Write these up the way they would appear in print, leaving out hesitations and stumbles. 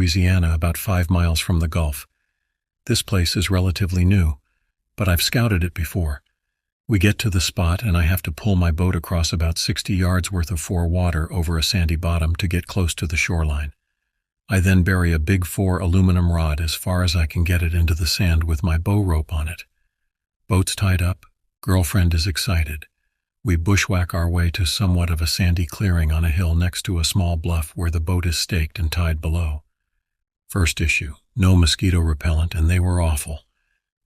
Louisiana, about 5 miles from the Gulf. This place is relatively new, but I've scouted it before. We get to the spot and I have to pull my boat across about 60 yards worth of water over a sandy bottom to get close to the shoreline. I then bury a big 4 aluminum rod as far as I can get it into the sand with my bow rope on it. Boat's tied up, girlfriend is excited. We bushwhack our way to somewhat of a sandy clearing on a hill next to a small bluff where the boat is staked and tied below. First issue, no mosquito repellent, and they were awful.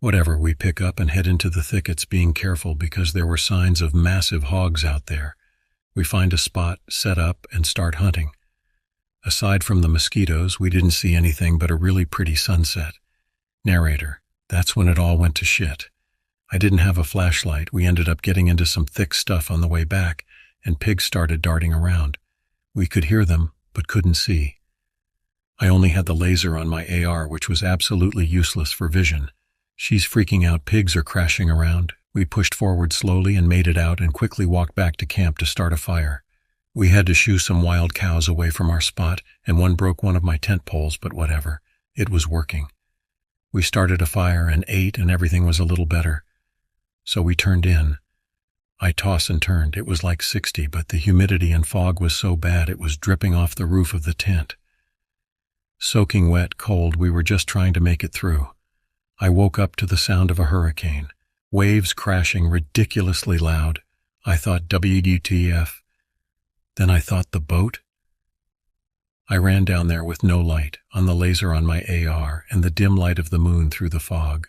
Whatever, we pick up and head into the thickets, being careful because there were signs of massive hogs out there. We find a spot, set up, and start hunting. Aside from the mosquitoes, we didn't see anything but a really pretty sunset. Narrator, that's when it all went to shit. I didn't have a flashlight. We ended up getting into some thick stuff on the way back, and pigs started darting around. We could hear them, but couldn't see. I only had the laser on my AR, which was absolutely useless for vision. She's freaking out, pigs are crashing around. We pushed forward slowly and made it out and quickly walked back to camp to start a fire. We had to shoo some wild cows away from our spot, and one broke one of my tent poles, but whatever. It was working. We started a fire and ate, and everything was a little better. So we turned in. I tossed and turned. It was like 60, but the humidity and fog was so bad it was dripping off the roof of the tent. Soaking wet, cold, we were just trying to make it through. I woke up to the sound of a hurricane. Waves crashing ridiculously loud. I thought, WTF. Then I thought, the boat? I ran down there with no light, on the laser on my AR and the dim light of the moon through the fog.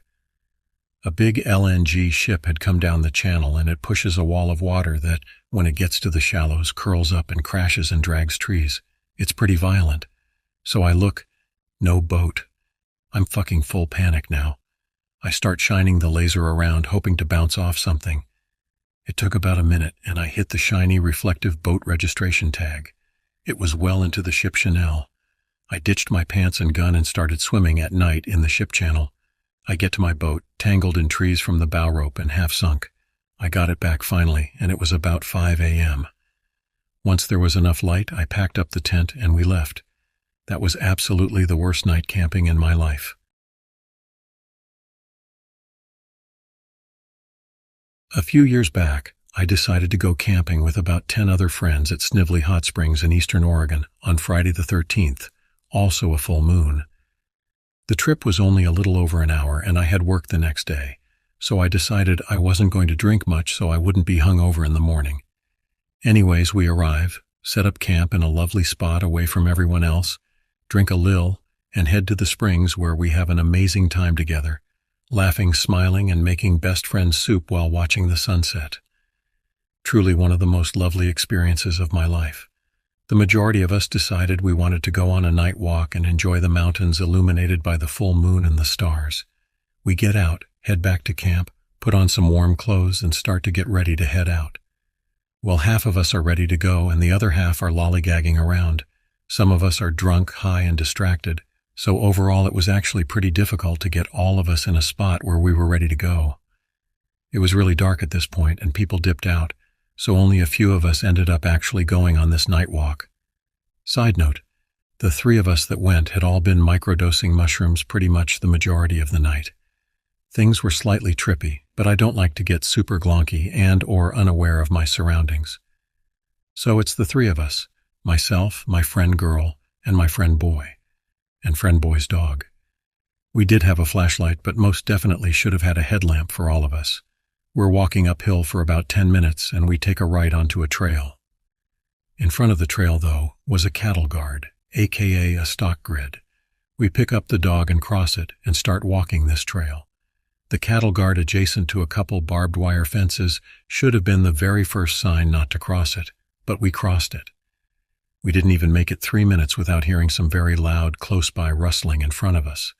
A big LNG ship had come down the channel, and it pushes a wall of water that, when it gets to the shallows, curls up and crashes and drags trees. It's pretty violent. So I look, no boat. I'm fucking full panic now. I start shining the laser around, hoping to bounce off something. It took about a minute, and I hit the shiny, reflective boat registration tag. It was well into the ship Chanel. I ditched my pants and gun and started swimming at night in the ship channel. I get to my boat, tangled in trees from the bow rope and half sunk. I got it back finally, and it was about 5 a.m. Once there was enough light, I packed up the tent and we left. That was absolutely the worst night camping in my life. A few years back, I decided to go camping with about 10 other friends at Snively Hot Springs in eastern Oregon on Friday the 13th, also a full moon. The trip was only a little over an hour, and I had work the next day, so I decided I wasn't going to drink much so I wouldn't be hungover in the morning. Anyways, we arrive, set up camp in a lovely spot away from everyone else, drink a lil, and head to the springs where we have an amazing time together, laughing, smiling, and making best friends soup while watching the sunset. Truly one of the most lovely experiences of my life. The majority of us decided we wanted to go on a night walk and enjoy the mountains illuminated by the full moon and the stars. We get out, head back to camp, put on some warm clothes, and start to get ready to head out. Well, half of us are ready to go, and the other half are lollygagging around. Some of us are drunk, high, and distracted, so overall it was actually pretty difficult to get all of us in a spot where we were ready to go. It was really dark at this point, and people dipped out, so only a few of us ended up actually going on this night walk. Side note, the 3 of us that went had all been microdosing mushrooms pretty much the majority of the night. Things were slightly trippy, but I don't like to get super glonky and or unaware of my surroundings. So it's the 3 of us, myself, my friend girl, and my friend boy, and friend boy's dog. We did have a flashlight, but most definitely should have had a headlamp for all of us. We're walking uphill for about 10 minutes, and we take a right onto a trail. In front of the trail, though, was a cattle guard, aka a stock grid. We pick up the dog and cross it, and start walking this trail. The cattle guard adjacent to a couple barbed wire fences should have been the very first sign not to cross it, but we crossed it. We didn't even make it 3 minutes without hearing some very loud, close-by rustling in front of us.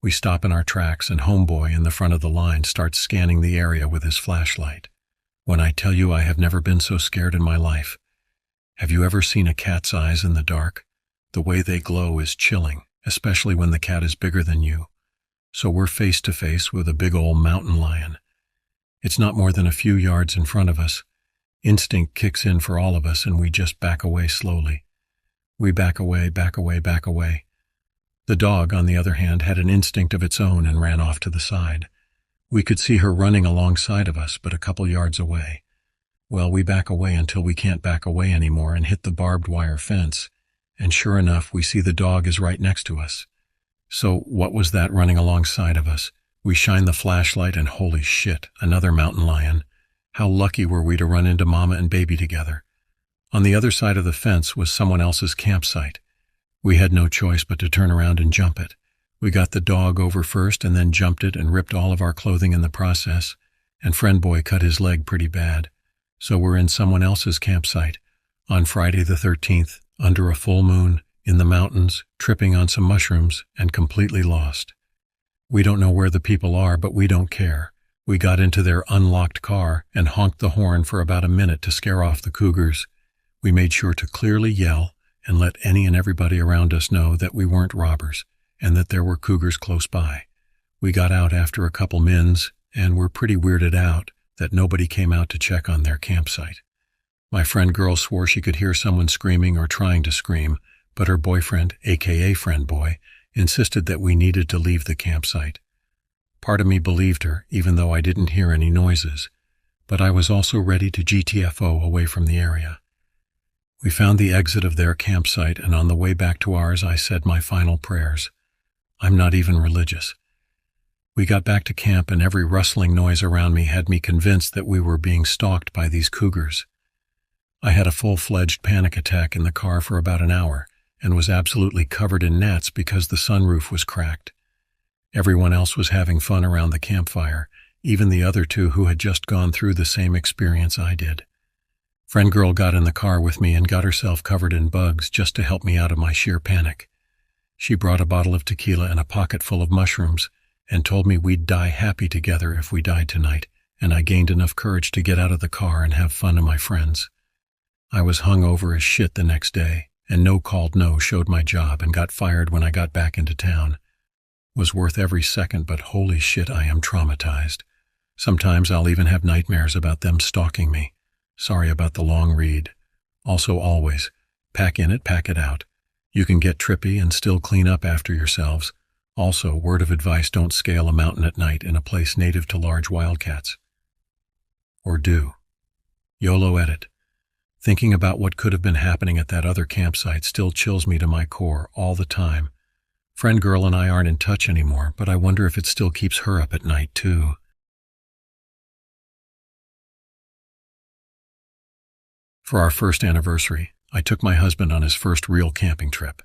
We stop in our tracks, and homeboy in the front of the line starts scanning the area with his flashlight. When I tell you I have never been so scared in my life. Have you ever seen a cat's eyes in the dark? The way they glow is chilling, especially when the cat is bigger than you. So we're face to face with a big old mountain lion. It's not more than a few yards in front of us. Instinct kicks in for all of us, and we just back away slowly. We back away, back away, back away. The dog, on the other hand, had an instinct of its own and ran off to the side. We could see her running alongside of us, but a couple yards away. Well, we back away until we can't back away anymore and hit the barbed wire fence, and sure enough, we see the dog is right next to us. So what was that running alongside of us? We shine the flashlight and holy shit, another mountain lion. How lucky were we to run into Mama and Baby together. On the other side of the fence was someone else's campsite. We had no choice but to turn around and jump it. We got the dog over first and then jumped it and ripped all of our clothing in the process, and friend boy cut his leg pretty bad. So we're in someone else's campsite on Friday the 13th, under a full moon, in the mountains, tripping on some mushrooms, and completely lost. We don't know where the people are, but we don't care. We got into their unlocked car and honked the horn for about a minute to scare off the cougars. We made sure to clearly yell and let any and everybody around us know that we weren't robbers and that there were cougars close by. We got out after a couple mins and were pretty weirded out that nobody came out to check on their campsite. My friend girl swore she could hear someone screaming or trying to scream, but her boyfriend, aka friend boy, insisted that we needed to leave the campsite. Part of me believed her, even though I didn't hear any noises, but I was also ready to GTFO away from the area. We found the exit of their campsite, and on the way back to ours, I said my final prayers. I'm not even religious. We got back to camp, and every rustling noise around me had me convinced that we were being stalked by these cougars. I had a full-fledged panic attack in the car for about an hour, and was absolutely covered in gnats because the sunroof was cracked. Everyone else was having fun around the campfire, even the other two who had just gone through the same experience I did. Friend girl got in the car with me and got herself covered in bugs just to help me out of my sheer panic. She brought a bottle of tequila and a pocket full of mushrooms and told me we'd die happy together if we died tonight, and I gained enough courage to get out of the car and have fun with my friends. I was hungover as shit the next day, and No Called No showed my job and got fired when I got back into town. Was worth every second, but holy shit, I am traumatized. Sometimes I'll even have nightmares about them stalking me. Sorry about the long read. Also always, pack in it, pack it out. You can get trippy and still clean up after yourselves. Also, word of advice, don't scale a mountain at night in a place native to large wildcats. Or do. YOLO edit. Thinking about what could have been happening at that other campsite still chills me to my core all the time. Friend girl and I aren't in touch anymore, but I wonder if it still keeps her up at night too. For our first anniversary, I took my husband on his first real camping trip.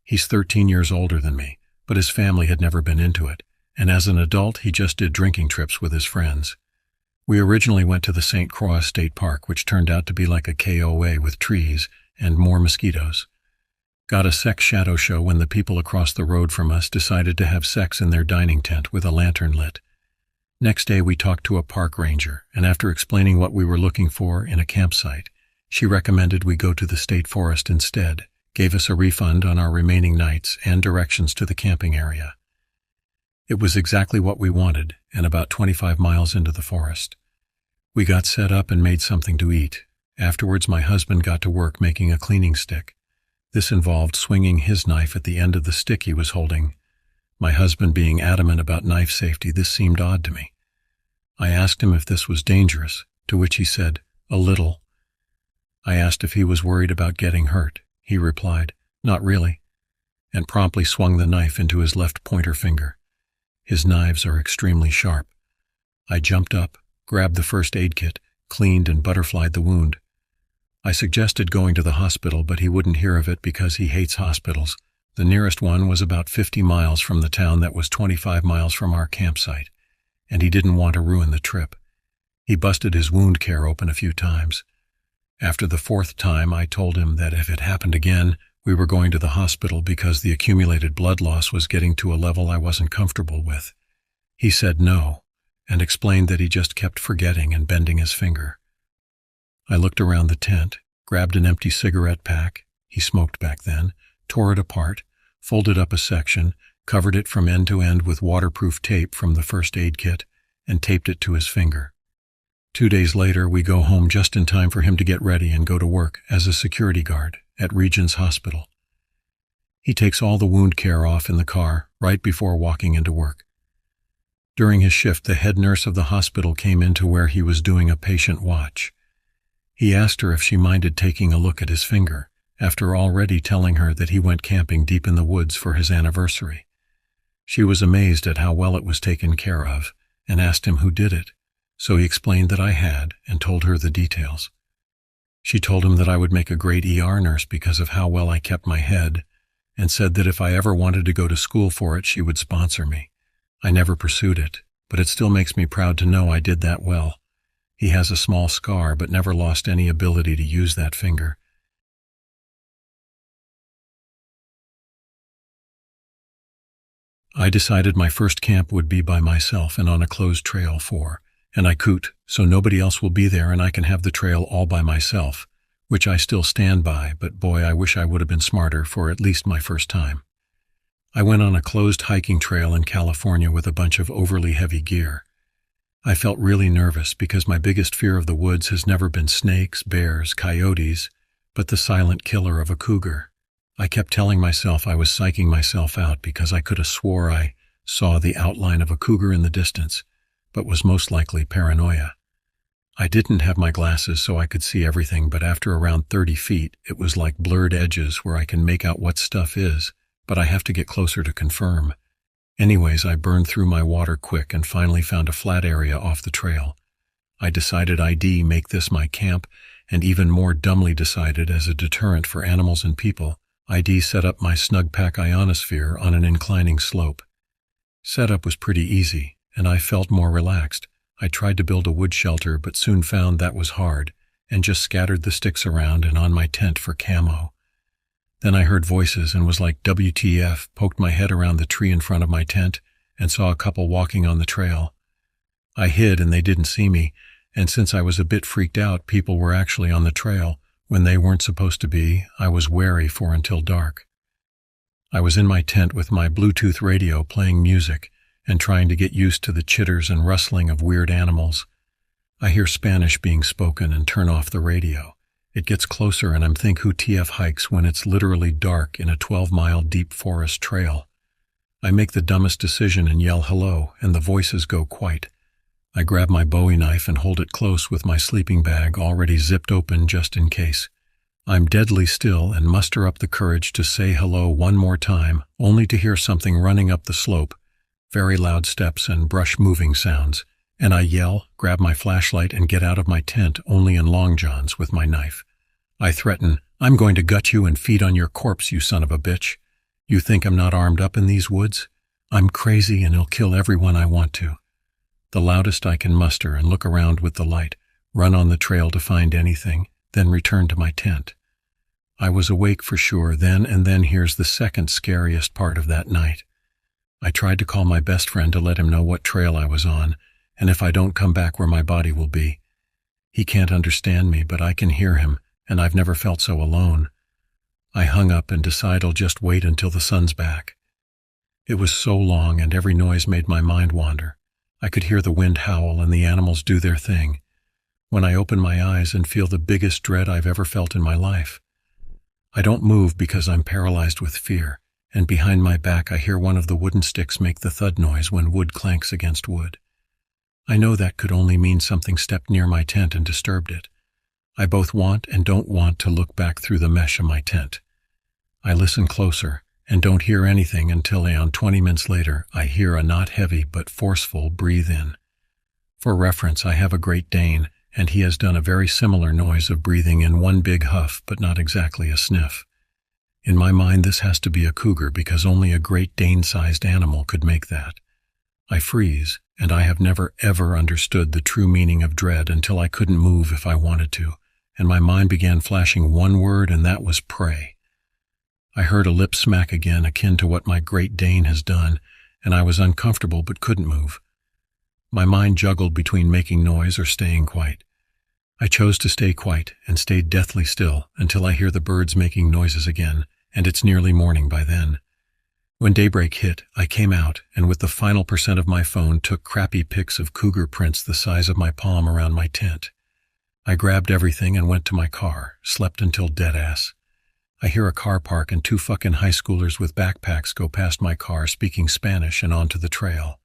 He's 13 years older than me, but his family had never been into it, and as an adult he just did drinking trips with his friends. We originally went to the St. Croix State Park, which turned out to be like a KOA with trees and more mosquitoes. Got a sex shadow show when the people across the road from us decided to have sex in their dining tent with a lantern lit. Next day we talked to a park ranger, and after explaining what we were looking for in a campsite, she recommended we go to the state forest instead, gave us a refund on our remaining nights and directions to the camping area. It was exactly what we wanted, and about 25 miles into the forest. We got set up and made something to eat. Afterwards, my husband got to work making a cleaning stick. This involved swinging his knife at the end of the stick he was holding. My husband being adamant about knife safety, this seemed odd to me. I asked him if this was dangerous, to which he said, "A little." I asked if he was worried about getting hurt. He replied, "Not really," and promptly swung the knife into his left pointer finger. His knives are extremely sharp. I jumped up, grabbed the first aid kit, cleaned and butterflied the wound. I suggested going to the hospital, but he wouldn't hear of it because he hates hospitals. The nearest one was about 50 miles from the town that was 25 miles from our campsite, and he didn't want to ruin the trip. He busted his wound care open a few times. After the fourth time, I told him that if it happened again, we were going to the hospital because the accumulated blood loss was getting to a level I wasn't comfortable with. He said no, and explained that he just kept forgetting and bending his finger. I looked around the tent, grabbed an empty cigarette pack, he smoked back then, tore it apart, folded up a section, covered it from end to end with waterproof tape from the first aid kit, and taped it to his finger. 2 days later, we go home just in time for him to get ready and go to work as a security guard at Regions Hospital. He takes all the wound care off in the car right before walking into work. During his shift, the head nurse of the hospital came into where he was doing a patient watch. He asked her if she minded taking a look at his finger, after already telling her that he went camping deep in the woods for his anniversary. She was amazed at how well it was taken care of and asked him who did it, so he explained that I had and told her the details. She told him that I would make a great ER nurse because of how well I kept my head, and said that if I ever wanted to go to school for it, she would sponsor me. I never pursued it, but it still makes me proud to know I did that well. He has a small scar but never lost any ability to use that finger. I decided my first camp would be by myself and on a closed trail and I coot, so nobody else will be there and I can have the trail all by myself, which I still stand by, but boy, I wish I would have been smarter for at least my first time. I went on a closed hiking trail in California with a bunch of overly heavy gear. I felt really nervous because my biggest fear of the woods has never been snakes, bears, coyotes, but the silent killer of a cougar. I kept telling myself I was psyching myself out because I could have swore I saw the outline of a cougar in the distance, but was most likely paranoia. I didn't have my glasses so I could see everything, but after around 30 feet, it was like blurred edges where I can make out what stuff is, but I have to get closer to confirm. Anyways, I burned through my water quick and finally found a flat area off the trail. I decided I'd make this my camp, and even more dumbly decided as a deterrent for animals and people, I'd set up my snug pack ionosphere on an inclining slope. Setup was pretty easy, and I felt more relaxed. I tried to build a wood shelter but soon found that was hard, and just scattered the sticks around and on my tent for camo. Then I heard voices and was like WTF, poked my head around the tree in front of my tent and saw a couple walking on the trail. I hid and they didn't see me, and since I was a bit freaked out, people were actually on the trail when they weren't supposed to be. I was wary for until dark. I was in my tent with my Bluetooth radio playing music and trying to get used to the chitters and rustling of weird animals. I hear Spanish being spoken and turn off the radio. It gets closer and I'm think who TF hikes when it's literally dark in a 12-mile deep forest trail. I make the dumbest decision and yell hello, and the voices go quiet. I grab my Bowie knife and hold it close with my sleeping bag already zipped open just in case. I'm deadly still and muster up the courage to say hello one more time, only to hear something running up the slope, very loud steps and brush moving sounds, and I yell, grab my flashlight and get out of my tent only in long johns with my knife. I threaten, I'm going to gut you and feed on your corpse, you son of a bitch. You think I'm not armed up in these woods? I'm crazy and I'll kill everyone I want to. The loudest I can muster and look around with the light, run on the trail to find anything, then return to my tent. I was awake for sure then, and then here's the second scariest part of that night. I tried to call my best friend to let him know what trail I was on, and if I don't come back where my body will be. He can't understand me, but I can hear him, and I've never felt so alone. I hung up and decided I'll just wait until the sun's back. It was so long and every noise made my mind wander. I could hear the wind howl and the animals do their thing. When I open my eyes and feel the biggest dread I've ever felt in my life. I don't move because I'm paralyzed with fear, and behind my back I hear one of the wooden sticks make the thud noise when wood clanks against wood. I know that could only mean something stepped near my tent and disturbed it. I both want and don't want to look back through the mesh of my tent. I listen closer and don't hear anything until around 20 minutes later I hear a not heavy but forceful breathe in. For reference, I have a Great Dane, and he has done a very similar noise of breathing in one big huff but not exactly a sniff. In my mind this has to be a cougar because only a Great Dane-sized animal could make that. I freeze, and I have never ever understood the true meaning of dread until I couldn't move if I wanted to, and my mind began flashing one word, and that was pray. I heard a lip smack again akin to what my Great Dane has done, and I was uncomfortable but couldn't move. My mind juggled between making noise or staying quiet. I chose to stay quiet and stayed deathly still until I hear the birds making noises again, and it's nearly morning by then. When daybreak hit, I came out and with the final % of my phone took crappy pics of cougar prints the size of my palm around my tent. I grabbed everything and went to my car, slept until dead ass. I hear a car park and two fucking high schoolers with backpacks go past my car speaking Spanish and onto the trail.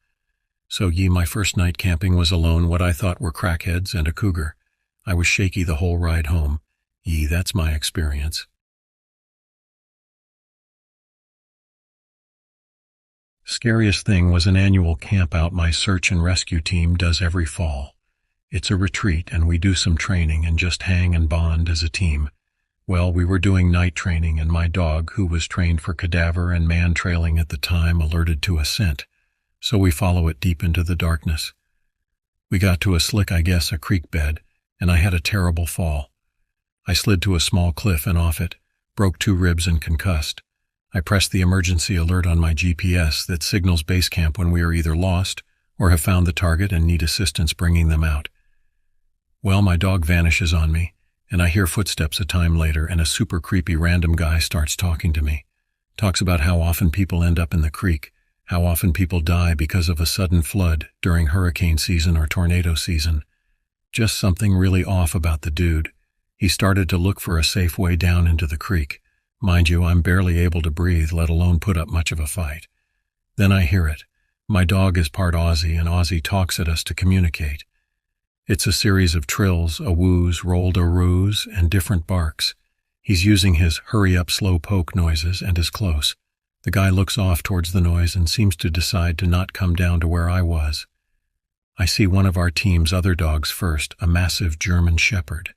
So my first night camping was alone what I thought were crackheads and a cougar. I was shaky the whole ride home. That's my experience. Scariest thing was an annual camp out my search and rescue team does every fall. It's a retreat and we do some training and just hang and bond as a team. Well, we were doing night training and my dog, who was trained for cadaver and man trailing at the time, alerted to a scent. So we follow it deep into the darkness. We got to a slick, a creek bed, and I had a terrible fall. I slid to a small cliff and off it, broke 2 ribs and concussed. I pressed the emergency alert on my GPS that signals base camp when we are either lost or have found the target and need assistance bringing them out. Well, my dog vanishes on me, and I hear footsteps a time later and a super creepy random guy starts talking to me. Talks about how often people end up in the creek, how often people die because of a sudden flood during hurricane season or tornado season. Just something really off about the dude. He started to look for a safe way down into the creek. Mind you, I'm barely able to breathe, let alone put up much of a fight. Then I hear it. My dog is part Aussie, and Aussie talks at us to communicate. It's a series of trills, a woos, rolled a roos, and different barks. He's using his hurry-up, slow poke noises and is close. The guy looks off towards the noise and seems to decide to not come down to where I was. I see one of our team's other dogs first, a massive German shepherd.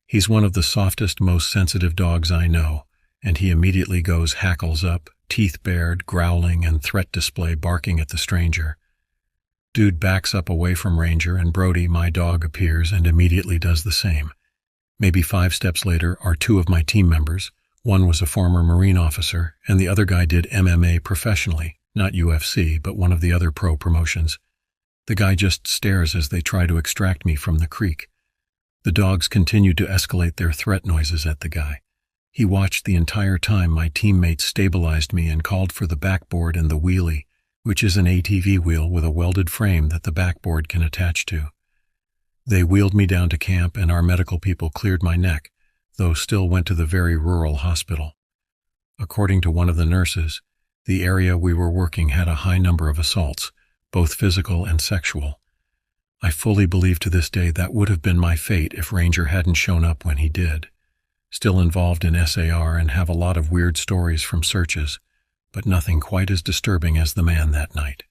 He's one of the softest, most sensitive dogs I know, and he immediately goes hackles up, teeth bared, growling and threat display barking at the stranger. Dude backs up away from Ranger and Brody, my dog, appears and immediately does the same. Maybe 5 steps later are 2 of my team members. One was a former Marine officer, and the other guy did MMA professionally, not UFC, but one of the other pro promotions. The guy just stares as they try to extract me from the creek. The dogs continued to escalate their threat noises at the guy. He watched the entire time my teammates stabilized me and called for the backboard and the wheelie, which is an ATV wheel with a welded frame that the backboard can attach to. They wheeled me down to camp and our medical people cleared my neck, though still went to the very rural hospital. According to one of the nurses, the area we were working had a high number of assaults, both physical and sexual. I fully believe to this day that would have been my fate if Ranger hadn't shown up when he did. Still involved in SAR and have a lot of weird stories from searches, but nothing quite as disturbing as the man that night.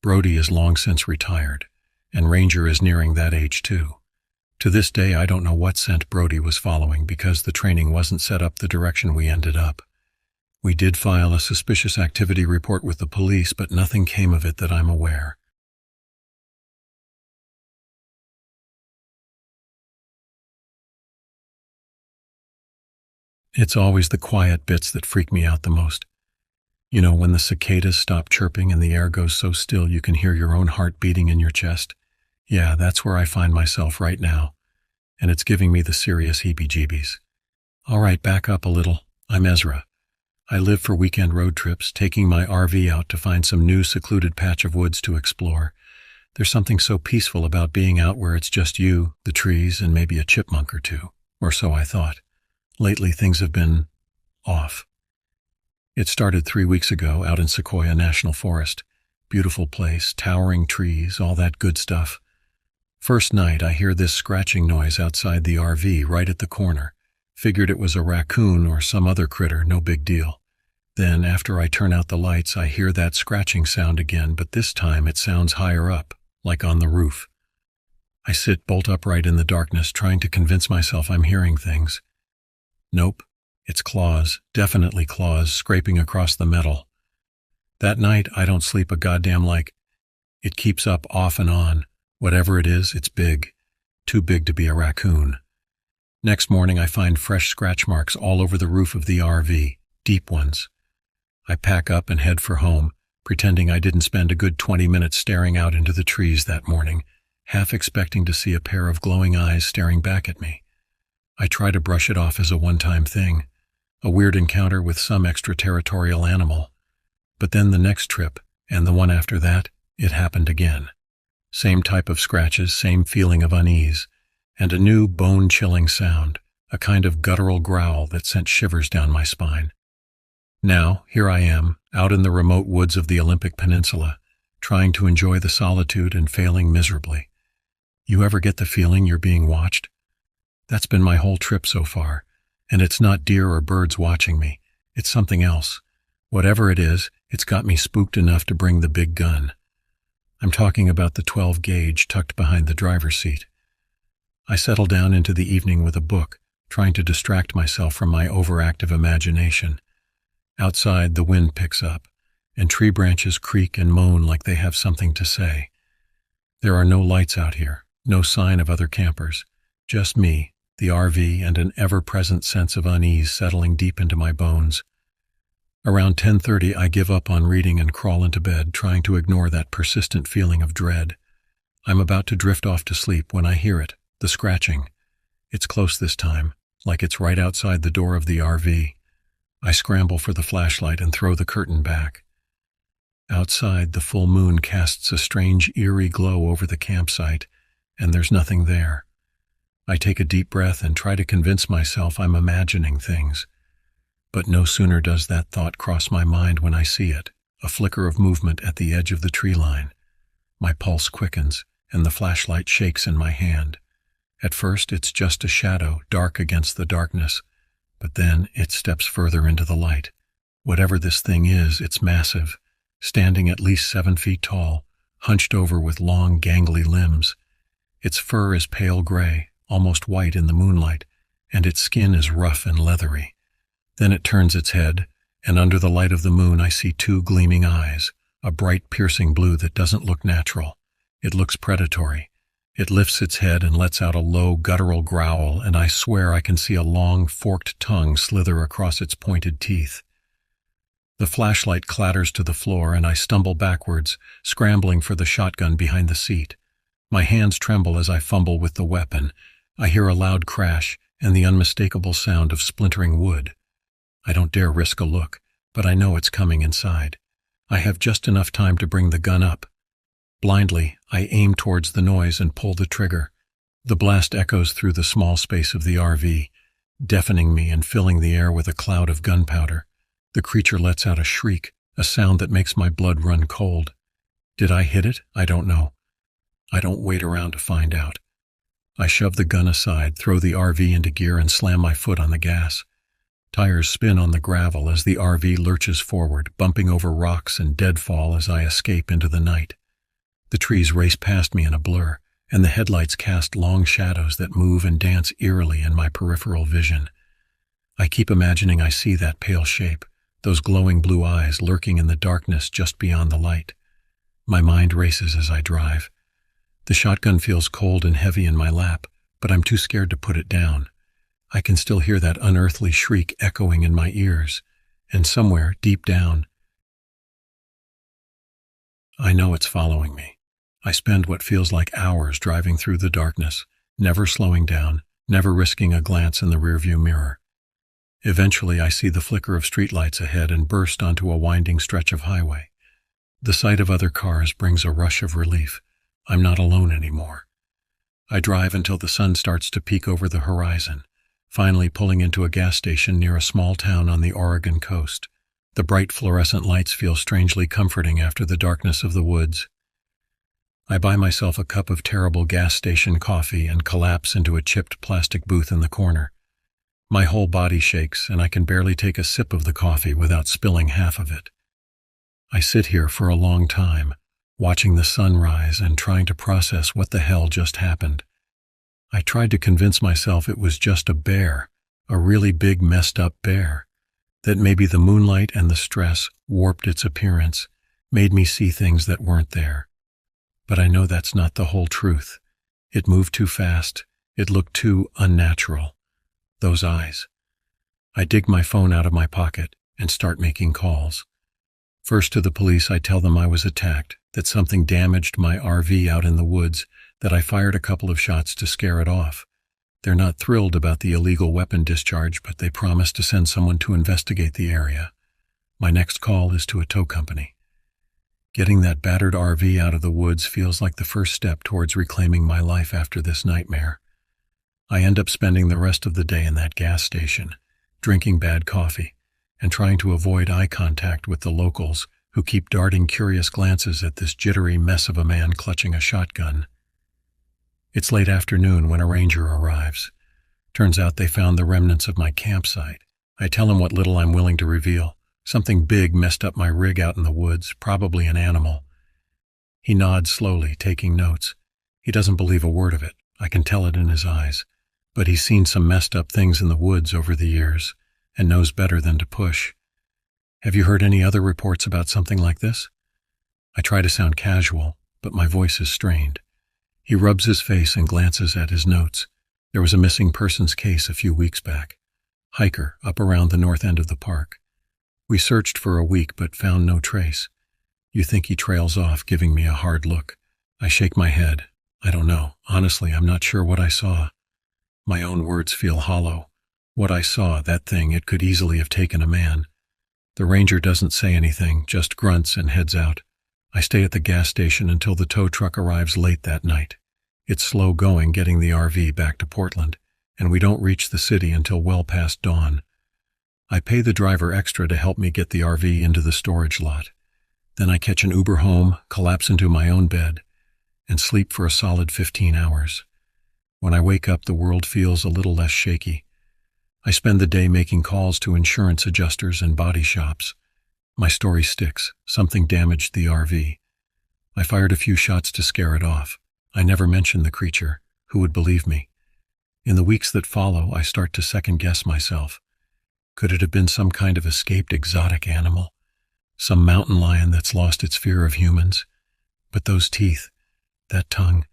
Brody is long since retired, and Ranger is nearing that age too. To this day, I don't know what scent Brody was following because the training wasn't set up the direction we ended up. We did file a suspicious activity report with the police, but nothing came of it that I'm aware. It's always the quiet bits that freak me out the most. You know, when the cicadas stop chirping and the air goes so still you can hear your own heart beating in your chest. Yeah, that's where I find myself right now, and it's giving me the serious heebie-jeebies. All right, back up a little. I'm Ezra. I live for weekend road trips, taking my RV out to find some new secluded patch of woods to explore. There's something so peaceful about being out where it's just you, the trees, and maybe a chipmunk or two, or so I thought. Lately, things have been off. It started 3 weeks ago out in Sequoia National Forest. Beautiful place, towering trees, all that good stuff. First night, I hear this scratching noise outside the RV right at the corner. Figured it was a raccoon or some other critter, no big deal. Then, after I turn out the lights, I hear that scratching sound again, but this time it sounds higher up, like on the roof. I sit bolt upright in the darkness, trying to convince myself I'm hearing things. Nope, it's claws, definitely claws, scraping across the metal. That night, I don't sleep a goddamn like. It keeps up off and on. Whatever it is, it's big. Too big to be a raccoon. Next morning, I find fresh scratch marks all over the roof of the RV, deep ones. I pack up and head for home, pretending I didn't spend a good 20 minutes staring out into the trees that morning, half expecting to see a pair of glowing eyes staring back at me. I try to brush it off as a one-time thing, a weird encounter with some extraterritorial animal. But then the next trip, and the one after that, it happened again. Same type of scratches, same feeling of unease, and a new bone-chilling sound, a kind of guttural growl that sent shivers down my spine. Now, here I am, out in the remote woods of the Olympic Peninsula, trying to enjoy the solitude and failing miserably. You ever get the feeling you're being watched? That's been my whole trip so far, and it's not deer or birds watching me, it's something else. Whatever it is, it's got me spooked enough to bring the big gun. I'm talking about the 12 gauge tucked behind the driver's seat. I settle down into the evening with a book, trying to distract myself from my overactive imagination. Outside, the wind picks up, and tree branches creak and moan like they have something to say. There are no lights out here, no sign of other campers, just me, the RV, and an ever-present sense of unease settling deep into my bones. Around 10:30, I give up on reading and crawl into bed, trying to ignore that persistent feeling of dread. I'm about to drift off to sleep when I hear it, the scratching. It's close this time, like it's right outside the door of the RV. I scramble for the flashlight and throw the curtain back. Outside, the full moon casts a strange, eerie glow over the campsite, and there's nothing there. I take a deep breath and try to convince myself I'm imagining things. But no sooner does that thought cross my mind when I see it, a flicker of movement at the edge of the tree line. My pulse quickens, and the flashlight shakes in my hand. At first, it's just a shadow, dark against the darkness, but then it steps further into the light. Whatever this thing is, it's massive, standing at least 7 feet tall, hunched over with long, gangly limbs. Its fur is pale gray, almost white in the moonlight, and its skin is rough and leathery. Then it turns its head, and under the light of the moon I see 2 gleaming eyes, a bright piercing blue that doesn't look natural. It looks predatory. It lifts its head and lets out a low, guttural growl, and I swear I can see a long, forked tongue slither across its pointed teeth. The flashlight clatters to the floor, and I stumble backwards, scrambling for the shotgun behind the seat. My hands tremble as I fumble with the weapon. I hear a loud crash and the unmistakable sound of splintering wood. I don't dare risk a look, but I know it's coming inside. I have just enough time to bring the gun up. Blindly, I aim towards the noise and pull the trigger. The blast echoes through the small space of the RV, deafening me and filling the air with a cloud of gunpowder. The creature lets out a shriek, a sound that makes my blood run cold. Did I hit it? I don't know. I don't wait around to find out. I shove the gun aside, throw the RV into gear, and slam my foot on the gas. Tires spin on the gravel as the RV lurches forward, bumping over rocks and deadfall as I escape into the night. The trees race past me in a blur, and the headlights cast long shadows that move and dance eerily in my peripheral vision. I keep imagining I see that pale shape, those glowing blue eyes lurking in the darkness just beyond the light. My mind races as I drive. The shotgun feels cold and heavy in my lap, but I'm too scared to put it down. I can still hear that unearthly shriek echoing in my ears, and somewhere, deep down, I know it's following me. I spend what feels like hours driving through the darkness, never slowing down, never risking a glance in the rearview mirror. Eventually, I see the flicker of streetlights ahead and burst onto a winding stretch of highway. The sight of other cars brings a rush of relief. I'm not alone anymore. I drive until the sun starts to peek over the horizon, finally pulling into a gas station near a small town on the Oregon coast. The bright fluorescent lights feel strangely comforting after the darkness of the woods. I buy myself a cup of terrible gas station coffee and collapse into a chipped plastic booth in the corner. My whole body shakes, and I can barely take a sip of the coffee without spilling half of it. I sit here for a long time, watching the sun rise and trying to process what the hell just happened. I tried to convince myself it was just a bear, a really big messed up bear, that maybe the moonlight and the stress warped its appearance, made me see things that weren't there. But I know that's not the whole truth. It moved too fast. It looked too unnatural. Those eyes. I dig my phone out of my pocket and start making calls. First to the police, I tell them I was attacked, that something damaged my RV out in the woods, that I fired a couple of shots to scare it off. They're not thrilled about the illegal weapon discharge, but they promise to send someone to investigate the area. My next call is to a tow company. Getting that battered RV out of the woods feels like the first step towards reclaiming my life after this nightmare. I end up spending the rest of the day in that gas station, drinking bad coffee, and trying to avoid eye contact with the locals who keep darting curious glances at this jittery mess of a man clutching a shotgun. It's late afternoon when a ranger arrives. Turns out they found the remnants of my campsite. I tell him what little I'm willing to reveal. Something big messed up my rig out in the woods, probably an animal. He nods slowly, taking notes. He doesn't believe a word of it. I can tell it in his eyes. But he's seen some messed up things in the woods over the years, and knows better than to push. Have you heard any other reports about something like this? I try to sound casual, but my voice is strained. He rubs his face and glances at his notes. There was a missing persons case a few weeks back. Hiker up around the north end of the park. We searched for a week but found no trace. You think he trails off, giving me a hard look. I shake my head. I don't know. Honestly, I'm not sure what I saw. My own words feel hollow. What I saw, that thing, it could easily have taken a man. The ranger doesn't say anything, just grunts and heads out. I stay at the gas station until the tow truck arrives late that night. It's slow going getting the RV back to Portland, and we don't reach the city until well past dawn. I pay the driver extra to help me get the RV into the storage lot. Then I catch an Uber home, collapse into my own bed, and sleep for a solid 15 hours. When I wake up, the world feels a little less shaky. I spend the day making calls to insurance adjusters and body shops. My story sticks. Something damaged the RV. I fired a few shots to scare it off. I never mentioned the creature. Who would believe me? In the weeks that follow, I start to second-guess myself. Could it have been some kind of escaped exotic animal? Some mountain lion that's lost its fear of humans? But those teeth, that tongue,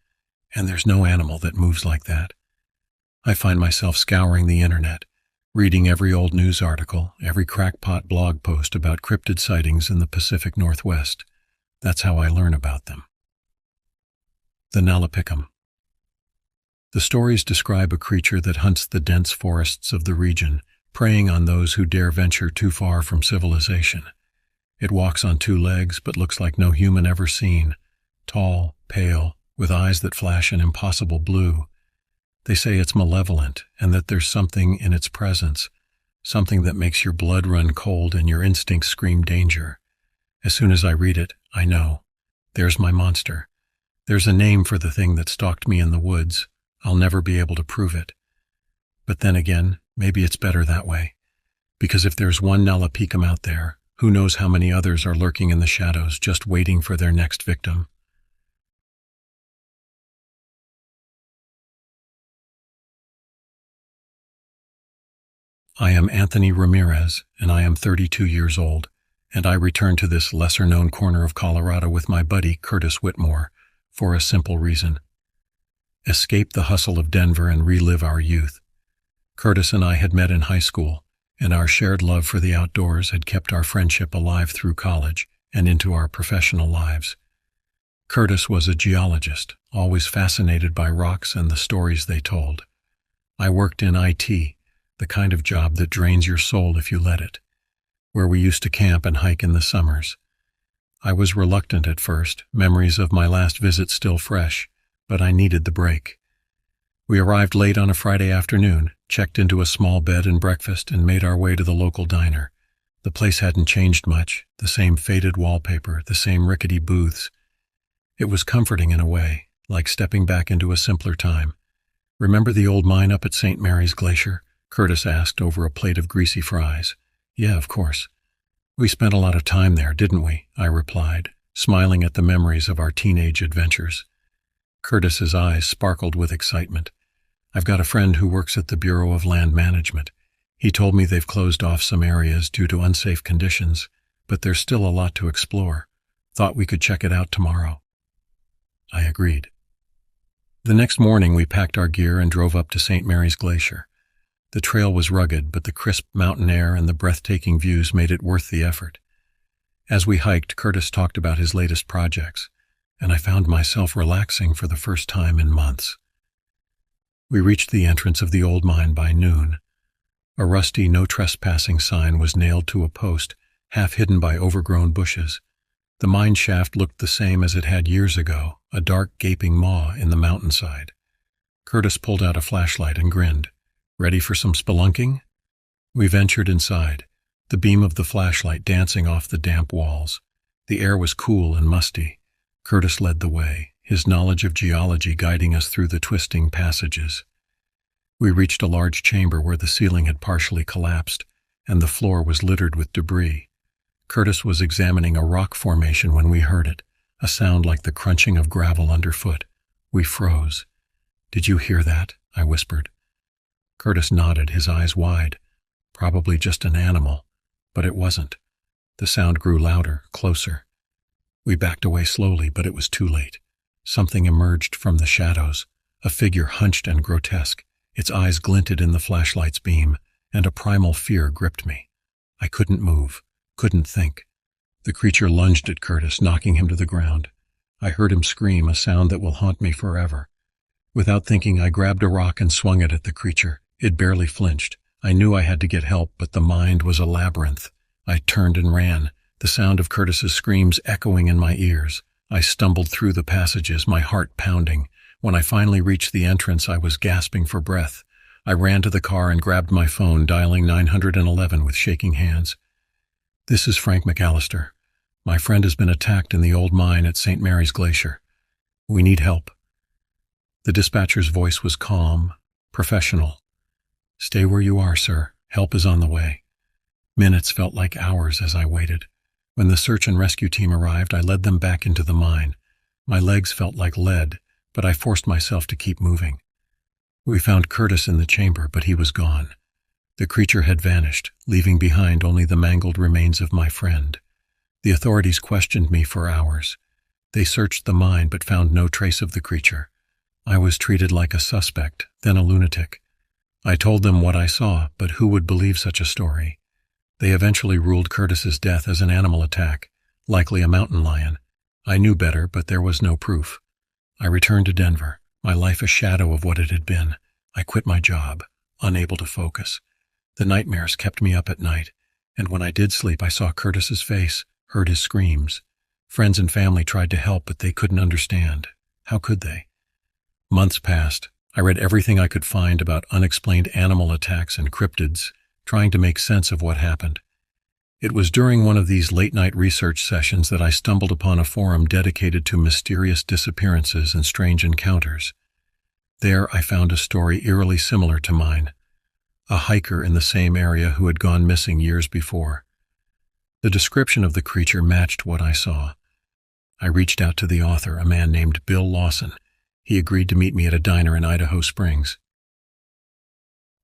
and there's no animal that moves like that. I find myself scouring the internet, reading every old news article, every crackpot blog post about cryptid sightings in the Pacific Northwest. That's how I learn about them. The Nalapicum. The stories describe a creature that hunts the dense forests of the region, preying on those who dare venture too far from civilization. It walks on two legs but looks like no human ever seen. Tall, pale, with eyes that flash an impossible blue. They say it's malevolent and that there's something in its presence, something that makes your blood run cold and your instincts scream danger. As soon as I read it, I know. There's my monster. There's a name for the thing that stalked me in the woods. I'll never be able to prove it. But then again, maybe it's better that way. Because if there's one Nalapicum out there, who knows how many others are lurking in the shadows just waiting for their next victim. I am Anthony Ramirez, and I am 32 years old, and I return to this lesser-known corner of Colorado with my buddy Curtis Whitmore for a simple reason. Escape the hustle of Denver and relive our youth. Curtis and I had met in high school, and our shared love for the outdoors had kept our friendship alive through college and into our professional lives. Curtis was a geologist, always fascinated by rocks and the stories they told. I worked in IT, the kind of job that drains your soul if you let it, where we used to camp and hike in the summers. I was reluctant at first, memories of my last visit still fresh, but I needed the break. We arrived late on a Friday afternoon, checked into a small bed and breakfast, and made our way to the local diner. The place hadn't changed much, the same faded wallpaper, the same rickety booths. It was comforting in a way, like stepping back into a simpler time. Remember the old mine up at St. Mary's Glacier? Curtis asked over a plate of greasy fries. Yeah, of course. We spent a lot of time there, didn't we? I replied, smiling at the memories of our teenage adventures. Curtis's eyes sparkled with excitement. I've got a friend who works at the Bureau of Land Management. He told me they've closed off some areas due to unsafe conditions, but there's still a lot to explore. Thought we could check it out tomorrow. I agreed. The next morning we packed our gear and drove up to St. Mary's Glacier. The trail was rugged, but the crisp mountain air and the breathtaking views made it worth the effort. As we hiked, Curtis talked about his latest projects, and I found myself relaxing for the first time in months. We reached the entrance of the old mine by noon. A rusty no trespassing sign was nailed to a post, half hidden by overgrown bushes. The mine shaft looked the same as it had years ago, a dark gaping maw in the mountainside. Curtis pulled out a flashlight and grinned. Ready for some spelunking? We ventured inside, the beam of the flashlight dancing off the damp walls. The air was cool and musty. Curtis led the way, his knowledge of geology guiding us through the twisting passages. We reached a large chamber where the ceiling had partially collapsed, and the floor was littered with debris. Curtis was examining a rock formation when we heard it, a sound like the crunching of gravel underfoot. We froze. "Did you hear that?" I whispered. Curtis nodded, his eyes wide. Probably just an animal, but it wasn't. The sound grew louder, closer. We backed away slowly, but it was too late. Something emerged from the shadows, a figure hunched and grotesque. Its eyes glinted in the flashlight's beam, and a primal fear gripped me. I couldn't move, couldn't think. The creature lunged at Curtis, knocking him to the ground. I heard him scream, a sound that will haunt me forever. Without thinking, I grabbed a rock and swung it at the creature. It barely flinched. I knew I had to get help, but the mind was a labyrinth. I turned and ran, the sound of Curtis's screams echoing in my ears. I stumbled through the passages, my heart pounding. When I finally reached the entrance, I was gasping for breath. I ran to the car and grabbed my phone, dialing 911 with shaking hands. "This is Frank McAllister. My friend has been attacked in the old mine at St. Mary's Glacier. We need help." The dispatcher's voice was calm, professional. "Stay where you are, sir. Help is on the way." Minutes felt like hours as I waited. When the search and rescue team arrived, I led them back into the mine. My legs felt like lead, but I forced myself to keep moving. We found Curtis in the chamber, but he was gone. The creature had vanished, leaving behind only the mangled remains of my friend. The authorities questioned me for hours. They searched the mine but found no trace of the creature. I was treated like a suspect, then a lunatic. I told them what I saw, but who would believe such a story? They eventually ruled Curtis's death as an animal attack, likely a mountain lion. I knew better, but there was no proof. I returned to Denver, my life a shadow of what it had been. I quit my job, unable to focus. The nightmares kept me up at night, and when I did sleep, I saw Curtis's face, heard his screams. Friends and family tried to help, but they couldn't understand. How could they? Months passed. I read everything I could find about unexplained animal attacks and cryptids, trying to make sense of what happened. It was during one of these late-night research sessions that I stumbled upon a forum dedicated to mysterious disappearances and strange encounters. There I found a story eerily similar to mine, a hiker in the same area who had gone missing years before. The description of the creature matched what I saw. I reached out to the author, a man named Bill Lawson. He agreed to meet me at a diner in Idaho Springs.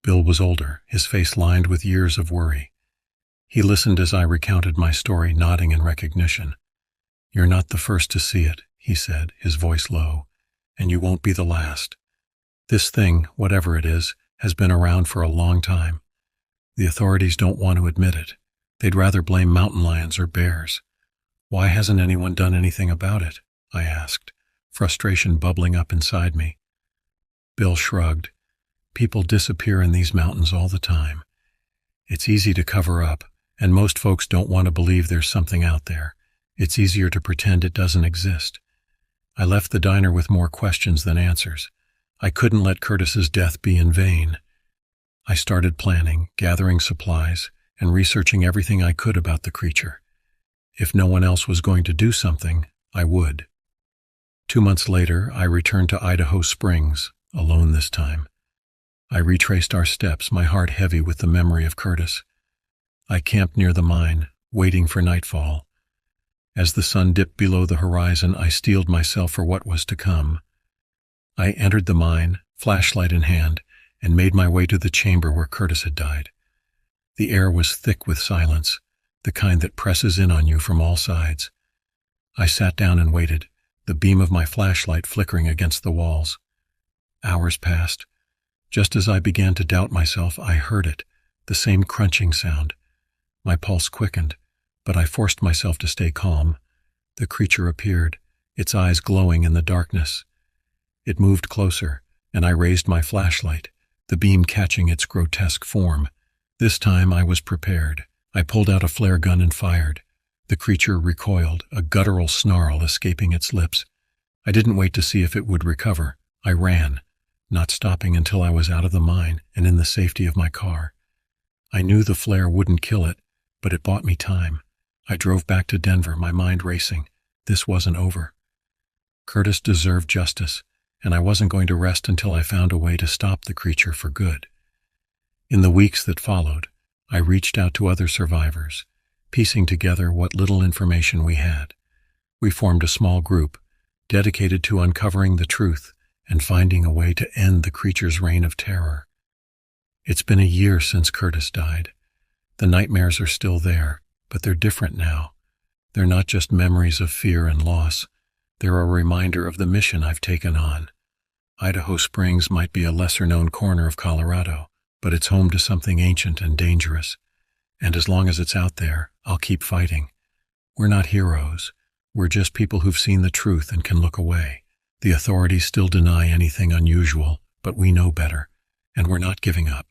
Bill was older, his face lined with years of worry. He listened as I recounted my story, nodding in recognition. "You're not the first to see it," he said, his voice low, "and you won't be the last. This thing, whatever it is, has been around for a long time. The authorities don't want to admit it. They'd rather blame mountain lions or bears. Why hasn't anyone done anything about it?" I asked, frustration bubbling up inside me. Bill shrugged. "People disappear in these mountains all the time. It's easy to cover up, and most folks don't want to believe there's something out there. It's easier to pretend it doesn't exist." I left the diner with more questions than answers. I couldn't let Curtis's death be in vain. I started planning, gathering supplies, and researching everything I could about the creature. If no one else was going to do something, I would. 2 months later, I returned to Idaho Springs, alone this time. I retraced our steps, my heart heavy with the memory of Curtis. I camped near the mine, waiting for nightfall. As the sun dipped below the horizon, I steeled myself for what was to come. I entered the mine, flashlight in hand, and made my way to the chamber where Curtis had died. The air was thick with silence, the kind that presses in on you from all sides. I sat down and waited, the beam of my flashlight flickering against the walls. Hours passed. Just as I began to doubt myself, I heard it, the same crunching sound. My pulse quickened, but I forced myself to stay calm. The creature appeared, its eyes glowing in the darkness. It moved closer, and I raised my flashlight, the beam catching its grotesque form. This time I was prepared. I pulled out a flare gun and fired. The creature recoiled, a guttural snarl escaping its lips. I didn't wait to see if it would recover. I ran. not stopping until I was out of the mine and in the safety of my car. I knew the flare wouldn't kill it, but it bought me time. I drove back to Denver, my mind racing. This wasn't over. Curtis deserved justice, and I wasn't going to rest until I found a way to stop the creature for good. In the weeks that followed, I reached out to other survivors, piecing together what little information we had. We formed a small group, dedicated to uncovering the truth and finding a way to end the creature's reign of terror. It's been a year since Curtis died. The nightmares are still there, but they're different now. They're not just memories of fear and loss. They're a reminder of the mission I've taken on. Idaho Springs might be a lesser-known corner of Colorado, but it's home to something ancient and dangerous. And as long as it's out there, I'll keep fighting. We're not heroes. We're just people who've seen the truth and can look away. The authorities still deny anything unusual, but we know better, and we're not giving up.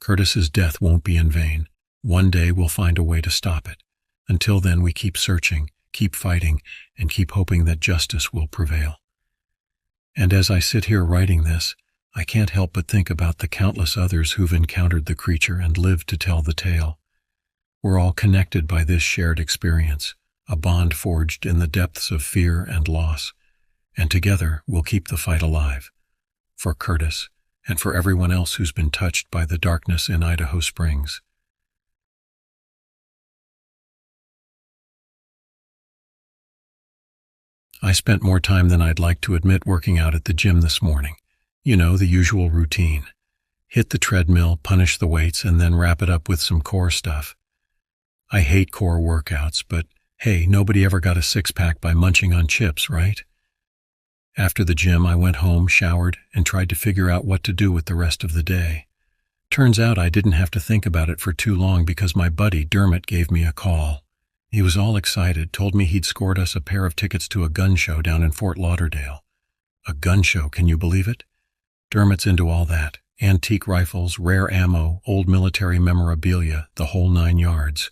Curtis's death won't be in vain. One day we'll find a way to stop it. Until then, we keep searching, keep fighting, and keep hoping that justice will prevail. And as I sit here writing this, I can't help but think about the countless others who've encountered the creature and lived to tell the tale. We're all connected by this shared experience, a bond forged in the depths of fear and loss. And together we'll keep the fight alive. For Curtis, and for everyone else who's been touched by the darkness in Idaho Springs. I spent more time than I'd like to admit working out at the gym this morning. You know, the usual routine. Hit the treadmill, punish the weights, and then wrap it up with some core stuff. I hate core workouts, but hey, nobody ever got a six-pack by munching on chips, right? After the gym, I went home, showered, and tried to figure out what to do with the rest of the day. Turns out I didn't have to think about it for too long because my buddy Dermot gave me a call. He was all excited, told me he'd scored us a pair of tickets to a gun show down in Fort Lauderdale. A gun show, can you believe it? Dermot's into all that. Antique rifles, rare ammo, old military memorabilia, the whole 9 yards.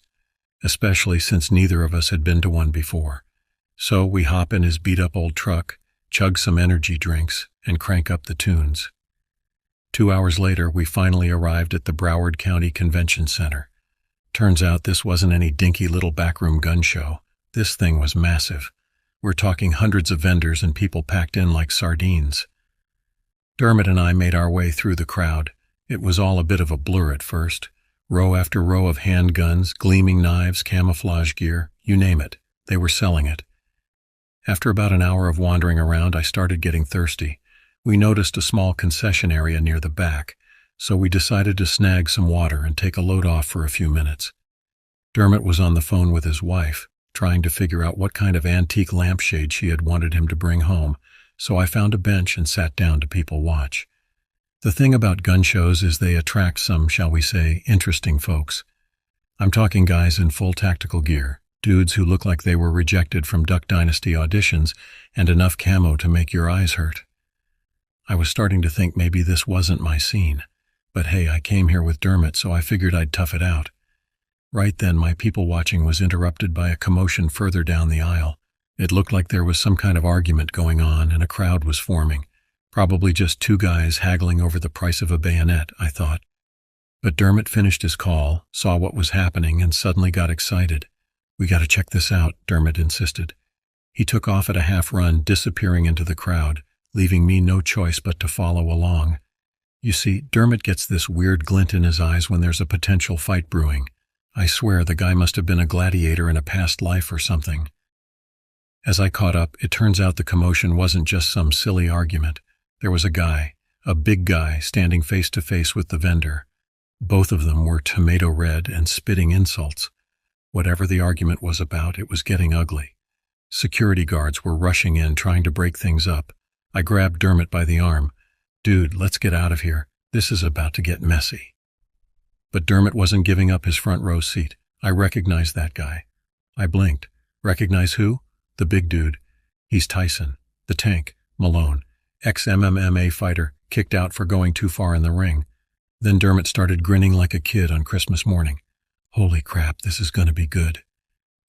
Especially since neither of us had been to one before. So we hop in his beat-up old truck, chug some energy drinks, and crank up the tunes. 2 hours later, we finally arrived at the Broward County Convention Center. Turns out this wasn't any dinky little backroom gun show. This thing was massive. We're talking hundreds of vendors and people packed in like sardines. Dermot and I made our way through the crowd. It was all a bit of a blur at first. Row after row of handguns, gleaming knives, camouflage gear, you name it. They were selling it. After about an hour of wandering around, I started getting thirsty. We noticed a small concession area near the back, so we decided to snag some water and take a load off for a few minutes. Dermot was on the phone with his wife, trying to figure out what kind of antique lampshade she had wanted him to bring home, so I found a bench and sat down to people watch. The thing about gun shows is they attract some, shall we say, interesting folks. I'm talking guys in full tactical gear, dudes who look like they were rejected from Duck Dynasty auditions and enough camo to make your eyes hurt. I was starting to think maybe this wasn't my scene. But hey, I came here with Dermot, so I figured I'd tough it out. Right then, my people watching was interrupted by a commotion further down the aisle. It looked like there was some kind of argument going on and a crowd was forming. Probably just 2 guys haggling over the price of a bayonet, I thought. But Dermot finished his call, saw what was happening, and suddenly got excited. "We gotta check this out," Dermot insisted. He took off at a half-run, disappearing into the crowd, leaving me no choice but to follow along. You see, Dermot gets this weird glint in his eyes when there's a potential fight brewing. I swear the guy must have been a gladiator in a past life or something. As I caught up, it turns out the commotion wasn't just some silly argument. There was a guy, a big guy, standing face to face with the vendor. Both of them were tomato red and spitting insults. Whatever the argument was about, it was getting ugly. Security guards were rushing in, trying to break things up. I grabbed Dermot by the arm. "Dude, let's get out of here. This is about to get messy." But Dermot wasn't giving up his front row seat. I recognized that guy. I blinked. Recognize who? The big dude. He's Tyson, the tank, Malone, ex-MMA fighter, kicked out for going too far in the ring. Then Dermot started grinning like a kid on Christmas morning. Holy crap, this is gonna be good.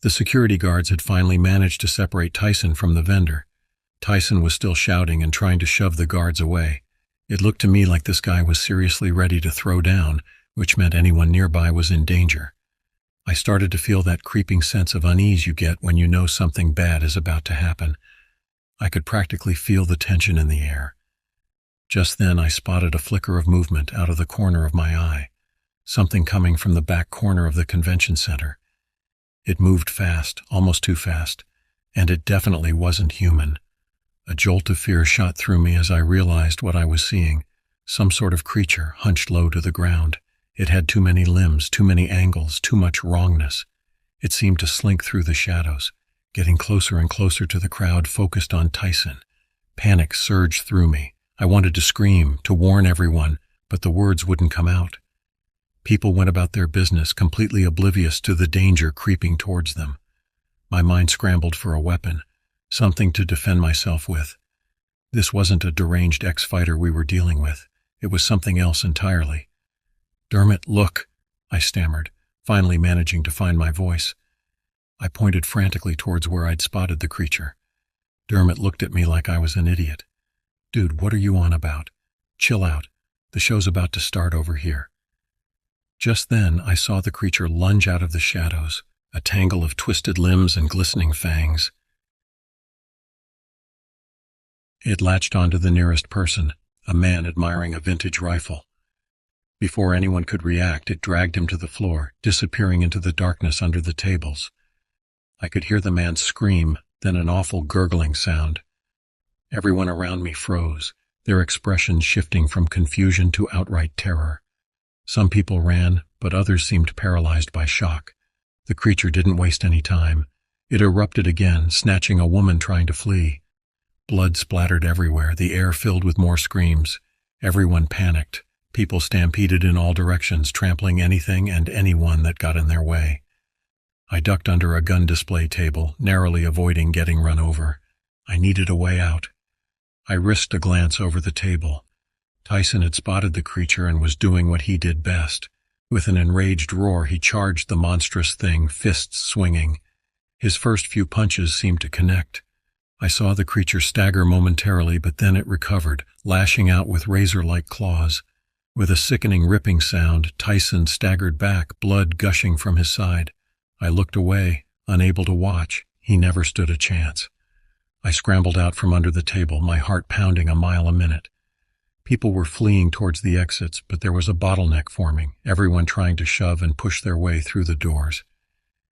The security guards had finally managed to separate Tyson from the vendor. Tyson was still shouting and trying to shove the guards away. It looked to me like this guy was seriously ready to throw down, which meant anyone nearby was in danger. I started to feel that creeping sense of unease you get when you know something bad is about to happen. I could practically feel the tension in the air. Just then I spotted a flicker of movement out of the corner of my eye, something coming from the back corner of the convention center. It moved fast, almost too fast, and it definitely wasn't human. A jolt of fear shot through me as I realized what I was seeing, some sort of creature hunched low to the ground. It had too many limbs, too many angles, too much wrongness. It seemed to slink through the shadows, getting closer and closer to the crowd focused on Tyson. Panic surged through me. I wanted to scream, to warn everyone, but the words wouldn't come out. People went about their business, completely oblivious to the danger creeping towards them. My mind scrambled for a weapon, something to defend myself with. This wasn't a deranged ex-fighter we were dealing with. It was something else entirely. "Dermot, look," I stammered, finally managing to find my voice. I pointed frantically towards where I'd spotted the creature. Dermot looked at me like I was an idiot. "Dude, what are you on about? Chill out. The show's about to start over here." Just then, I saw the creature lunge out of the shadows, a tangle of twisted limbs and glistening fangs. It latched onto the nearest person, a man admiring a vintage rifle. Before anyone could react, it dragged him to the floor, disappearing into the darkness under the tables. I could hear the man scream, then an awful gurgling sound. Everyone around me froze, their expressions shifting from confusion to outright terror. Some people ran, but others seemed paralyzed by shock. The creature didn't waste any time. It erupted again, snatching a woman trying to flee. Blood splattered everywhere, the air filled with more screams. Everyone panicked. People stampeded in all directions, trampling anything and anyone that got in their way. I ducked under a gun display table, narrowly avoiding getting run over. I needed a way out. I risked a glance over the table. Tyson had spotted the creature and was doing what he did best. With an enraged roar, he charged the monstrous thing, fists swinging. His first few punches seemed to connect. I saw the creature stagger momentarily, but then it recovered, lashing out with razor-like claws. With a sickening ripping sound, Tyson staggered back, blood gushing from his side. I looked away, unable to watch. He never stood a chance. I scrambled out from under the table, my heart pounding a mile a minute. People were fleeing towards the exits, but there was a bottleneck forming, everyone trying to shove and push their way through the doors.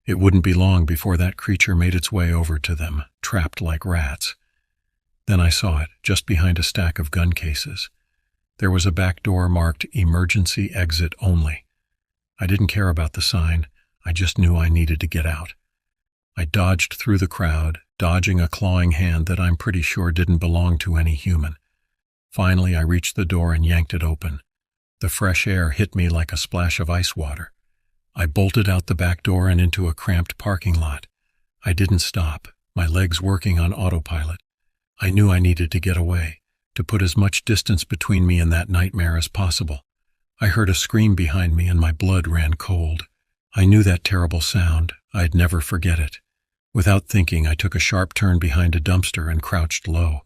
It wouldn't be long before that creature made its way over to them, trapped like rats. Then I saw it, just behind a stack of gun cases. There was a back door marked "Emergency Exit Only." I didn't care about the sign. I just knew I needed to get out. I dodged through the crowd, dodging a clawing hand that I'm pretty sure didn't belong to any human. Finally, I reached the door and yanked it open. The fresh air hit me like a splash of ice water. I bolted out the back door and into a cramped parking lot. I didn't stop, my legs working on autopilot. I knew I needed to get away, to put as much distance between me and that nightmare as possible. I heard a scream behind me and my blood ran cold. I knew that terrible sound. I'd never forget it. Without thinking, I took a sharp turn behind a dumpster and crouched low.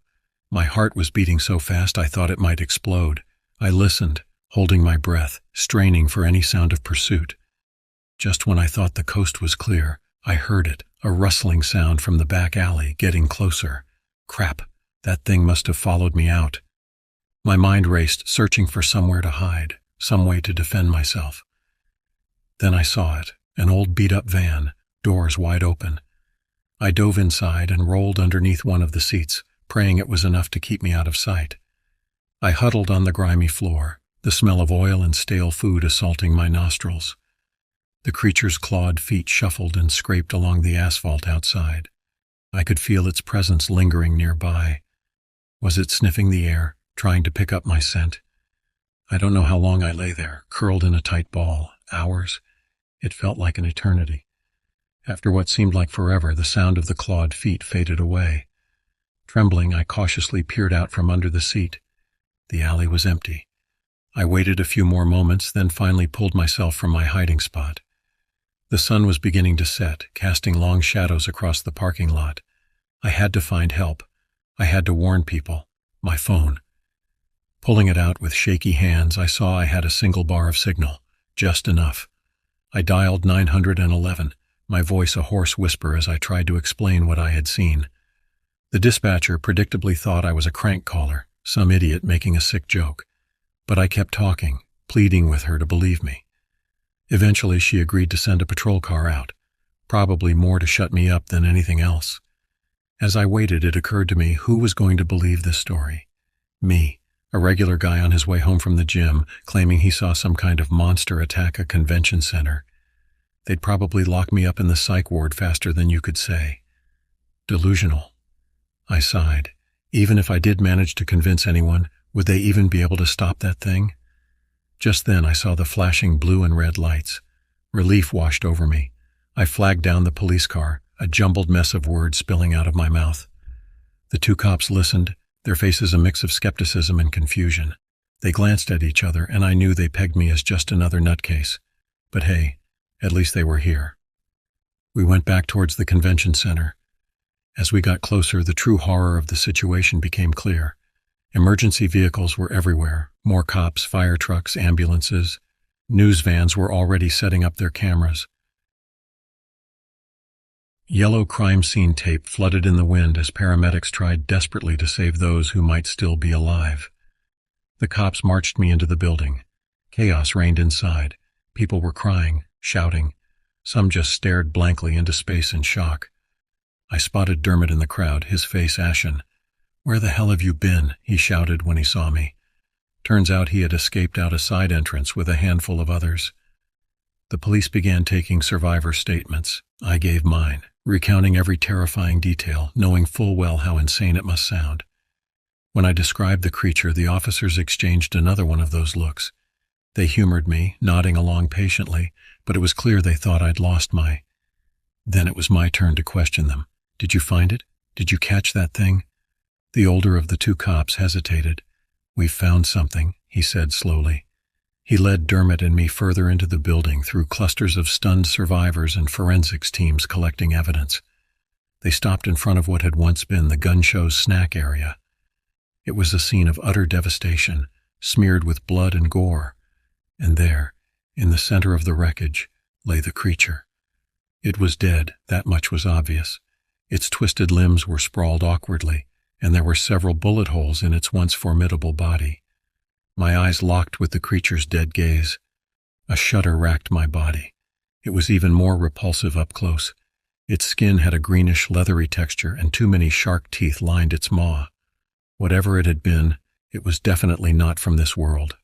My heart was beating so fast I thought it might explode. I listened, holding my breath, straining for any sound of pursuit. Just when I thought the coast was clear, I heard it, a rustling sound from the back alley, getting closer. Crap, that thing must have followed me out. My mind raced, searching for somewhere to hide, some way to defend myself. Then I saw it, an old beat-up van, doors wide open. I dove inside and rolled underneath one of the seats, praying it was enough to keep me out of sight. I huddled on the grimy floor, the smell of oil and stale food assaulting my nostrils. The creature's clawed feet shuffled and scraped along the asphalt outside. I could feel its presence lingering nearby. Was it sniffing the air, trying to pick up my scent? I don't know how long I lay there, curled in a tight ball. Hours? It felt like an eternity. After what seemed like forever, the sound of the clawed feet faded away. Trembling, I cautiously peered out from under the seat. The alley was empty. I waited a few more moments, then finally pulled myself from my hiding spot. The sun was beginning to set, casting long shadows across the parking lot. I had to find help. I had to warn people. My phone. Pulling it out with shaky hands, I saw I had a single bar of signal. Just enough. I dialed 911, my voice a hoarse whisper as I tried to explain what I had seen. The dispatcher predictably thought I was a crank caller, some idiot making a sick joke. But I kept talking, pleading with her to believe me. Eventually, she agreed to send a patrol car out, probably more to shut me up than anything else. As I waited, it occurred to me who was going to believe this story. Me, a regular guy on his way home from the gym, claiming he saw some kind of monster attack a convention center. They'd probably lock me up in the psych ward faster than you could say. Delusional. I sighed. Even if I did manage to convince anyone, would they even be able to stop that thing? Just then I saw the flashing blue and red lights. Relief washed over me. I flagged down the police car, a jumbled mess of words spilling out of my mouth. The two cops listened, their faces a mix of skepticism and confusion. They glanced at each other, and I knew they pegged me as just another nutcase. But hey, at least they were here. We went back towards the convention center. As we got closer, the true horror of the situation became clear. Emergency vehicles were everywhere, more cops, fire trucks, ambulances. News vans were already setting up their cameras. Yellow crime scene tape flooded in the wind as paramedics tried desperately to save those who might still be alive. The cops marched me into the building. Chaos reigned inside. People were crying, shouting. Some just stared blankly into space in shock. I spotted Dermot in the crowd, his face ashen. "Where the hell have you been?" he shouted when he saw me. Turns out he had escaped out a side entrance with a handful of others. The police began taking survivor statements. I gave mine, recounting every terrifying detail, knowing full well how insane it must sound. When I described the creature, the officers exchanged another one of those looks. They humored me, nodding along patiently, but it was clear they thought I'd lost my... Then it was my turn to question them. "Did you find it? Did you catch that thing?" The older of the two cops hesitated. "We've found something," he said slowly. He led Dermot and me further into the building through clusters of stunned survivors and forensics teams collecting evidence. They stopped in front of what had once been the gun show's snack area. It was a scene of utter devastation, smeared with blood and gore. And there, in the center of the wreckage, lay the creature. It was dead, that much was obvious. Its twisted limbs were sprawled awkwardly, and there were several bullet holes in its once formidable body. My eyes locked with the creature's dead gaze. A shudder racked my body. It was even more repulsive up close. Its skin had a greenish, leathery texture, and too many shark teeth lined its maw. Whatever it had been, it was definitely not from this world.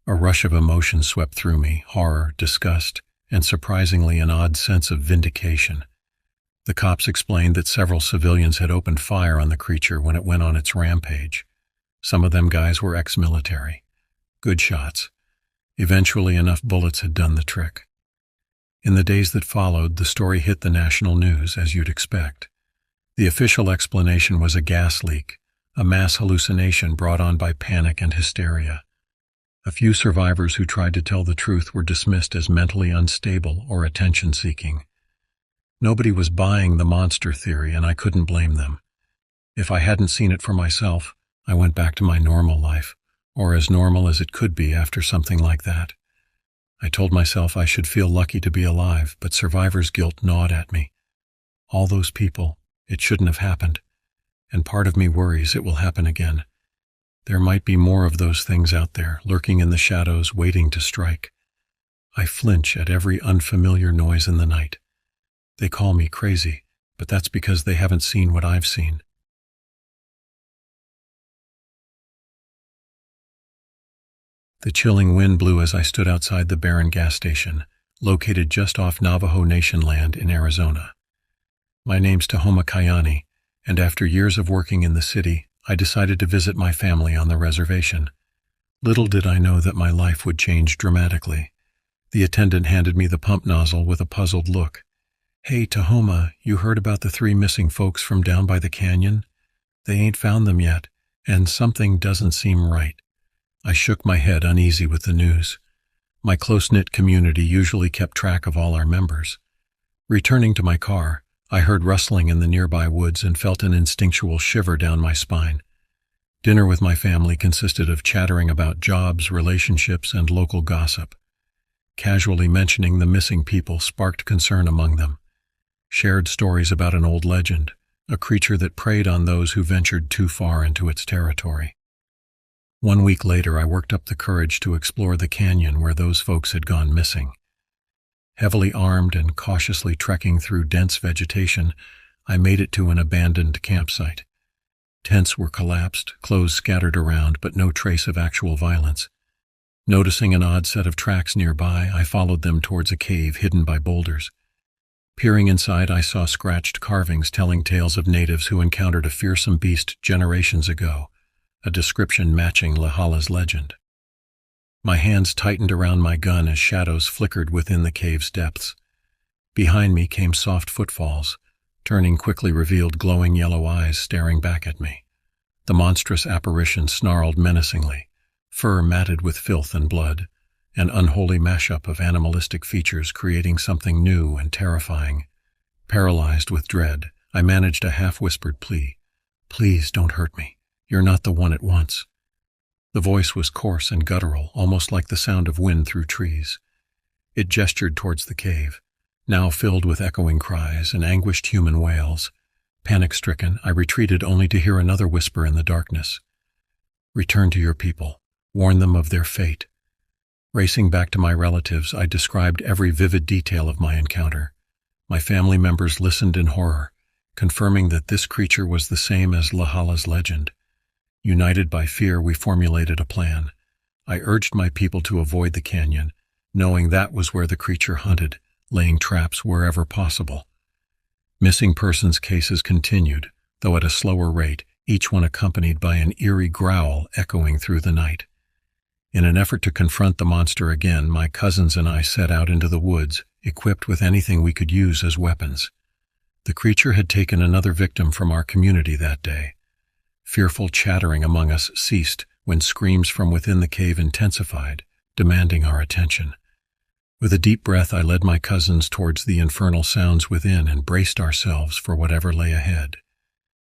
A rush of emotion swept through me, horror, disgust, and surprisingly an odd sense of vindication. The cops explained that several civilians had opened fire on the creature when it went on its rampage. Some of them guys were ex-military. Good shots. Eventually enough bullets had done the trick. In the days that followed, the story hit the national news, as you'd expect. The official explanation was a gas leak, a mass hallucination brought on by panic and hysteria. A few survivors who tried to tell the truth were dismissed as mentally unstable or attention-seeking. Nobody was buying the monster theory, and I couldn't blame them. If I hadn't seen it for myself, I went back to my normal life, or as normal as it could be after something like that. I told myself I should feel lucky to be alive, but survivor's guilt gnawed at me. All those people, it shouldn't have happened, and part of me worries it will happen again. There might be more of those things out there, lurking in the shadows, waiting to strike. I flinch at every unfamiliar noise in the night. They call me crazy, but that's because they haven't seen what I've seen. The chilling wind blew as I stood outside the barren gas station, located just off Navajo Nation land in Arizona. My name's Tahoma Kayani, and after years of working in the city, I decided to visit my family on the reservation. Little did I know that my life would change dramatically. The attendant handed me the pump nozzle with a puzzled look. "Hey, Tahoma, you heard about the 3 missing folks from down by the canyon? They ain't found them yet, and something doesn't seem right." I shook my head, uneasy with the news. My close-knit community usually kept track of all our members. Returning to my car, I heard rustling in the nearby woods and felt an instinctual shiver down my spine. Dinner with my family consisted of chattering about jobs, relationships, and local gossip. Casually mentioning the missing people sparked concern among them. Shared stories about an old legend, a creature that preyed on those who ventured too far into its territory. 1 week later, I worked up the courage to explore the canyon where those folks had gone missing. Heavily armed and cautiously trekking through dense vegetation, I made it to an abandoned campsite. Tents were collapsed, clothes scattered around, but no trace of actual violence. Noticing an odd set of tracks nearby, I followed them towards a cave hidden by boulders. Peering inside, I saw scratched carvings telling tales of natives who encountered a fearsome beast generations ago, a description matching Lahala's legend. My hands tightened around my gun as shadows flickered within the cave's depths. Behind me came soft footfalls. Turning quickly revealed glowing yellow eyes staring back at me. The monstrous apparition snarled menacingly, fur matted with filth and blood, an unholy mashup of animalistic features creating something new and terrifying. Paralyzed with dread, I managed a half-whispered plea. "Please don't hurt me. You're not the one it wants." The voice was coarse and guttural, almost like the sound of wind through trees. It gestured towards the cave, now filled with echoing cries and anguished human wails. Panic-stricken, I retreated only to hear another whisper in the darkness. "Return to your people. Warn them of their fate." Racing back to my relatives, I described every vivid detail of my encounter. My family members listened in horror, confirming that this creature was the same as Lahala's legend. United by fear, we formulated a plan. I urged my people to avoid the canyon, knowing that was where the creature hunted, laying traps wherever possible. Missing persons cases continued, though at a slower rate, each one accompanied by an eerie growl echoing through the night. In an effort to confront the monster again, my cousins and I set out into the woods, equipped with anything we could use as weapons. The creature had taken another victim from our community that day. Fearful chattering among us ceased when screams from within the cave intensified, demanding our attention. With a deep breath, I led my cousins towards the infernal sounds within and braced ourselves for whatever lay ahead.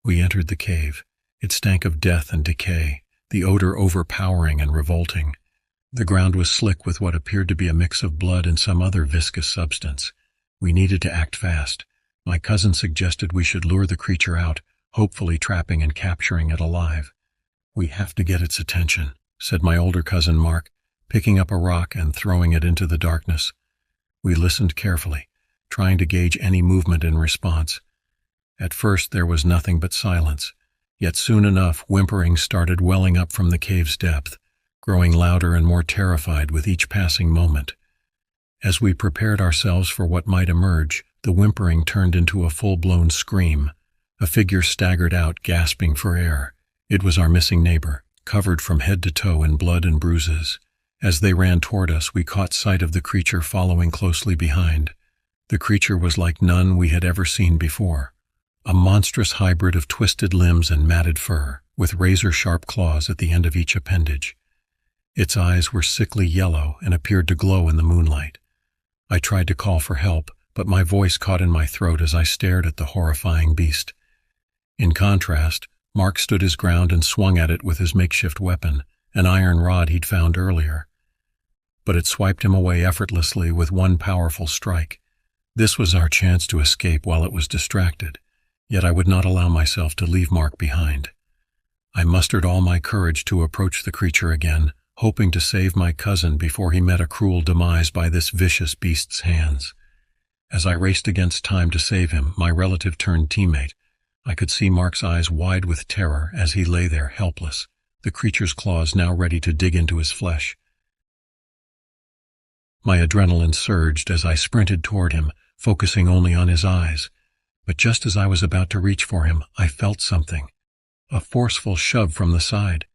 We entered the cave. It stank of death and decay, the odor overpowering and revolting. The ground was slick with what appeared to be a mix of blood and some other viscous substance. We needed to act fast. My cousin suggested we should lure the creature out, hopefully trapping and capturing it alive. "We have to get its attention," said my older cousin Mark, picking up a rock and throwing it into the darkness. We listened carefully, trying to gauge any movement in response. At first there was nothing but silence, yet soon enough whimpering started welling up from the cave's depth, growing louder and more terrified with each passing moment. As we prepared ourselves for what might emerge, the whimpering turned into a full-blown scream. A figure staggered out, gasping for air. It was our missing neighbor, covered from head to toe in blood and bruises. As they ran toward us, we caught sight of the creature following closely behind. The creature was like none we had ever seen before. A monstrous hybrid of twisted limbs and matted fur, with razor-sharp claws at the end of each appendage. Its eyes were sickly yellow and appeared to glow in the moonlight. I tried to call for help, but my voice caught in my throat as I stared at the horrifying beast. In contrast, Mark stood his ground and swung at it with his makeshift weapon, an iron rod he'd found earlier. But it swiped him away effortlessly with one powerful strike. This was our chance to escape while it was distracted, yet I would not allow myself to leave Mark behind. I mustered all my courage to approach the creature again, hoping to save my cousin before he met a cruel demise by this vicious beast's hands. As I raced against time to save him, my relative turned teammate. I could see Mark's eyes wide with terror as he lay there helpless, the creature's claws now ready to dig into his flesh. My adrenaline surged as I sprinted toward him, focusing only on his eyes. But just as I was about to reach for him, I felt something. A forceful shove from the side.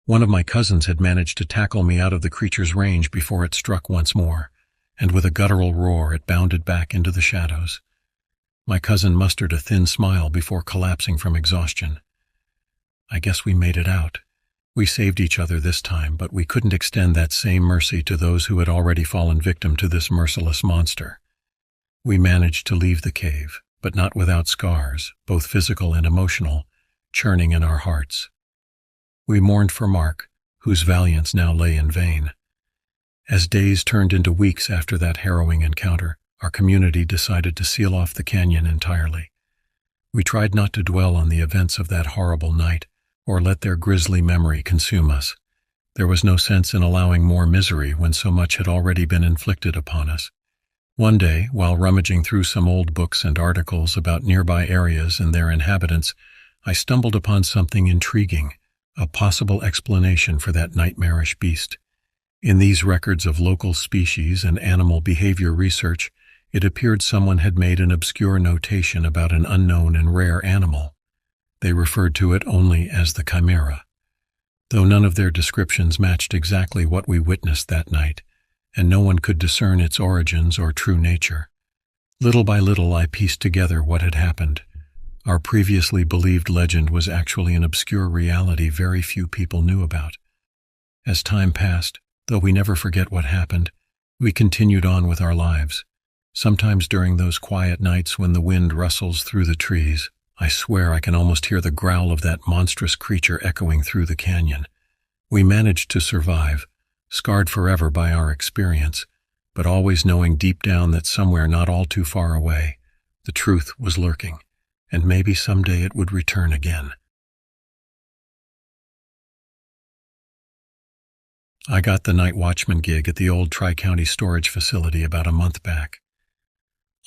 One of my cousins had managed to tackle me out of the creature's range before it struck once more, and with a guttural roar it bounded back into the shadows. My cousin mustered a thin smile before collapsing from exhaustion. I guess we made it out. We saved each other this time, but we couldn't extend that same mercy to those who had already fallen victim to this merciless monster. We managed to leave the cave, but not without scars, both physical and emotional, churning in our hearts. We mourned for Mark, whose valiance now lay in vain. As days turned into weeks after that harrowing encounter, our community decided to seal off the canyon entirely. We tried not to dwell on the events of that horrible night, or let their grisly memory consume us. There was no sense in allowing more misery when so much had already been inflicted upon us. One day, while rummaging through some old books and articles about nearby areas and their inhabitants, I stumbled upon something intriguing, a possible explanation for that nightmarish beast. In these records of local species and animal behavior research, it appeared someone had made an obscure notation about an unknown and rare animal. They referred to it only as the chimera. Though none of their descriptions matched exactly what we witnessed that night, and no one could discern its origins or true nature. Little by little I pieced together what had happened. Our previously believed legend was actually an obscure reality very few people knew about. As time passed, though we never forget what happened, we continued on with our lives. Sometimes during those quiet nights when the wind rustles through the trees, I swear I can almost hear the growl of that monstrous creature echoing through the canyon. We managed to survive, scarred forever by our experience, but always knowing deep down that somewhere not all too far away, the truth was lurking, and maybe someday it would return again. I got the night watchman gig at the old Tri-County storage facility about a month back.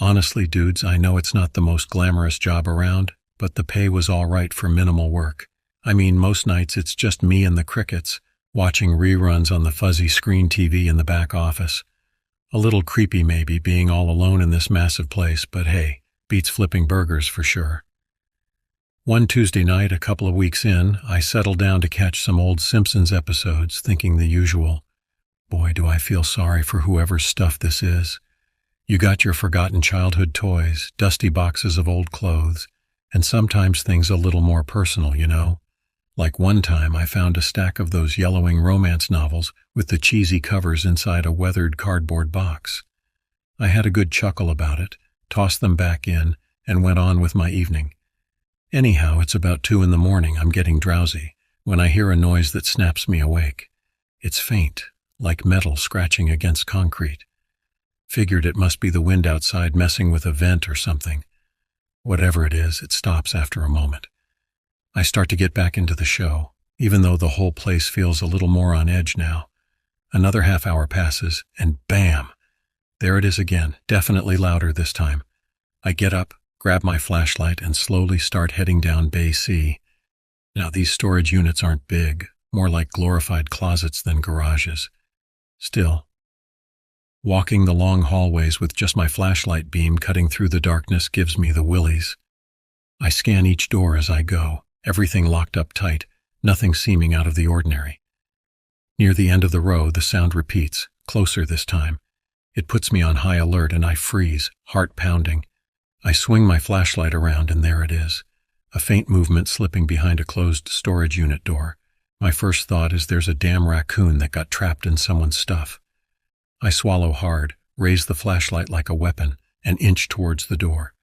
Honestly, dudes, I know it's not the most glamorous job around, but the pay was all right for minimal work. I mean, most nights it's just me and the crickets, watching reruns on the fuzzy screen TV in the back office. A little creepy maybe, being all alone in this massive place, but hey, beats flipping burgers for sure. One Tuesday night, a couple of weeks in, I settled down to catch some old Simpsons episodes, thinking the usual, boy, do I feel sorry for whoever's stuff this is. You got your forgotten childhood toys, dusty boxes of old clothes, and sometimes things a little more personal, you know. Like one time I found a stack of those yellowing romance novels with the cheesy covers inside a weathered cardboard box. I had a good chuckle about it, tossed them back in, and went on with my evening. Anyhow, it's about 2 in the morning, I'm getting drowsy, when I hear a noise that snaps me awake. It's faint, like metal scratching against concrete. Figured it must be the wind outside messing with a vent or something. Whatever it is, it stops after a moment. I start to get back into the show, even though the whole place feels a little more on edge now. Another half hour passes, and bam! There it is again, definitely louder this time. I get up, grab my flashlight, and slowly start heading down Bay C. Now these storage units aren't big, more like glorified closets than garages. Still, walking the long hallways with just my flashlight beam cutting through the darkness gives me the willies. I scan each door as I go, everything locked up tight, nothing seeming out of the ordinary. Near the end of the row, the sound repeats, closer this time. It puts me on high alert and I freeze, heart pounding. I swing my flashlight around and there it is, a faint movement slipping behind a closed storage unit door. My first thought is there's a damn raccoon that got trapped in someone's stuff. I swallow hard, raise the flashlight like a weapon, and inch towards the door.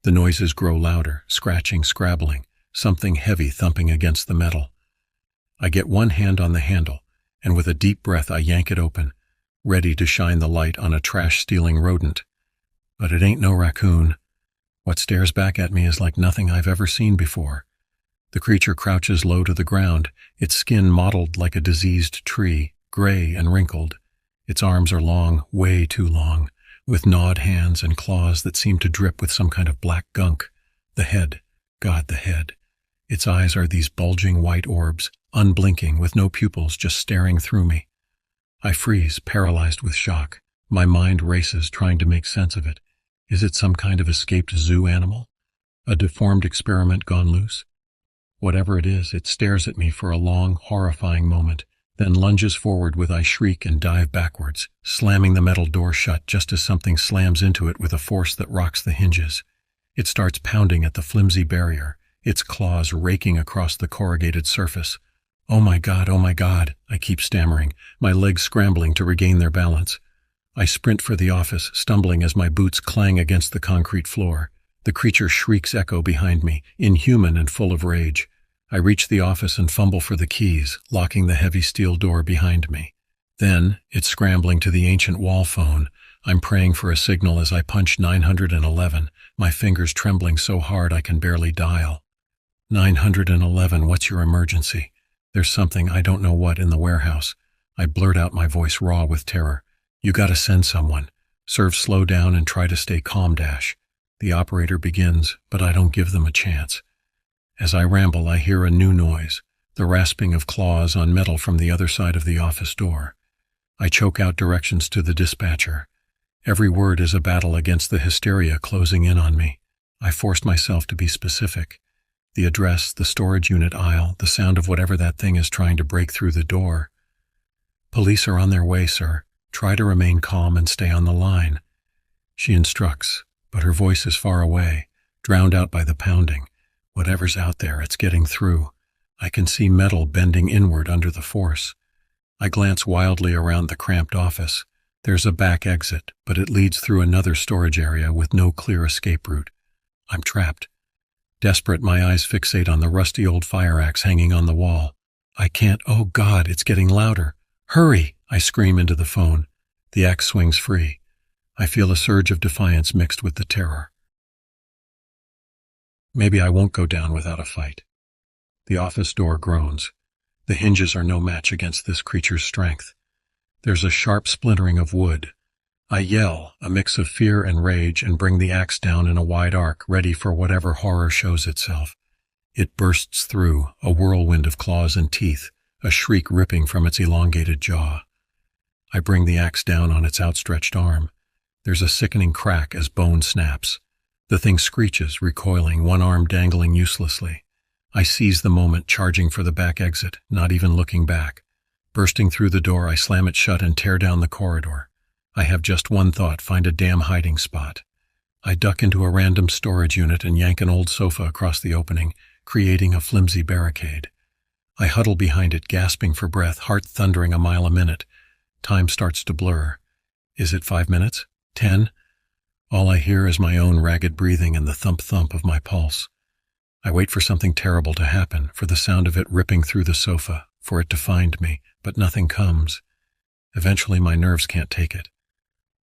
The noises grow louder, scratching, scrabbling, something heavy thumping against the metal. I get one hand on the handle, and with a deep breath I yank it open, ready to shine the light on a trash-stealing rodent. But it ain't no raccoon. What stares back at me is like nothing I've ever seen before. The creature crouches low to the ground, its skin mottled like a diseased tree, gray and wrinkled. Its arms are long, way too long, with gnawed hands and claws that seem to drip with some kind of black gunk. The head, God, the head. Its eyes are these bulging white orbs, unblinking, with no pupils, just staring through me. I freeze, paralyzed with shock. My mind races, trying to make sense of it. Is it some kind of escaped zoo animal? A deformed experiment gone loose? Whatever it is, it stares at me for a long, horrifying moment, then lunges forward with I shriek and dive backwards, slamming the metal door shut just as something slams into it with a force that rocks the hinges. It starts pounding at the flimsy barrier, its claws raking across the corrugated surface. Oh my God, I keep stammering, my legs scrambling to regain their balance. I sprint for the office, stumbling as my boots clang against the concrete floor. The creature shrieks echo behind me, inhuman and full of rage. I reach the office and fumble for the keys, locking the heavy steel door behind me. Then, it's scrambling to the ancient wall phone. I'm praying for a signal as I punch 911, my fingers trembling so hard I can barely dial. 911, what's your emergency? There's something, I don't know what, in the warehouse. I blurt out, my voice raw with terror. You gotta send someone. Serve slow down and try to stay calm, Dash. The operator begins, but I don't give them a chance. As I ramble, I hear a new noise, the rasping of claws on metal from the other side of the office door. I choke out directions to the dispatcher. Every word is a battle against the hysteria closing in on me. I forced myself to be specific. The address, the storage unit aisle, the sound of whatever that thing is trying to break through the door. Police are on their way, sir. Try to remain calm and stay on the line. She instructs, but her voice is far away, drowned out by the pounding. Whatever's out there, it's getting through. I can see metal bending inward under the force. I glance wildly around the cramped office. There's a back exit, but it leads through another storage area with no clear escape route. I'm trapped. Desperate, my eyes fixate on the rusty old fire axe hanging on the wall. I can't, oh God, it's getting louder. Hurry! I scream into the phone. The axe swings free. I feel a surge of defiance mixed with the terror. Maybe I won't go down without a fight. The office door groans. The hinges are no match against this creature's strength. There's a sharp splintering of wood. I yell, a mix of fear and rage, and bring the axe down in a wide arc, ready for whatever horror shows itself. It bursts through, a whirlwind of claws and teeth, a shriek ripping from its elongated jaw. I bring the axe down on its outstretched arm. There's a sickening crack as bone snaps. The thing screeches, recoiling, one arm dangling uselessly. I seize the moment, charging for the back exit, not even looking back. Bursting through the door, I slam it shut and tear down the corridor. I have just one thought, find a damn hiding spot. I duck into a random storage unit and yank an old sofa across the opening, creating a flimsy barricade. I huddle behind it, gasping for breath, heart thundering a mile a minute. Time starts to blur. Is it 5 minutes? 10? All I hear is my own ragged breathing and the thump-thump of my pulse. I wait for something terrible to happen, for the sound of it ripping through the sofa, for it to find me, but nothing comes. Eventually my nerves can't take it.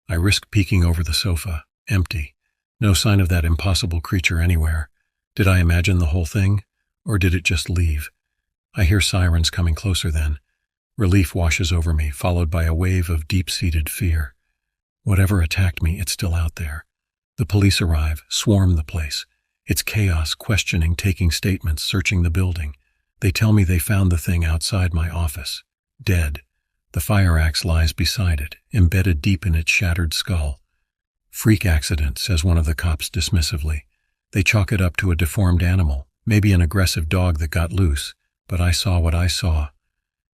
I risk peeking over the sofa, empty. No sign of that impossible creature anywhere. Did I imagine the whole thing, or did it just leave? I hear sirens coming closer then. Relief washes over me, followed by a wave of deep-seated fear. Whatever attacked me, it's still out there. The police arrive, swarm the place. It's chaos, questioning, taking statements, searching the building. They tell me they found the thing outside my office, dead. The fire axe lies beside it, embedded deep in its shattered skull. Freak accident, says one of the cops dismissively. They chalk it up to a deformed animal, maybe an aggressive dog that got loose, but I saw what I saw.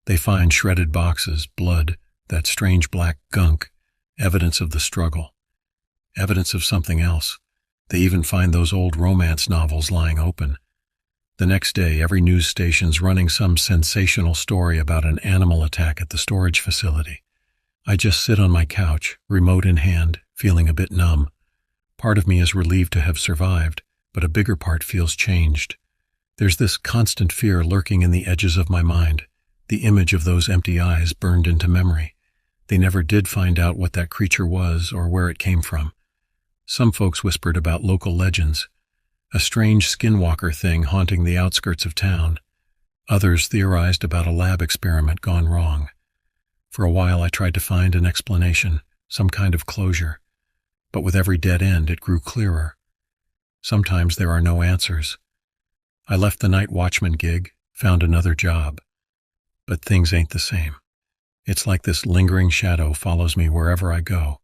They find shredded boxes, blood, that strange black gunk, evidence of the struggle, evidence of something else. They even find those old romance novels lying open. The next day, every news station's running some sensational story about an animal attack at the storage facility. I just sit on my couch, remote in hand, feeling a bit numb. Part of me is relieved to have survived, but a bigger part feels changed. There's this constant fear lurking in the edges of my mind, the image of those empty eyes burned into memory. They never did find out what that creature was or where it came from. Some folks whispered about local legends, a strange Skinwalker thing haunting the outskirts of town. Others theorized about a lab experiment gone wrong. For a while I tried to find an explanation, some kind of closure. But with every dead end it grew clearer. Sometimes there are no answers. I left the night watchman gig, found another job. But things ain't the same. It's like this lingering shadow follows me wherever I go.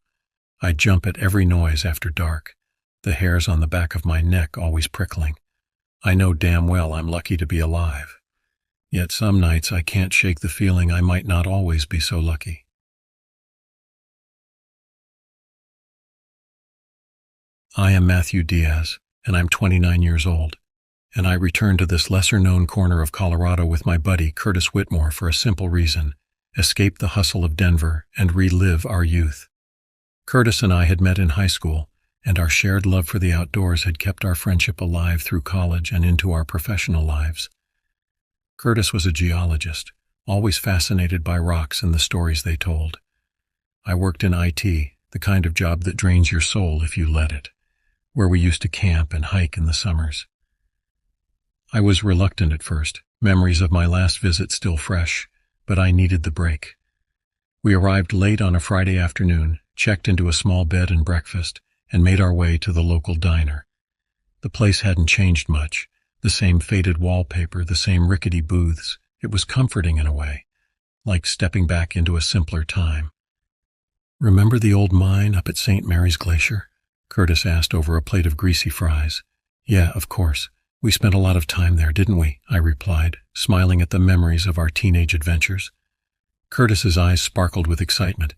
I jump at every noise after dark, the hairs on the back of my neck always prickling. I know damn well I'm lucky to be alive. Yet some nights I can't shake the feeling I might not always be so lucky. I am Matthew Diaz, and I'm 29 years old, and I returned to this lesser-known corner of Colorado with my buddy Curtis Whitmore for a simple reason: escape the hustle of Denver and relive our youth. Curtis and I had met in high school, and our shared love for the outdoors had kept our friendship alive through college and into our professional lives. Curtis was a geologist, always fascinated by rocks and the stories they told. I worked in IT, the kind of job that drains your soul if you let it, where we used to camp and hike in the summers. I was reluctant at first, memories of my last visit still fresh, but I needed the break. We arrived late on a Friday afternoon, checked into a small bed and breakfast, and made our way to the local diner. The place hadn't changed much, the same faded wallpaper, the same rickety booths. It was comforting in a way, like stepping back into a simpler time. "Remember the old mine up at St. Mary's Glacier?" Curtis asked over a plate of greasy fries. "Yeah, of course. We spent a lot of time there, didn't we?" I replied, smiling at the memories of our teenage adventures. Curtis's eyes sparkled with excitement.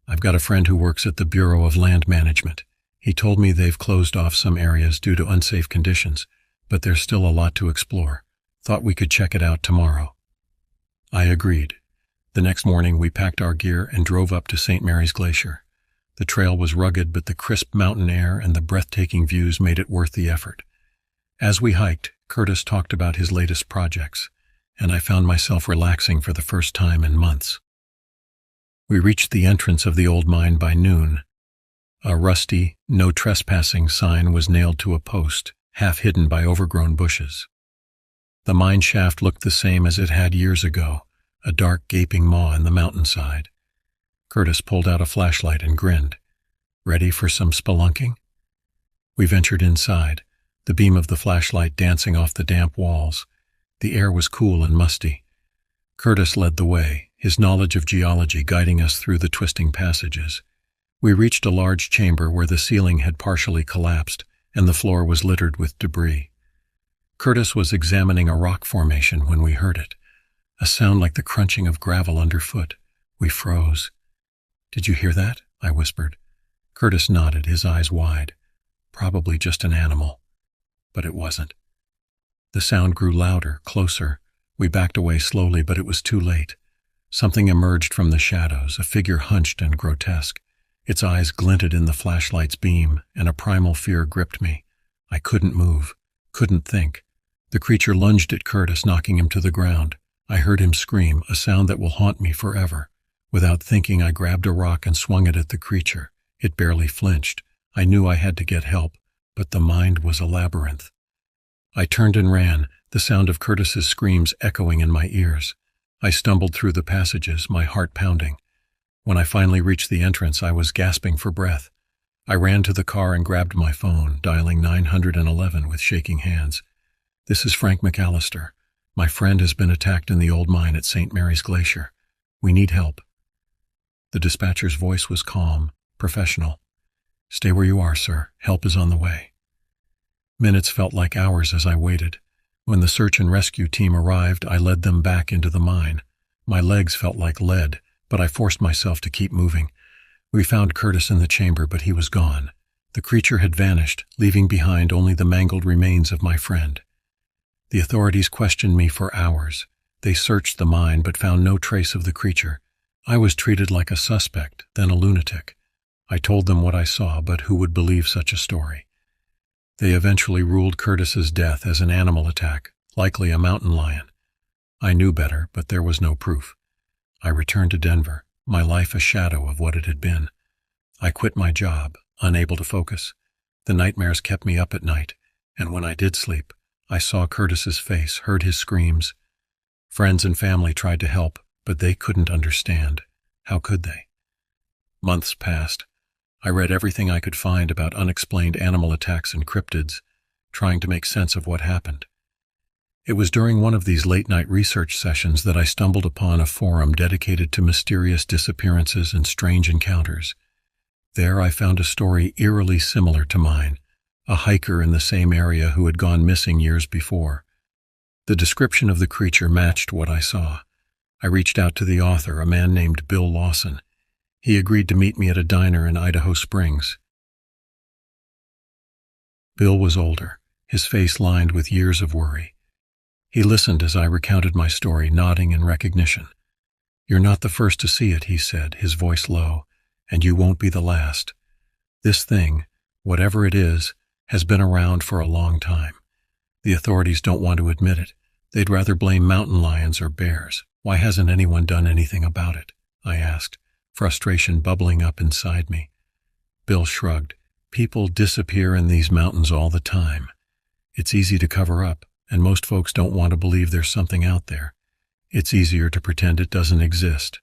"I've got a friend who works at the Bureau of Land Management. He told me they've closed off some areas due to unsafe conditions, but there's still a lot to explore. Thought we could check it out tomorrow." I agreed. The next morning we packed our gear and drove up to St. Mary's Glacier. The trail was rugged, but the crisp mountain air and the breathtaking views made it worth the effort. As we hiked, Curtis talked about his latest projects, and I found myself relaxing for the first time in months. We reached the entrance of the old mine by noon. A rusty, "No trespassing" sign was nailed to a post, half hidden by overgrown bushes. The mine shaft looked the same as it had years ago, a dark gaping maw in the mountainside. Curtis pulled out a flashlight and grinned. "Ready for some spelunking?" We ventured inside, the beam of the flashlight dancing off the damp walls. The air was cool and musty. Curtis led the way, his knowledge of geology guiding us through the twisting passages. We reached a large chamber where the ceiling had partially collapsed, and the floor was littered with debris. Curtis was examining a rock formation when we heard it, a sound like the crunching of gravel underfoot. We froze. "Did you hear that?" I whispered. Curtis nodded, his eyes wide. "Probably just an animal." But it wasn't. The sound grew louder, closer. We backed away slowly, but it was too late. Something emerged from the shadows, a figure hunched and grotesque. Its eyes glinted in the flashlight's beam, and a primal fear gripped me. I couldn't move, couldn't think. The creature lunged at Curtis, knocking him to the ground. I heard him scream, a sound that will haunt me forever. Without thinking, I grabbed a rock and swung it at the creature. It barely flinched. I knew I had to get help, but the mind was a labyrinth. I turned and ran, the sound of Curtis's screams echoing in my ears. I stumbled through the passages, my heart pounding. When I finally reached the entrance, I was gasping for breath. I ran to the car and grabbed my phone, dialing 911 with shaking hands. "This is Frank McAllister. My friend has been attacked in the old mine at St. Mary's Glacier. We need help." The dispatcher's voice was calm, professional. "Stay where you are, sir. Help is on the way." Minutes felt like hours as I waited. When the search and rescue team arrived, I led them back into the mine. My legs felt like lead, but I forced myself to keep moving. We found Curtis in the chamber, but he was gone. The creature had vanished, leaving behind only the mangled remains of my friend. The authorities questioned me for hours. They searched the mine but found no trace of the creature. I was treated like a suspect, then a lunatic. I told them what I saw, but who would believe such a story? They eventually ruled Curtis's death as an animal attack, likely a mountain lion. I knew better, but there was no proof. I returned to Denver, my life a shadow of what it had been. I quit my job, unable to focus. The nightmares kept me up at night, and when I did sleep, I saw Curtis's face, heard his screams. Friends and family tried to help, but they couldn't understand. How could they? Months passed. I read everything I could find about unexplained animal attacks and cryptids, trying to make sense of what happened. It was during one of these late-night research sessions that I stumbled upon a forum dedicated to mysterious disappearances and strange encounters. There I found a story eerily similar to mine, a hiker in the same area who had gone missing years before. The description of the creature matched what I saw. I reached out to the author, a man named Bill Lawson. He agreed to meet me at a diner in Idaho Springs. Bill was older, his face lined with years of worry. He listened as I recounted my story, nodding in recognition. "You're not the first to see it," he said, his voice low, "and you won't be the last. This thing, whatever it is, has been around for a long time. The authorities don't want to admit it, They'd rather blame mountain lions or bears. Why hasn't anyone done anything about it? I asked, frustration bubbling up inside me. Bill shrugged. People disappear in these mountains all the time. It's easy to cover up, and most folks don't want to believe there's something out there. It's easier to pretend it doesn't exist.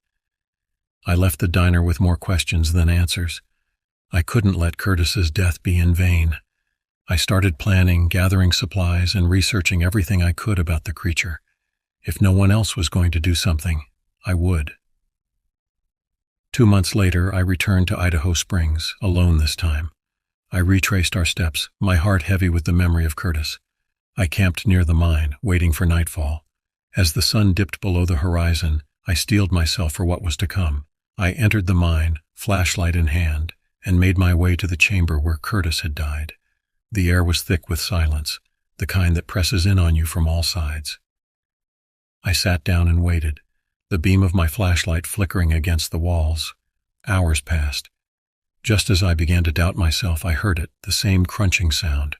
I left the diner with more questions than answers. I couldn't let Curtis's death be in vain. I started planning, gathering supplies, and researching everything I could about the creature. If no one else was going to do something, I would. 2 months later, I returned to Idaho Springs, alone this time. I retraced our steps, my heart heavy with the memory of Curtis. I camped near the mine, waiting for nightfall. As the sun dipped below the horizon, I steeled myself for what was to come. I entered the mine, flashlight in hand, and made my way to the chamber where Curtis had died. The air was thick with silence, the kind that presses in on you from all sides. I sat down and waited, the beam of my flashlight flickering against the walls. Hours passed. Just as I began to doubt myself, I heard it, the same crunching sound.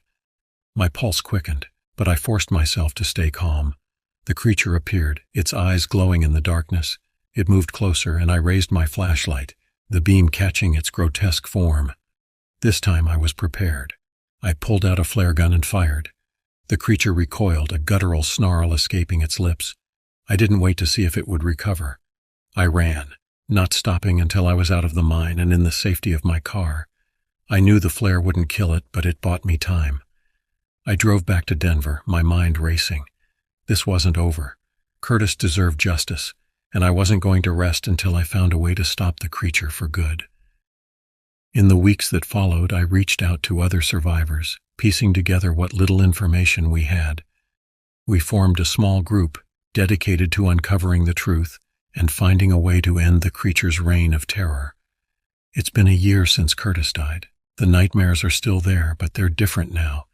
My pulse quickened, but I forced myself to stay calm. The creature appeared, its eyes glowing in the darkness. It moved closer, and I raised my flashlight, the beam catching its grotesque form. This time I was prepared. I pulled out a flare gun and fired. The creature recoiled, a guttural snarl escaping its lips. I didn't wait to see if it would recover. I ran, not stopping until I was out of the mine and in the safety of my car. I knew the flare wouldn't kill it, but it bought me time. I drove back to Denver, my mind racing. This wasn't over. Curtis deserved justice, and I wasn't going to rest until I found a way to stop the creature for good. In the weeks that followed, I reached out to other survivors, piecing together what little information we had. We formed a small group dedicated to uncovering the truth and finding a way to end the creature's reign of terror. It's been a year since Curtis died. The nightmares are still there, but they're different now.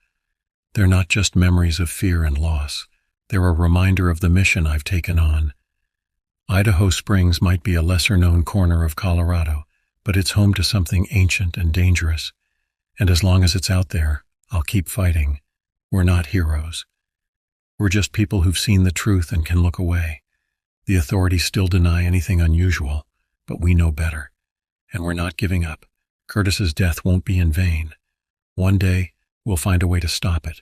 They're not just memories of fear and loss. They're a reminder of the mission I've taken on. Idaho Springs might be a lesser-known corner of Colorado, but it's home to something ancient and dangerous. And as long as it's out there, I'll keep fighting. We're not heroes. We're just people who've seen the truth and can look away. The authorities still deny anything unusual, but we know better. And we're not giving up. Curtis's death won't be in vain. One day, we'll find a way to stop it.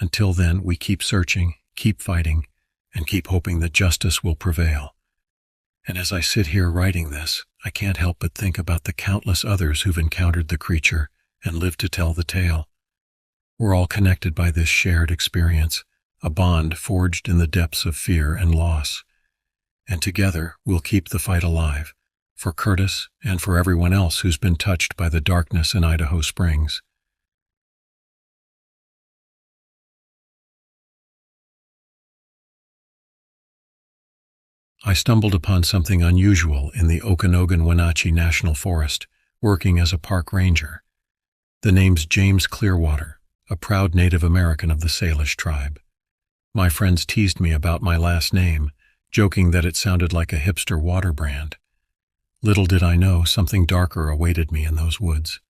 Until then, we keep searching, keep fighting, and keep hoping that justice will prevail. And as I sit here writing this, I can't help but think about the countless others who've encountered the creature and lived to tell the tale. We're all connected by this shared experience, a bond forged in the depths of fear and loss. And together, we'll keep the fight alive, for Curtis and for everyone else who's been touched by the darkness in Idaho Springs. I stumbled upon something unusual in the Okanogan-Wenatchee National Forest, working as a park ranger. The name's James Clearwater, a proud Native American of the Salish tribe. My friends teased me about my last name, joking that it sounded like a hipster water brand. Little did I know something darker awaited me in those woods.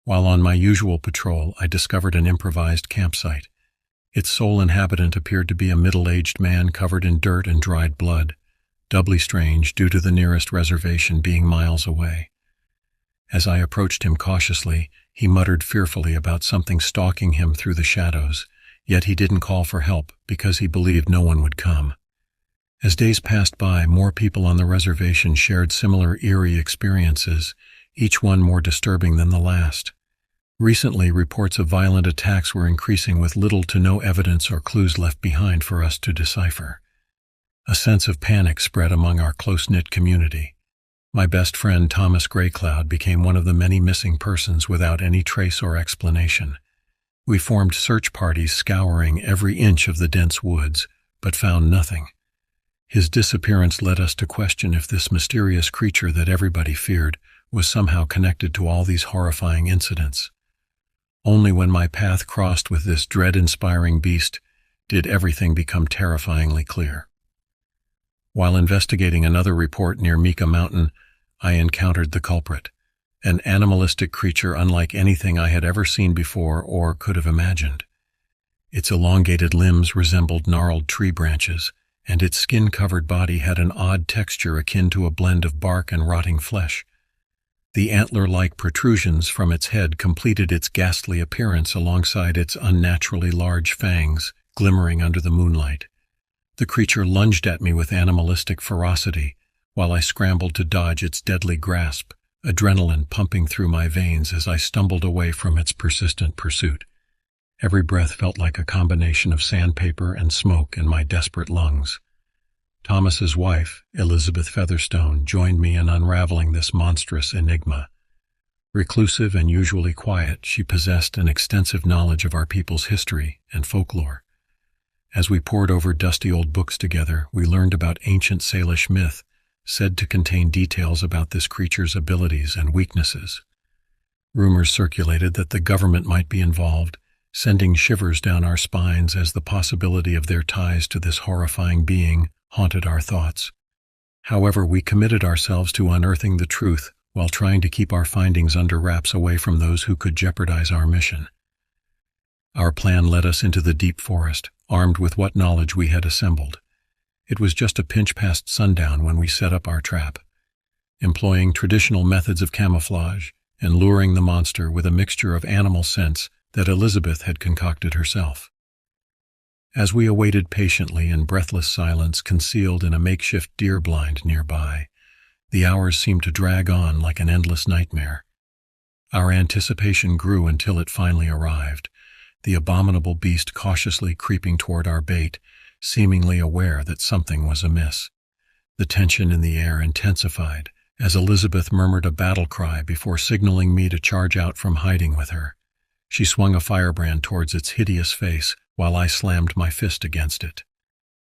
While on my usual patrol, I discovered an improvised campsite. Its sole inhabitant appeared to be a middle-aged man covered in dirt and dried blood, doubly strange due to the nearest reservation being miles away. As I approached him cautiously, he muttered fearfully about something stalking him through the shadows, yet he didn't call for help because he believed no one would come. As days passed by, more people on the reservation shared similar eerie experiences, each one more disturbing than the last. Recently, reports of violent attacks were increasing with little to no evidence or clues left behind for us to decipher. A sense of panic spread among our close-knit community. My best friend Thomas Greycloud became one of the many missing persons without any trace or explanation. We formed search parties scouring every inch of the dense woods, but found nothing. His disappearance led us to question if this mysterious creature that everybody feared was somehow connected to all these horrifying incidents. Only when my path crossed with this dread-inspiring beast did everything become terrifyingly clear. While investigating another report near Mika Mountain, I encountered the culprit, an animalistic creature unlike anything I had ever seen before or could have imagined. Its elongated limbs resembled gnarled tree branches, and its skin-covered body had an odd texture akin to a blend of bark and rotting flesh. The antler-like protrusions from its head completed its ghastly appearance alongside its unnaturally large fangs, glimmering under the moonlight. The creature lunged at me with animalistic ferocity, while I scrambled to dodge its deadly grasp, adrenaline pumping through my veins as I stumbled away from its persistent pursuit. Every breath felt like a combination of sandpaper and smoke in my desperate lungs. Thomas's wife, Elizabeth Featherstone, joined me in unraveling this monstrous enigma. Reclusive and usually quiet, she possessed an extensive knowledge of our people's history and folklore. As we pored over dusty old books together, we learned about ancient Salish myth, said to contain details about this creature's abilities and weaknesses. Rumors circulated that the government might be involved, sending shivers down our spines as the possibility of their ties to this horrifying being haunted our thoughts. However, we committed ourselves to unearthing the truth while trying to keep our findings under wraps away from those who could jeopardize our mission. Our plan led us into the deep forest, armed with what knowledge we had assembled. It was just a pinch past sundown when we set up our trap. Employing traditional methods of camouflage and luring the monster with a mixture of animal scents that Elizabeth had concocted herself. As we awaited patiently in breathless silence concealed in a makeshift deer blind nearby, the hours seemed to drag on like an endless nightmare. Our anticipation grew until it finally arrived, the abominable beast cautiously creeping toward our bait, seemingly aware that something was amiss. The tension in the air intensified as Elizabeth murmured a battle cry before signaling me to charge out from hiding with her. She swung a firebrand towards its hideous face while I slammed my fist against it.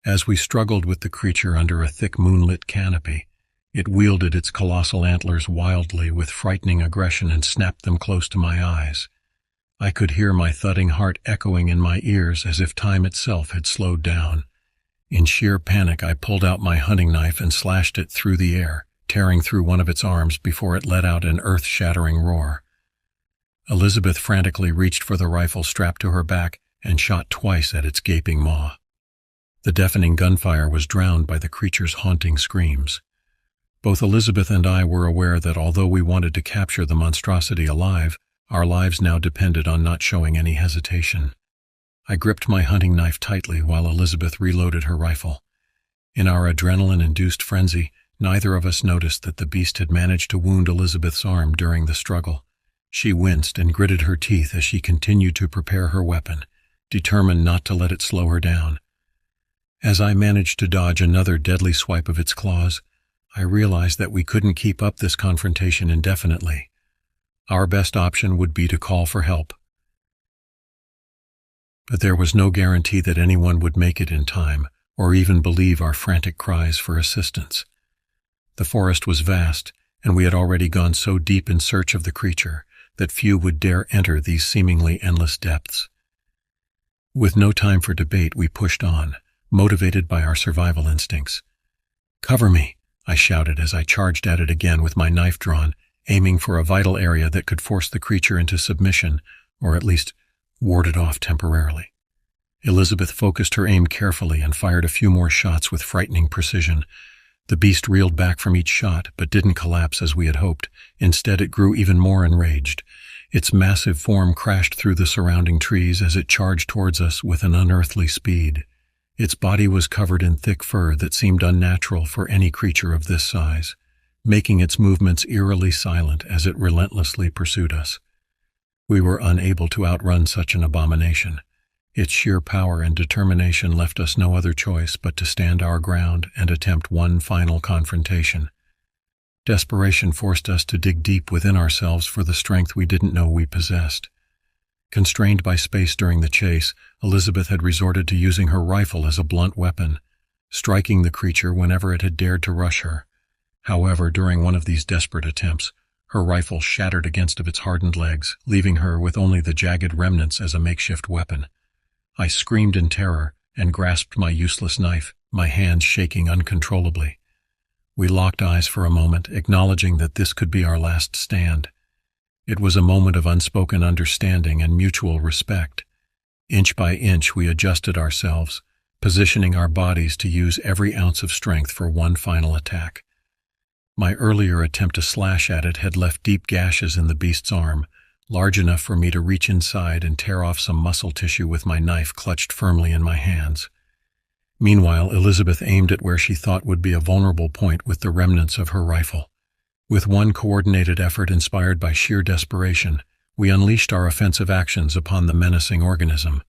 As we struggled with the creature under a thick moonlit canopy, it wielded its colossal antlers wildly with frightening aggression and snapped them close to my eyes. I could hear my thudding heart echoing in my ears as if time itself had slowed down. In sheer panic, I pulled out my hunting knife and slashed it through the air, tearing through one of its arms before it let out an earth-shattering roar. Elizabeth frantically reached for the rifle strapped to her back and shot twice at its gaping maw. The deafening gunfire was drowned by the creature's haunting screams. Both Elizabeth and I were aware that although we wanted to capture the monstrosity alive, our lives now depended on not showing any hesitation. I gripped my hunting knife tightly while Elizabeth reloaded her rifle. In our adrenaline-induced frenzy, neither of us noticed that the beast had managed to wound Elizabeth's arm during the struggle. She winced and gritted her teeth as she continued to prepare her weapon, determined not to let it slow her down. As I managed to dodge another deadly swipe of its claws, I realized that we couldn't keep up this confrontation indefinitely. Our best option would be to call for help. But there was no guarantee that anyone would make it in time, or even believe our frantic cries for assistance. The forest was vast, and we had already gone so deep in search of the creature that few would dare enter these seemingly endless depths. With no time for debate, we pushed on, motivated by our survival instincts. "Cover me," I shouted as I charged at it again with my knife drawn, aiming for a vital area that could force the creature into submission, or at least ward it off temporarily. Elizabeth focused her aim carefully and fired a few more shots with frightening precision. The beast reeled back from each shot, but didn't collapse as we had hoped. Instead, it grew even more enraged. Its massive form crashed through the surrounding trees as it charged towards us with an unearthly speed. Its body was covered in thick fur that seemed unnatural for any creature of this size, making its movements eerily silent as it relentlessly pursued us. We were unable to outrun such an abomination. Its sheer power and determination left us no other choice but to stand our ground and attempt one final confrontation. Desperation forced us to dig deep within ourselves for the strength we didn't know we possessed. Constrained by space during the chase, Elizabeth had resorted to using her rifle as a blunt weapon, striking the creature whenever it had dared to rush her. However, during one of these desperate attempts, her rifle shattered against its hardened legs, leaving her with only the jagged remnants as a makeshift weapon. I screamed in terror and grasped my useless knife, my hands shaking uncontrollably. We locked eyes for a moment, acknowledging that this could be our last stand. It was a moment of unspoken understanding and mutual respect. Inch by inch we adjusted ourselves, positioning our bodies to use every ounce of strength for one final attack. My earlier attempt to slash at it had left deep gashes in the beast's arm, large enough for me to reach inside and tear off some muscle tissue with my knife clutched firmly in my hands. Meanwhile, Elizabeth aimed at where she thought would be a vulnerable point with the remnants of her rifle. With one coordinated effort inspired by sheer desperation, we unleashed our offensive actions upon the menacing organism.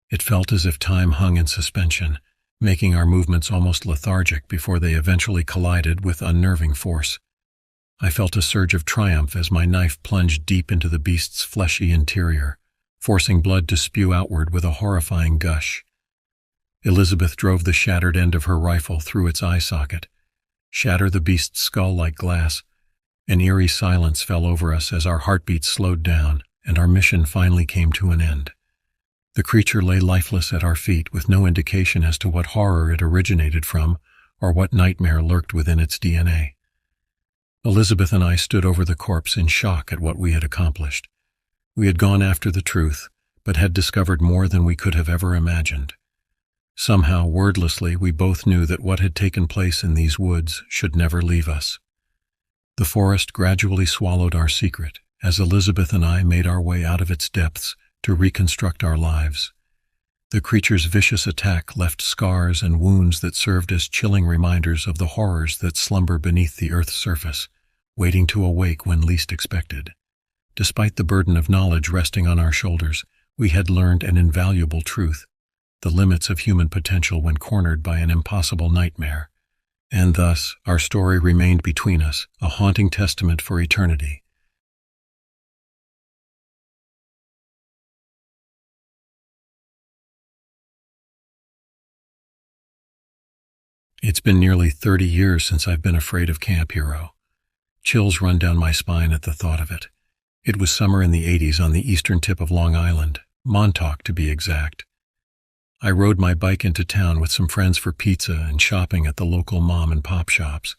It felt as if time hung in suspension, making our movements almost lethargic before they eventually collided with unnerving force. I felt a surge of triumph as my knife plunged deep into the beast's fleshy interior, forcing blood to spew outward with a horrifying gush. Elizabeth drove the shattered end of her rifle through its eye socket, shatter the beast's skull like glass. An eerie silence fell over us as our heartbeats slowed down and our mission finally came to an end. The creature lay lifeless at our feet with no indication as to what horror it originated from or what nightmare lurked within its DNA. Elizabeth and I stood over the corpse in shock at what we had accomplished. We had gone after the truth, but had discovered more than we could have ever imagined. Somehow, wordlessly, we both knew that what had taken place in these woods should never leave us. The forest gradually swallowed our secret as Elizabeth and I made our way out of its depths to reconstruct our lives. The creature's vicious attack left scars and wounds that served as chilling reminders of the horrors that slumber beneath the earth's surface, waiting to awake when least expected. Despite the burden of knowledge resting on our shoulders, we had learned an invaluable truth: the limits of human potential when cornered by an impossible nightmare. And thus, our story remained between us, a haunting testament for eternity. It's been nearly 30 years since I've been afraid of Camp Hero. Chills run down my spine at the thought of it. It was summer in the 80s on the eastern tip of Long Island, Montauk to be exact. I rode my bike into town with some friends for pizza and shopping at the local mom and pop shops.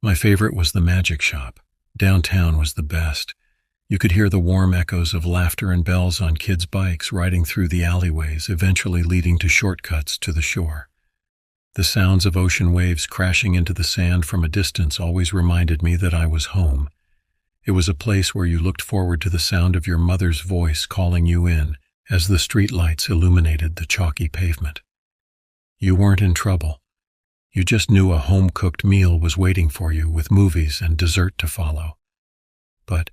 My favorite was the Magic Shop. Downtown was the best. You could hear the warm echoes of laughter and bells on kids' bikes riding through the alleyways, eventually leading to shortcuts to the shore. The sounds of ocean waves crashing into the sand from a distance always reminded me that I was home. It was a place where you looked forward to the sound of your mother's voice calling you in as the streetlights illuminated the chalky pavement. You weren't in trouble. You just knew a home-cooked meal was waiting for you with movies and dessert to follow. But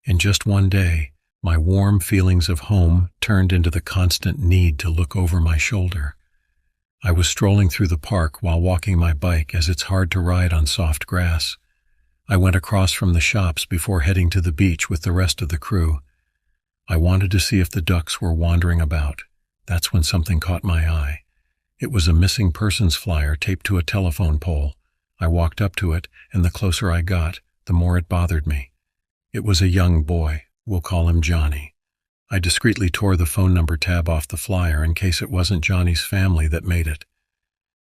in just one day, my warm feelings of home turned into the constant need to look over my shoulder. I was strolling through the park while walking my bike as it's hard to ride on soft grass. I went across from the shops before heading to the beach with the rest of the crew. I wanted to see if the ducks were wandering about. That's when something caught my eye. It was a missing persons flyer taped to a telephone pole. I walked up to it, and the closer I got, the more it bothered me. It was a young boy. We'll call him Johnny. I discreetly tore the phone number tab off the flyer in case it wasn't Johnny's family that made it.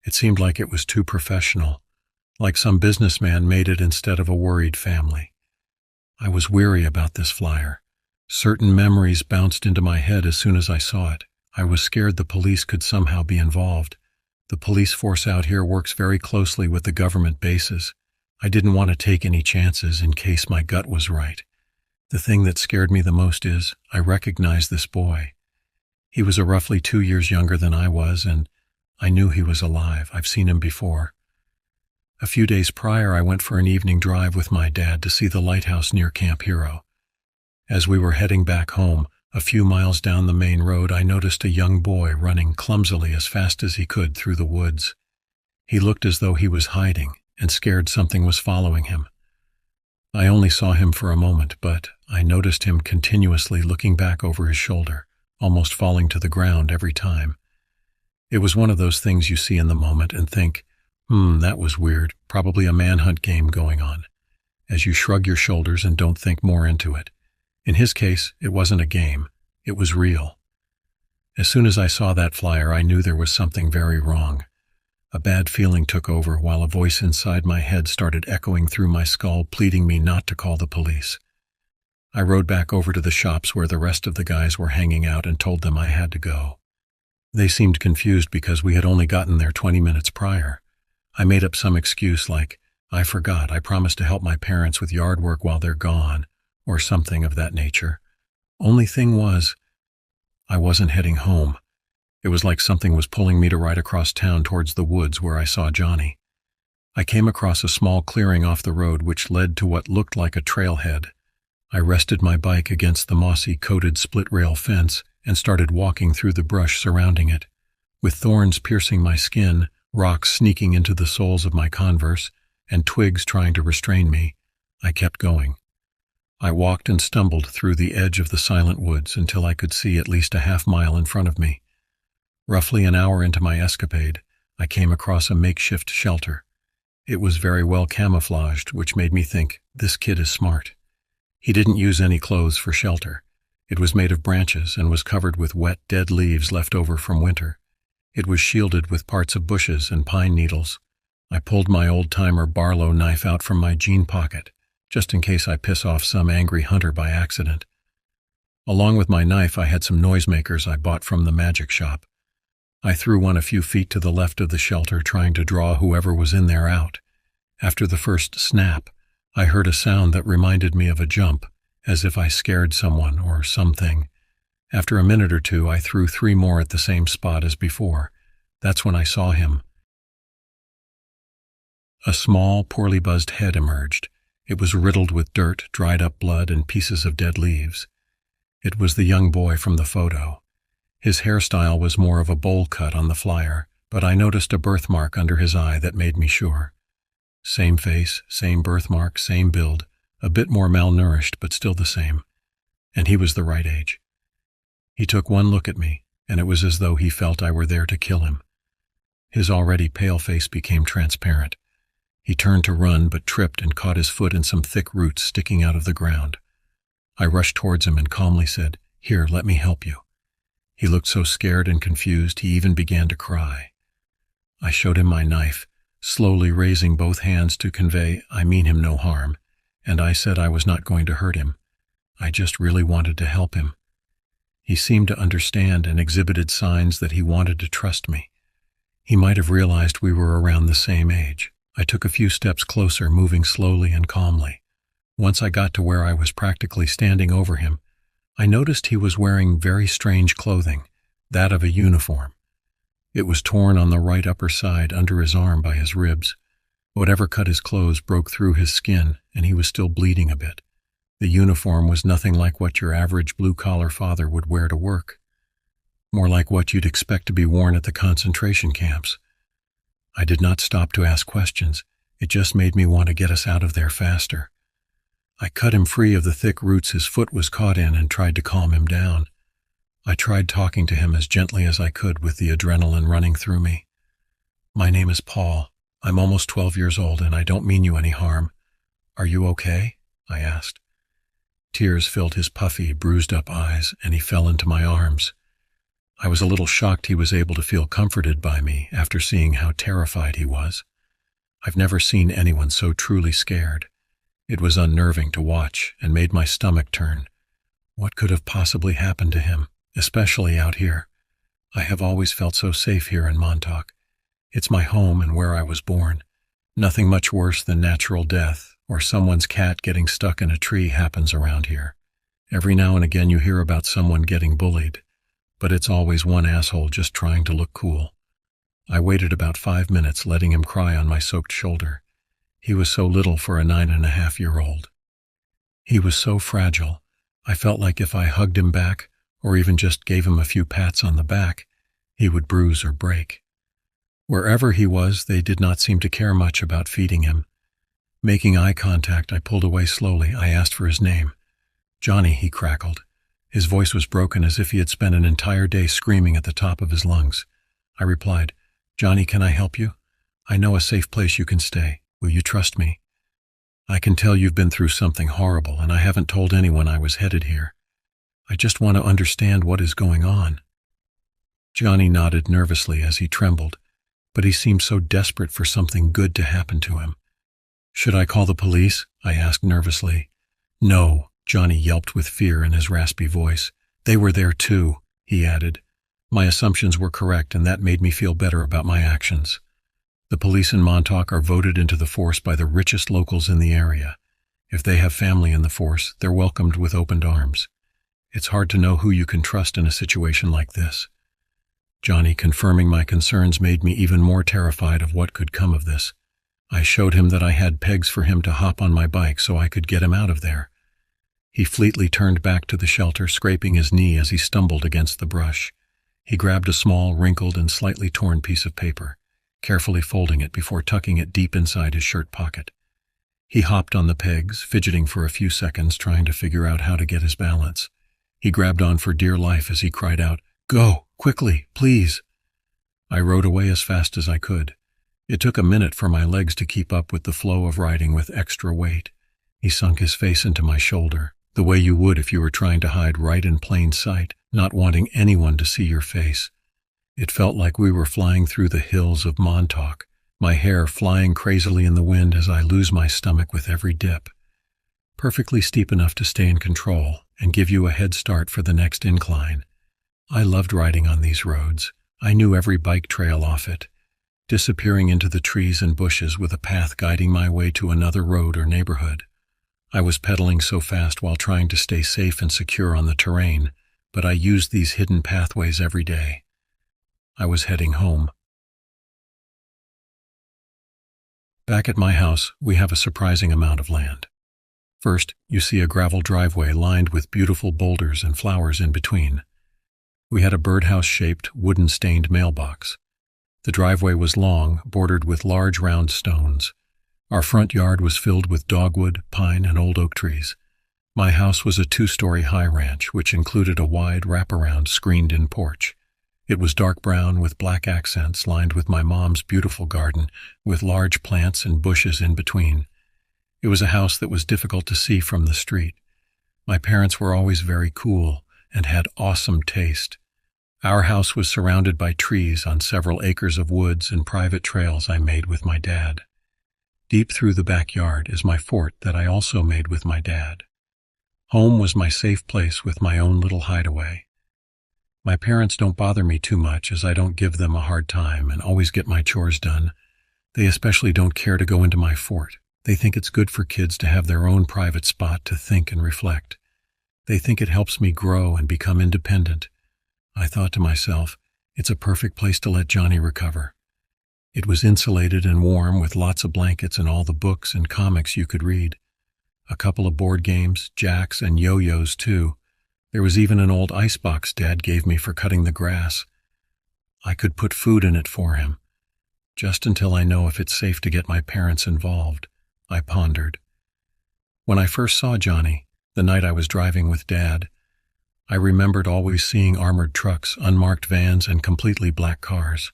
It seemed like it was too professional, like some businessman made it instead of a worried family. I was weary about this flyer. Certain memories bounced into my head as soon as I saw it. I was scared the police could somehow be involved. The police force out here works very closely with the government bases. I didn't want to take any chances in case my gut was right. The thing that scared me the most is, I recognized this boy. He was roughly 2 years younger than I was, and I knew he was alive. I've seen him before. A few days prior, I went for an evening drive with my dad to see the lighthouse near Camp Hero. As we were heading back home, a few miles down the main road, I noticed a young boy running clumsily as fast as he could through the woods. He looked as though he was hiding and scared something was following him. I only saw him for a moment, but I noticed him continuously looking back over his shoulder, almost falling to the ground every time. It was one of those things you see in the moment and think, that was weird, probably a manhunt game going on, as you shrug your shoulders and don't think more into it. In his case, it wasn't a game, it was real. As soon as I saw that flyer, I knew there was something very wrong. A bad feeling took over while a voice inside my head started echoing through my skull, pleading me not to call the police. I rode back over to the shops where the rest of the guys were hanging out and told them I had to go. They seemed confused because we had only gotten there 20 minutes prior. I made up some excuse like, I forgot, I promised to help my parents with yard work while they're gone, or something of that nature. Only thing was, I wasn't heading home. It was like something was pulling me to ride across town towards the woods where I saw Johnny. I came across a small clearing off the road which led to what looked like a trailhead. I rested my bike against the mossy-coated split-rail fence and started walking through the brush surrounding it. With thorns piercing my skin, rocks sneaking into the soles of my Converse, and twigs trying to restrain me, I kept going. I walked and stumbled through the edge of the silent woods until I could see at least a half-mile in front of me. Roughly an hour into my escapade, I came across a makeshift shelter. It was very well camouflaged, which made me think, this kid is smart. He didn't use any clothes for shelter. It was made of branches and was covered with wet, dead leaves left over from winter. It was shielded with parts of bushes and pine needles. I pulled my old-timer Barlow knife out from my jean pocket, just in case I piss off some angry hunter by accident. Along with my knife, I had some noisemakers I bought from the magic shop. I threw one a few feet to the left of the shelter, trying to draw whoever was in there out. After the first snap, I heard a sound that reminded me of a jump, as if I scared someone or something. After a minute or two, I threw 3 more at the same spot as before. That's when I saw him. A small, poorly buzzed head emerged. It was riddled with dirt, dried-up blood, and pieces of dead leaves. It was the young boy from the photo. His hairstyle was more of a bowl cut on the flyer, but I noticed a birthmark under his eye that made me sure. Same face, same birthmark, same build, a bit more malnourished, but still the same. And he was the right age. He took one look at me, and it was as though he felt I were there to kill him. His already pale face became transparent. He turned to run, but tripped and caught his foot in some thick roots sticking out of the ground. I rushed towards him and calmly said, "Here, let me help you." He looked so scared and confused, he even began to cry. I showed him my knife, slowly raising both hands to convey, I mean him no harm, and I said I was not going to hurt him. I just really wanted to help him. He seemed to understand and exhibited signs that he wanted to trust me. He might have realized we were around the same age. I took a few steps closer, moving slowly and calmly. Once I got to where I was practically standing over him, I noticed he was wearing very strange clothing, that of a uniform. It was torn on the right upper side under his arm by his ribs. Whatever cut his clothes broke through his skin, and he was still bleeding a bit. The uniform was nothing like what your average blue-collar father would wear to work. More like what you'd expect to be worn at the concentration camps. I did not stop to ask questions. It just made me want to get us out of there faster. I cut him free of the thick roots his foot was caught in and tried to calm him down. I tried talking to him as gently as I could with the adrenaline running through me. "My name is Paul. I'm almost 12 years old and I don't mean you any harm. Are you okay?" I asked. Tears filled his puffy, bruised-up eyes, and he fell into my arms. I was a little shocked he was able to feel comforted by me after seeing how terrified he was. I've never seen anyone so truly scared. It was unnerving to watch and made my stomach turn. What could have possibly happened to him, especially out here? I have always felt so safe here in Montauk. It's my home and where I was born. Nothing much worse than natural death or someone's cat getting stuck in a tree happens around here. Every now and again you hear about someone getting bullied, but it's always one asshole just trying to look cool. I waited about 5 minutes, letting him cry on my soaked shoulder. He was so little for a 9.5-year-old. He was so fragile. I felt like if I hugged him back, or even just gave him a few pats on the back, he would bruise or break. Wherever he was, they did not seem to care much about feeding him. Making eye contact, I pulled away slowly. I asked for his name. "Johnny," he crackled. His voice was broken as if he had spent an entire day screaming at the top of his lungs. I replied, "Johnny, can I help you? I know a safe place you can stay. Will you trust me? I can tell you've been through something horrible, and I haven't told anyone I was headed here. I just want to understand what is going on." Johnny nodded nervously as he trembled, but he seemed so desperate for something good to happen to him. "Should I call the police?" I asked nervously. "No, Johnny yelped with fear in his raspy voice. They were there too, he added. My assumptions were correct, and that made me feel better about my actions. The police in Montauk are voted into the force by the richest locals in the area. If they have family in the force, they're welcomed with open arms. It's hard to know who you can trust in a situation like this. Johnny confirming my concerns made me even more terrified of what could come of this. I showed him that I had pegs for him to hop on my bike so I could get him out of there. He fleetly turned back to the shelter, scraping his knee as he stumbled against the brush. He grabbed a small, wrinkled, and slightly torn piece of paper, carefully folding it before tucking it deep inside his shirt pocket. He hopped on the pegs, fidgeting for a few seconds, trying to figure out how to get his balance. He grabbed on for dear life as he cried out, "Go, quickly, please." I rode away as fast as I could. It took a minute for my legs to keep up with the flow of riding with extra weight. He sunk his face into my shoulder, the way you would if you were trying to hide right in plain sight, not wanting anyone to see your face. It felt like we were flying through the hills of Montauk, my hair flying crazily in the wind as I lose my stomach with every dip. Perfectly steep enough to stay in control and give you a head start for the next incline. I loved riding on these roads. I knew every bike trail off it, disappearing into the trees and bushes with a path guiding my way to another road or neighborhood. I was pedaling so fast while trying to stay safe and secure on the terrain, but I used these hidden pathways every day. I was heading home. Back at my house, we have a surprising amount of land. First, you see a gravel driveway lined with beautiful boulders and flowers in between. We had a birdhouse-shaped, wooden-stained mailbox. The driveway was long, bordered with large round stones. Our front yard was filled with dogwood, pine, and old oak trees. My house was a 2-story high ranch, which included a wide wraparound screened-in porch. It was dark brown with black accents, lined with my mom's beautiful garden, with large plants and bushes in between. It was a house that was difficult to see from the street. My parents were always very cool and had awesome taste. Our house was surrounded by trees on several acres of woods and private trails I made with my dad. Deep through the backyard is my fort that I also made with my dad. Home was my safe place with my own little hideaway. My parents don't bother me too much as I don't give them a hard time and always get my chores done. They especially don't care to go into my fort. They think it's good for kids to have their own private spot to think and reflect. They think it helps me grow and become independent. I thought to myself, it's a perfect place to let Johnny recover. It was insulated and warm with lots of blankets and all the books and comics you could read. A couple of board games, jacks, and yo-yos too. There was even an old icebox Dad gave me for cutting the grass. I could put food in it for him. Just until I know if it's safe to get my parents involved, I pondered. When I first saw Johnny, the night I was driving with Dad, I remembered always seeing armored trucks, unmarked vans, and completely black cars.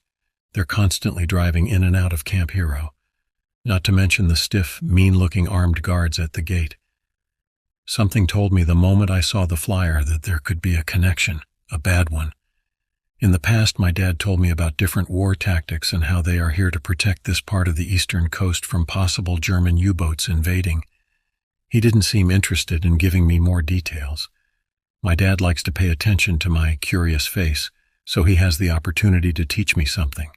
They're constantly driving in and out of Camp Hero, not to mention the stiff, mean-looking armed guards at the gate. Something told me the moment I saw the flyer that there could be a connection, a bad one. In the past, my dad told me about different war tactics and how they are here to protect this part of the eastern coast from possible German U-boats invading. He didn't seem interested in giving me more details. My dad likes to pay attention to my curious face, so he has the opportunity to teach me something.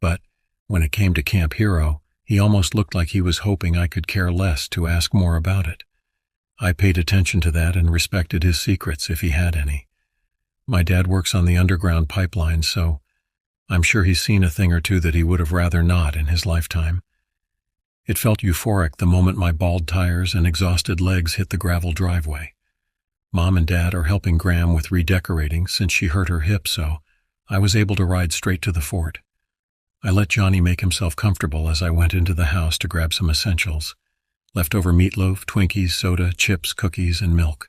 But when it came to Camp Hero, he almost looked like he was hoping I could care less to ask more about it. I paid attention to that and respected his secrets if he had any. My dad works on the underground pipeline, so I'm sure he's seen a thing or two that he would have rather not in his lifetime. It felt euphoric the moment my bald tires and exhausted legs hit the gravel driveway. Mom and Dad are helping Graham with redecorating since she hurt her hip, so I was able to ride straight to the fort. I let Johnny make himself comfortable as I went into the house to grab some essentials. Leftover meatloaf, Twinkies, soda, chips, cookies, and milk.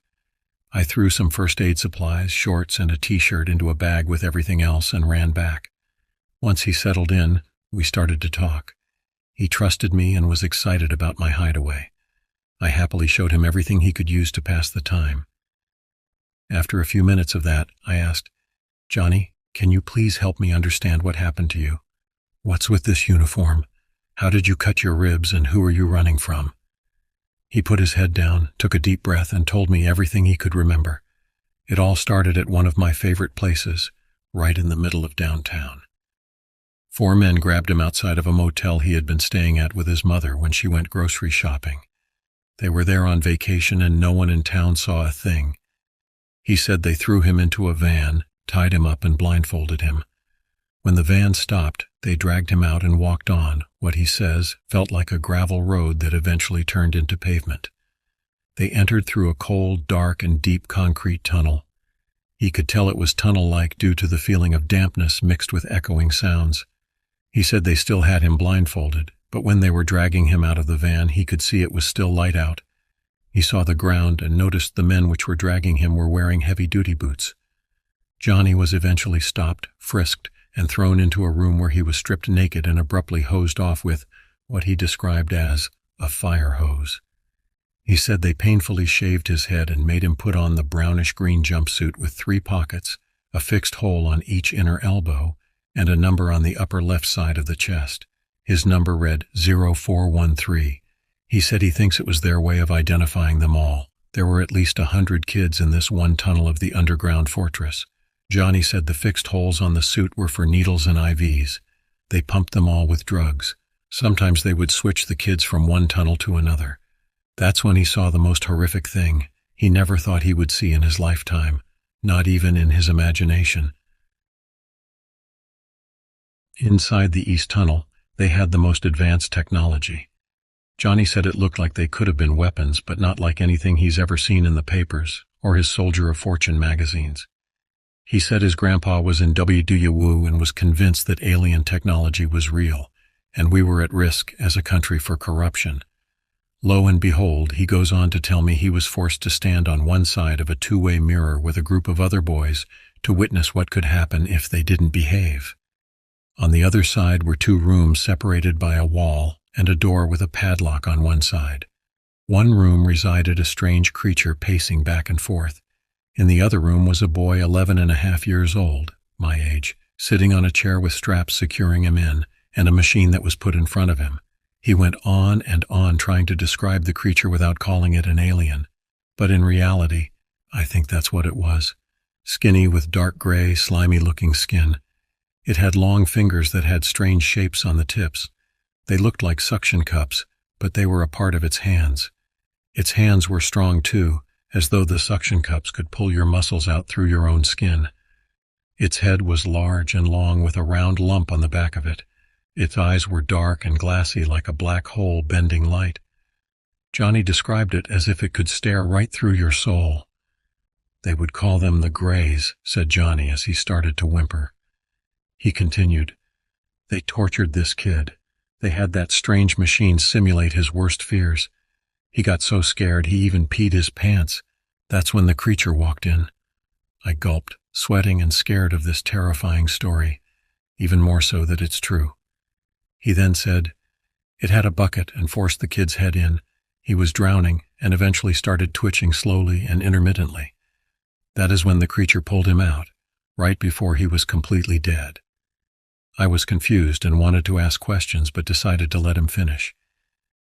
I threw some first aid supplies, shorts, and a t-shirt into a bag with everything else and ran back. Once he settled in, we started to talk. He trusted me and was excited about my hideaway. I happily showed him everything he could use to pass the time. After a few minutes of that, I asked, "Johnny, can you please help me understand what happened to you? What's with this uniform? How did you cut your ribs and who are you running from?" He put his head down, took a deep breath, and told me everything he could remember. It all started at one of my favorite places, right in the middle of downtown. 4 men grabbed him outside of a motel he had been staying at with his mother when she went grocery shopping. They were there on vacation and no one in town saw a thing. He said they threw him into a van, tied him up and blindfolded him. When the van stopped, they dragged him out and walked on what he says felt like a gravel road that eventually turned into pavement. They entered through a cold, dark, and deep concrete tunnel. He could tell it was tunnel-like due to the feeling of dampness mixed with echoing sounds. He said they still had him blindfolded, but when they were dragging him out of the van, he could see it was still light out. He saw the ground and noticed the men which were dragging him were wearing heavy-duty boots. Johnny was eventually stopped, frisked, and thrown into a room where he was stripped naked and abruptly hosed off with what he described as a fire hose. He said they painfully shaved his head and made him put on the brownish-green jumpsuit with 3 pockets, a fixed hole on each inner elbow, and a number on the upper left side of the chest. His number read 0413. He said he thinks it was their way of identifying them all. There were at least 100 kids in this one tunnel of the underground fortress. Johnny said the fixed holes on the suit were for needles and IVs. They pumped them all with drugs. Sometimes they would switch the kids from one tunnel to another. That's when he saw the most horrific thing he never thought he would see in his lifetime, not even in his imagination. Inside the East Tunnel, they had the most advanced technology. Johnny said it looked like they could have been weapons, but not like anything he's ever seen in the papers or his Soldier of Fortune magazines. He said his grandpa was in WWU and was convinced that alien technology was real, and we were at risk as a country for corruption. Lo and behold, he goes on to tell me he was forced to stand on one side of a 2-way mirror with a group of other boys to witness what could happen if they didn't behave. On the other side were 2 rooms separated by a wall and a door with a padlock on one side. One room resided a strange creature pacing back and forth. In the other room was a boy 11.5 years old, my age, sitting on a chair with straps securing him in, and a machine that was put in front of him. He went on and on trying to describe the creature without calling it an alien. But in reality, I think that's what it was. Skinny with dark gray, slimy-looking skin. It had long fingers that had strange shapes on the tips. They looked like suction cups, but they were a part of its hands. Its hands were strong too, as though the suction cups could pull your muscles out through your own skin. Its head was large and long with a round lump on the back of it. Its eyes were dark and glassy like a black hole bending light. Johnny described it as if it could stare right through your soul. They would call them the Greys, said Johnny as he started to whimper. He continued, they tortured this kid. They had that strange machine simulate his worst fears. He got so scared he even peed his pants. That's when the creature walked in. I gulped, sweating and scared of this terrifying story, even more so that it's true. He then said, it had a bucket and forced the kid's head in. He was drowning and eventually started twitching slowly and intermittently. That is when the creature pulled him out, right before he was completely dead. I was confused and wanted to ask questions but decided to let him finish.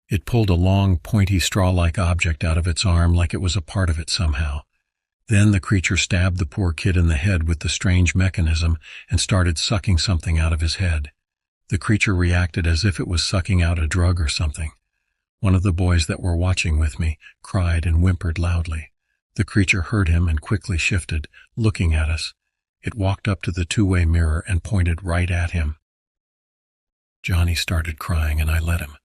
It pulled a long, pointy straw-like object out of its arm like it was a part of it somehow. Then the creature stabbed the poor kid in the head with the strange mechanism and started sucking something out of his head. The creature reacted as if it was sucking out a drug or something. One of the boys that were watching with me cried and whimpered loudly. The creature heard him and quickly shifted, looking at us. It walked up to the 2-way mirror and pointed right at him. Johnny started crying and I let him.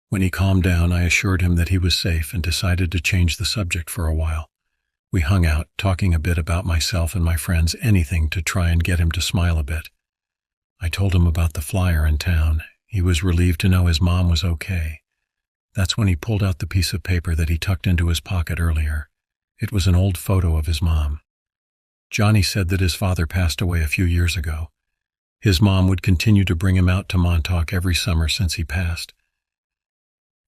When he calmed down, I assured him that he was safe and decided to change the subject for a while. We hung out, talking a bit about myself and my friends, anything to try and get him to smile a bit. I told him about the flyer in town. He was relieved to know his mom was okay. That's when he pulled out the piece of paper that he tucked into his pocket earlier. It was an old photo of his mom. Johnny said that his father passed away a few years ago. His mom would continue to bring him out to Montauk every summer since he passed.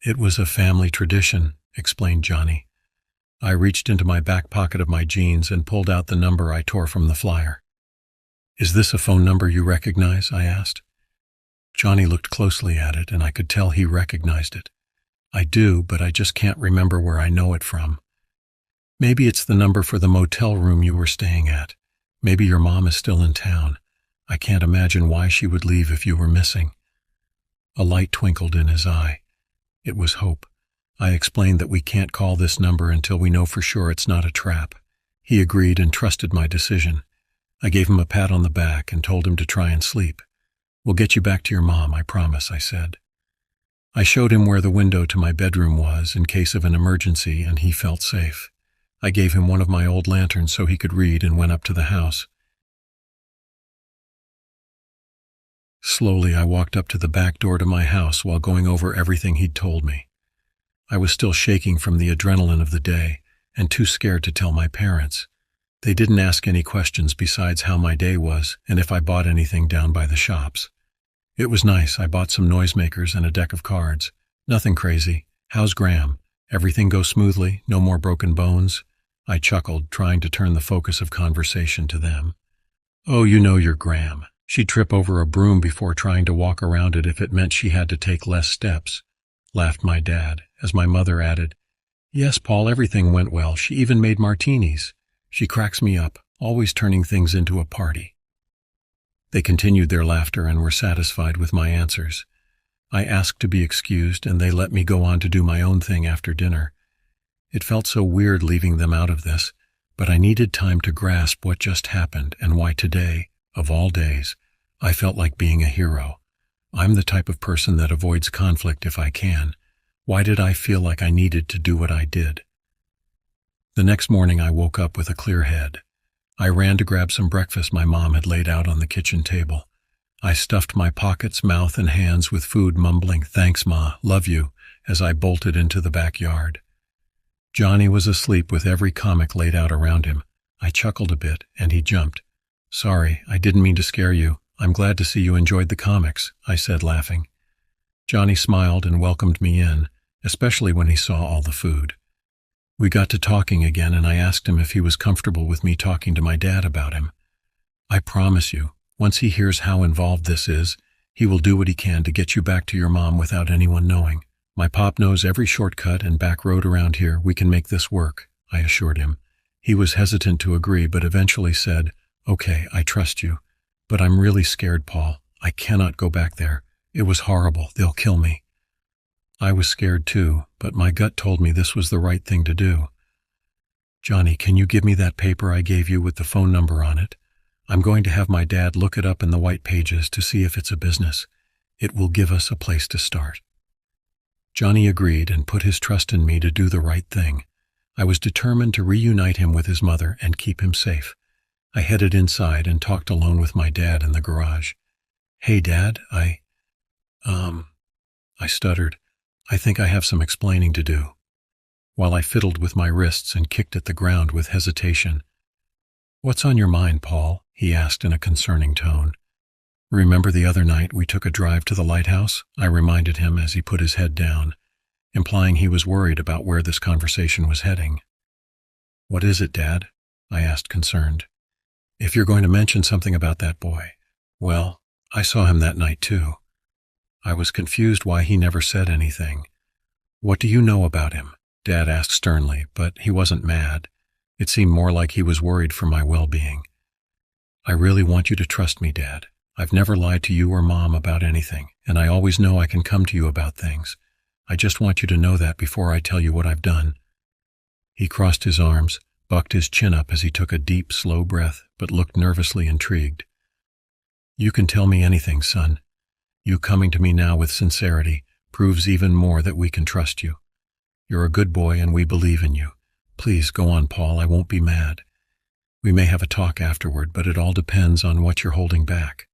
It was a family tradition, explained Johnny. I reached into my back pocket of my jeans and pulled out the number I tore from the flyer. Is this a phone number you recognize? I asked. Johnny looked closely at it and I could tell he recognized it. I do, but I just can't remember where I know it from. Maybe it's the number for the motel room you were staying at. Maybe your mom is still in town. I can't imagine why she would leave if you were missing." A light twinkled in his eye. It was hope. I explained that we can't call this number until we know for sure it's not a trap. He agreed and trusted my decision. I gave him a pat on the back and told him to try and sleep. "We'll get you back to your mom, I promise," I said. I showed him where the window to my bedroom was in case of an emergency, and he felt safe. I gave him one of my old lanterns so he could read and went up to the house. Slowly, I walked up to the back door to my house while going over everything he'd told me. I was still shaking from the adrenaline of the day and too scared to tell my parents. They didn't ask any questions besides how my day was and if I bought anything down by the shops. It was nice. I bought some noisemakers and a deck of cards. Nothing crazy. "How's Graham? Everything go smoothly? No more broken bones?" I chuckled, trying to turn the focus of conversation to them. "Oh, you know your Graham. She'd trip over a broom before trying to walk around it if it meant she had to take less steps," laughed my dad, as my mother added, "Yes, Paul, everything went well. She even made martinis. She cracks me up, always turning things into a party." They continued their laughter and were satisfied with my answers. I asked to be excused, and they let me go on to do my own thing after dinner. It felt so weird leaving them out of this, but I needed time to grasp what just happened and why today, of all days, I felt like being a hero. I'm the type of person that avoids conflict if I can. Why did I feel like I needed to do what I did? The next morning I woke up with a clear head. I ran to grab some breakfast my mom had laid out on the kitchen table. I stuffed my pockets, mouth, and hands with food, mumbling, "Thanks, Ma, love you," as I bolted into the backyard. Johnny was asleep with every comic laid out around him. I chuckled a bit, and he jumped. "Sorry, I didn't mean to scare you. I'm glad to see you enjoyed the comics," I said, laughing. Johnny smiled and welcomed me in, especially when he saw all the food. We got to talking again, and I asked him if he was comfortable with me talking to my dad about him. "I promise you, once he hears how involved this is, he will do what he can to get you back to your mom without anyone knowing. My pop knows every shortcut and back road around here. We can make this work," I assured him. He was hesitant to agree, but eventually said, "Okay, I trust you. But I'm really scared, Paul. I cannot go back there. It was horrible. They'll kill me." I was scared too, but my gut told me this was the right thing to do. "Johnny, can you give me that paper I gave you with the phone number on it? I'm going to have my dad look it up in the white pages to see if it's a business. It will give us a place to start." Johnny agreed and put his trust in me to do the right thing. I was determined to reunite him with his mother and keep him safe. I headed inside and talked alone with my dad in the garage. "Hey, Dad, I stuttered. "I think I have some explaining to do," while I fiddled with my wrists and kicked at the ground with hesitation. "What's on your mind, Paul?" he asked in a concerning tone. "Remember the other night we took a drive to the lighthouse?" I reminded him as he put his head down, implying he was worried about where this conversation was heading. "What is it, Dad?" I asked, concerned. "If you're going to mention something about that boy, well, I saw him that night too." I was confused why he never said anything. "What do you know about him?" Dad asked sternly, but he wasn't mad. It seemed more like he was worried for my well-being. "I really want you to trust me, Dad. I've never lied to you or Mom about anything, and I always know I can come to you about things. I just want you to know that before I tell you what I've done." He crossed his arms, bucked his chin up as he took a deep, slow breath, but looked nervously intrigued. "You can tell me anything, son. You coming to me now with sincerity proves even more that we can trust you. You're a good boy and we believe in you. Please go on, Paul. I won't be mad. We may have a talk afterward, but it all depends on what you're holding back."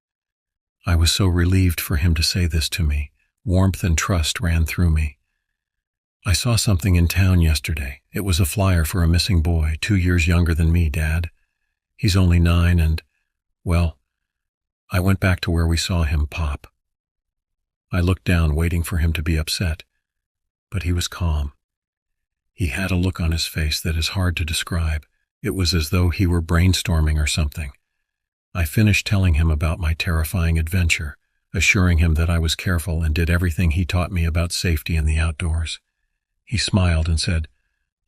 I was so relieved for him to say this to me. Warmth and trust ran through me. "I saw something in town yesterday. It was a flyer for a missing boy, 2 years younger than me, Dad. He's only 9 and, well, I went back to where we saw him, Pop." I looked down, waiting for him to be upset, but he was calm. He had a look on his face that is hard to describe. It was as though he were brainstorming or something. I finished telling him about my terrifying adventure, assuring him that I was careful and did everything he taught me about safety in the outdoors. He smiled and said,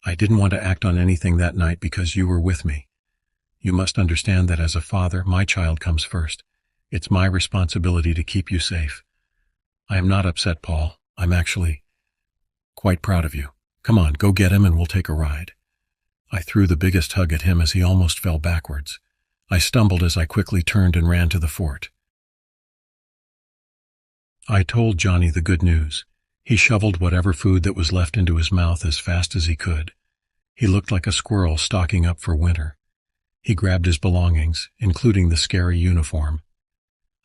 "I didn't want to act on anything that night because you were with me. You must understand that as a father, my child comes first. It's my responsibility to keep you safe. I am not upset, Paul. I'm actually quite proud of you. Come on, go get him and we'll take a ride." I threw the biggest hug at him as he almost fell backwards. I stumbled as I quickly turned and ran to the fort. I told Johnny the good news. He shoveled whatever food that was left into his mouth as fast as he could. He looked like a squirrel stocking up for winter. He grabbed his belongings, including the scary uniform.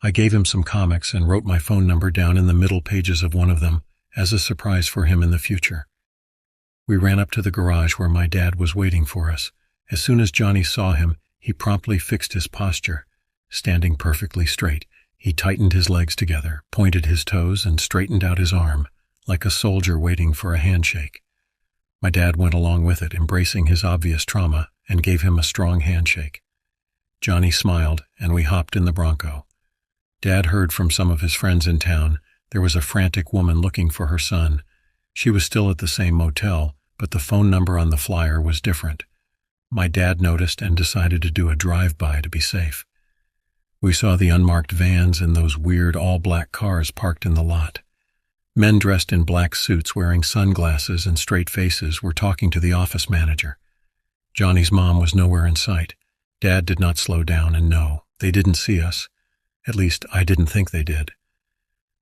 I gave him some comics and wrote my phone number down in the middle pages of one of them as a surprise for him in the future. We ran up to the garage where my dad was waiting for us. As soon as Johnny saw him, he promptly fixed his posture. Standing perfectly straight, he tightened his legs together, pointed his toes, and straightened out his arm, like a soldier waiting for a handshake. My dad went along with it, embracing his obvious trauma, and gave him a strong handshake. Johnny smiled, and we hopped in the Bronco. Dad heard from some of his friends in town there was a frantic woman looking for her son. She was still at the same motel, but the phone number on the flyer was different. My dad noticed and decided to do a drive-by to be safe. We saw the unmarked vans and those weird all-black cars parked in the lot. Men dressed in black suits wearing sunglasses and straight faces were talking to the office manager. Johnny's mom was nowhere in sight. Dad did not slow down, and no, they didn't see us. At least, I didn't think they did.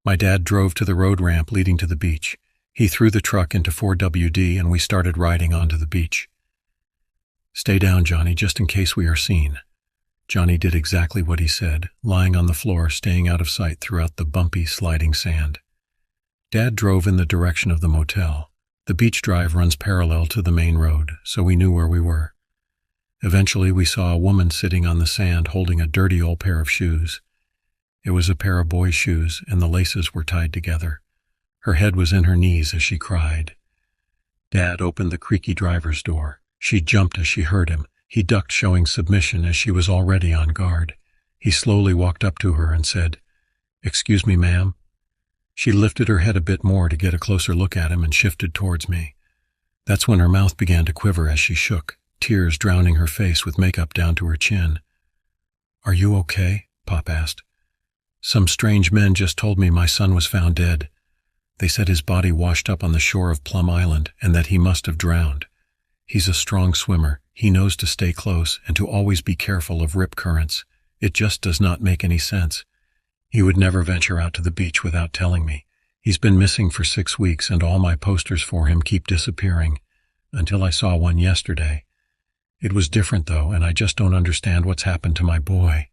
My dad drove to the road ramp leading to the beach. He threw the truck into 4WD and we started riding onto the beach. "Stay down, Johnny, just in case we are seen." Johnny did exactly what he said, lying on the floor, staying out of sight throughout the bumpy, sliding sand. Dad drove in the direction of the motel. The beach drive runs parallel to the main road, so we knew where we were. Eventually, we saw a woman sitting on the sand holding a dirty old pair of shoes. It was a pair of boys' shoes, and the laces were tied together. Her head was in her knees as she cried. Dad opened the creaky driver's door. She jumped as she heard him. He ducked, showing submission as she was already on guard. He slowly walked up to her and said, "Excuse me, ma'am." She lifted her head a bit more to get a closer look at him and shifted towards me. That's when her mouth began to quiver as she shook, tears drowning her face with makeup down to her chin. "Are you okay?" Pop asked. "Some strange men just told me my son was found dead. They said his body washed up on the shore of Plum Island and that he must have drowned. He's a strong swimmer. He knows to stay close and to always be careful of rip currents. It just does not make any sense. He would never venture out to the beach without telling me. He's been missing for 6 weeks and all my posters for him keep disappearing, until I saw one yesterday. It was different though, and I just don't understand what's happened to my boy."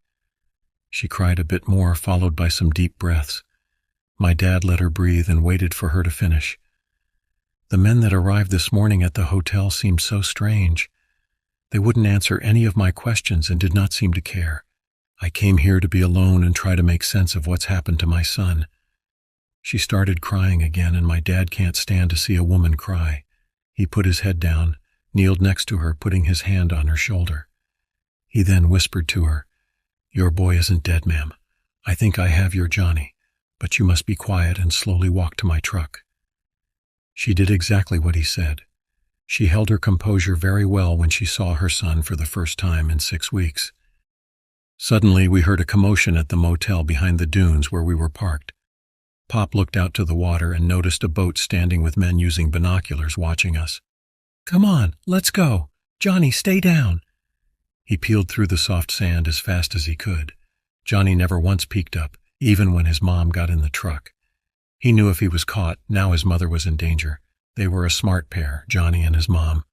She cried a bit more, followed by some deep breaths. My dad let her breathe and waited for her to finish. "The men that arrived this morning at the hotel seemed so strange. They wouldn't answer any of my questions and did not seem to care. I came here to be alone and try to make sense of what's happened to my son." She started crying again, and my dad can't stand to see a woman cry. He put his head down, kneeled next to her, putting his hand on her shoulder. He then whispered to her, "Your boy isn't dead, ma'am. I think I have your Johnny, but you must be quiet and slowly walk to my truck." She did exactly what he said. She held her composure very well when she saw her son for the first time in 6 weeks. Suddenly, we heard a commotion at the motel behind the dunes where we were parked. Pop looked out to the water and noticed a boat standing with men using binoculars watching us. "Come on, let's go. Johnny, stay down." He peeled through the soft sand as fast as he could. Johnny never once peeked up, even when his mom got in the truck. He knew if he was caught, now his mother was in danger. They were a smart pair, Johnny and his mom.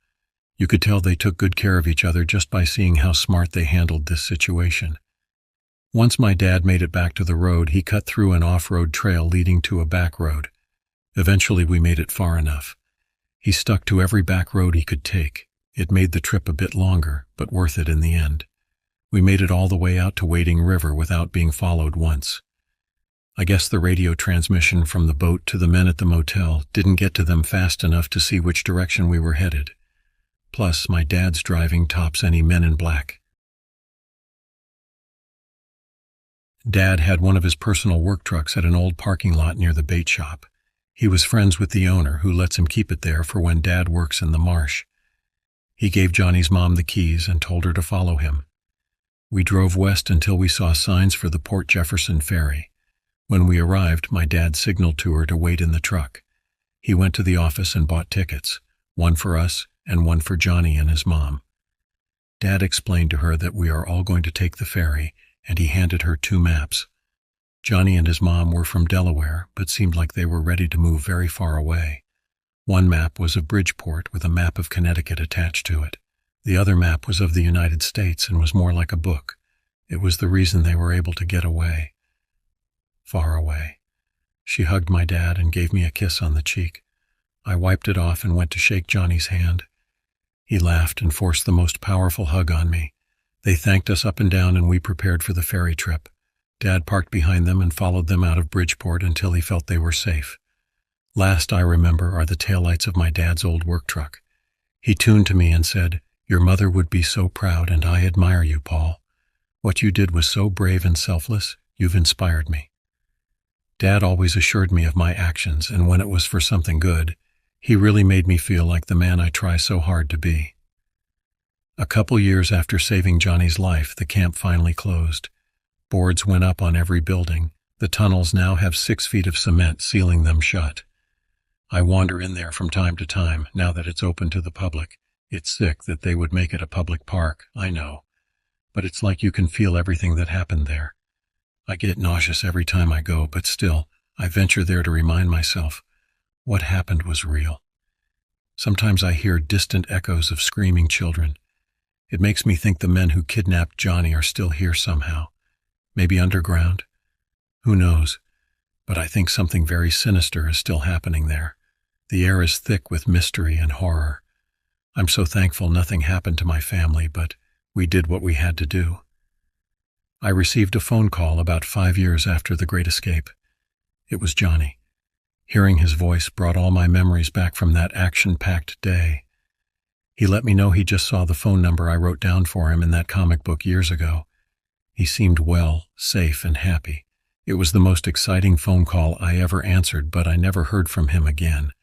You could tell they took good care of each other just by seeing how smart they handled this situation. Once my dad made it back to the road, he cut through an off-road trail leading to a back road. Eventually we made it far enough. He stuck to every back road he could take. It made the trip a bit longer, but worth it in the end. We made it all the way out to Wading River without being followed once. I guess the radio transmission from the boat to the men at the motel didn't get to them fast enough to see which direction we were headed. Plus, my dad's driving tops any men in black. Dad had one of his personal work trucks at an old parking lot near the bait shop. He was friends with the owner, who lets him keep it there for when Dad works in the marsh. He gave Johnny's mom the keys and told her to follow him. We drove west until we saw signs for the Port Jefferson ferry. When we arrived, my dad signaled to her to wait in the truck. He went to the office and bought tickets, one for us and one for Johnny and his mom. Dad explained to her that we are all going to take the ferry, and he handed her 2 maps. Johnny and his mom were from Delaware, but seemed like they were ready to move very far away. One map was of Bridgeport with a map of Connecticut attached to it. The other map was of the United States and was more like a book. It was the reason they were able to get away. Far away. She hugged my dad and gave me a kiss on the cheek. I wiped it off and went to shake Johnny's hand. He laughed and forced the most powerful hug on me. They thanked us up and down, and we prepared for the ferry trip. Dad parked behind them and followed them out of Bridgeport until he felt they were safe. Last I remember are the taillights of my dad's old work truck. He tuned to me and said, "Your mother would be so proud, and I admire you, Paul. What you did was so brave and selfless. You've inspired me." Dad always assured me of my actions, and when it was for something good, he really made me feel like the man I try so hard to be. A couple years after saving Johnny's life, the camp finally closed. Boards went up on every building. The tunnels now have 6 feet of cement sealing them shut. I wander in there from time to time, now that it's open to the public. It's sick that they would make it a public park, I know. But it's like you can feel everything that happened there. I get nauseous every time I go, but still, I venture there to remind myself what happened was real. Sometimes I hear distant echoes of screaming children. It makes me think the men who kidnapped Johnny are still here somehow. Maybe underground? Who knows? But I think something very sinister is still happening there. The air is thick with mystery and horror. I'm so thankful nothing happened to my family, but we did what we had to do. I received a phone call about 5 years after the Great Escape. It was Johnny. Hearing his voice brought all my memories back from that action-packed day. He let me know he just saw the phone number I wrote down for him in that comic book years ago. He seemed well, safe, and happy. It was the most exciting phone call I ever answered, but I never heard from him again.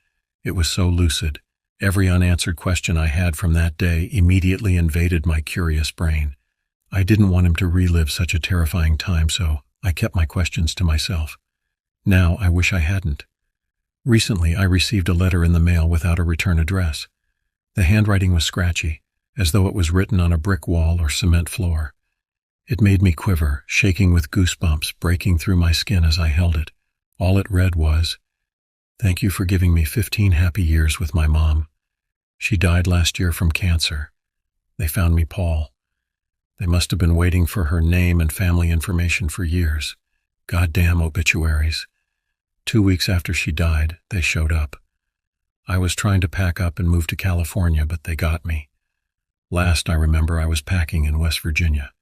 It was so lucid. Every unanswered question I had from that day immediately invaded my curious brain. I didn't want him to relive such a terrifying time, so I kept my questions to myself. Now I wish I hadn't. Recently, I received a letter in the mail without a return address. The handwriting was scratchy, as though it was written on a brick wall or cement floor. It made me quiver, shaking with goosebumps breaking through my skin as I held it. All it read was, "Thank you for giving me 15 happy years with my mom. She died last year from cancer. They found me Paul. They must have been waiting for her name and family information for years. Goddamn obituaries. 2 weeks after she died, they showed up. I was trying to pack up and move to California, but they got me. Last I remember, I was packing in West Virginia.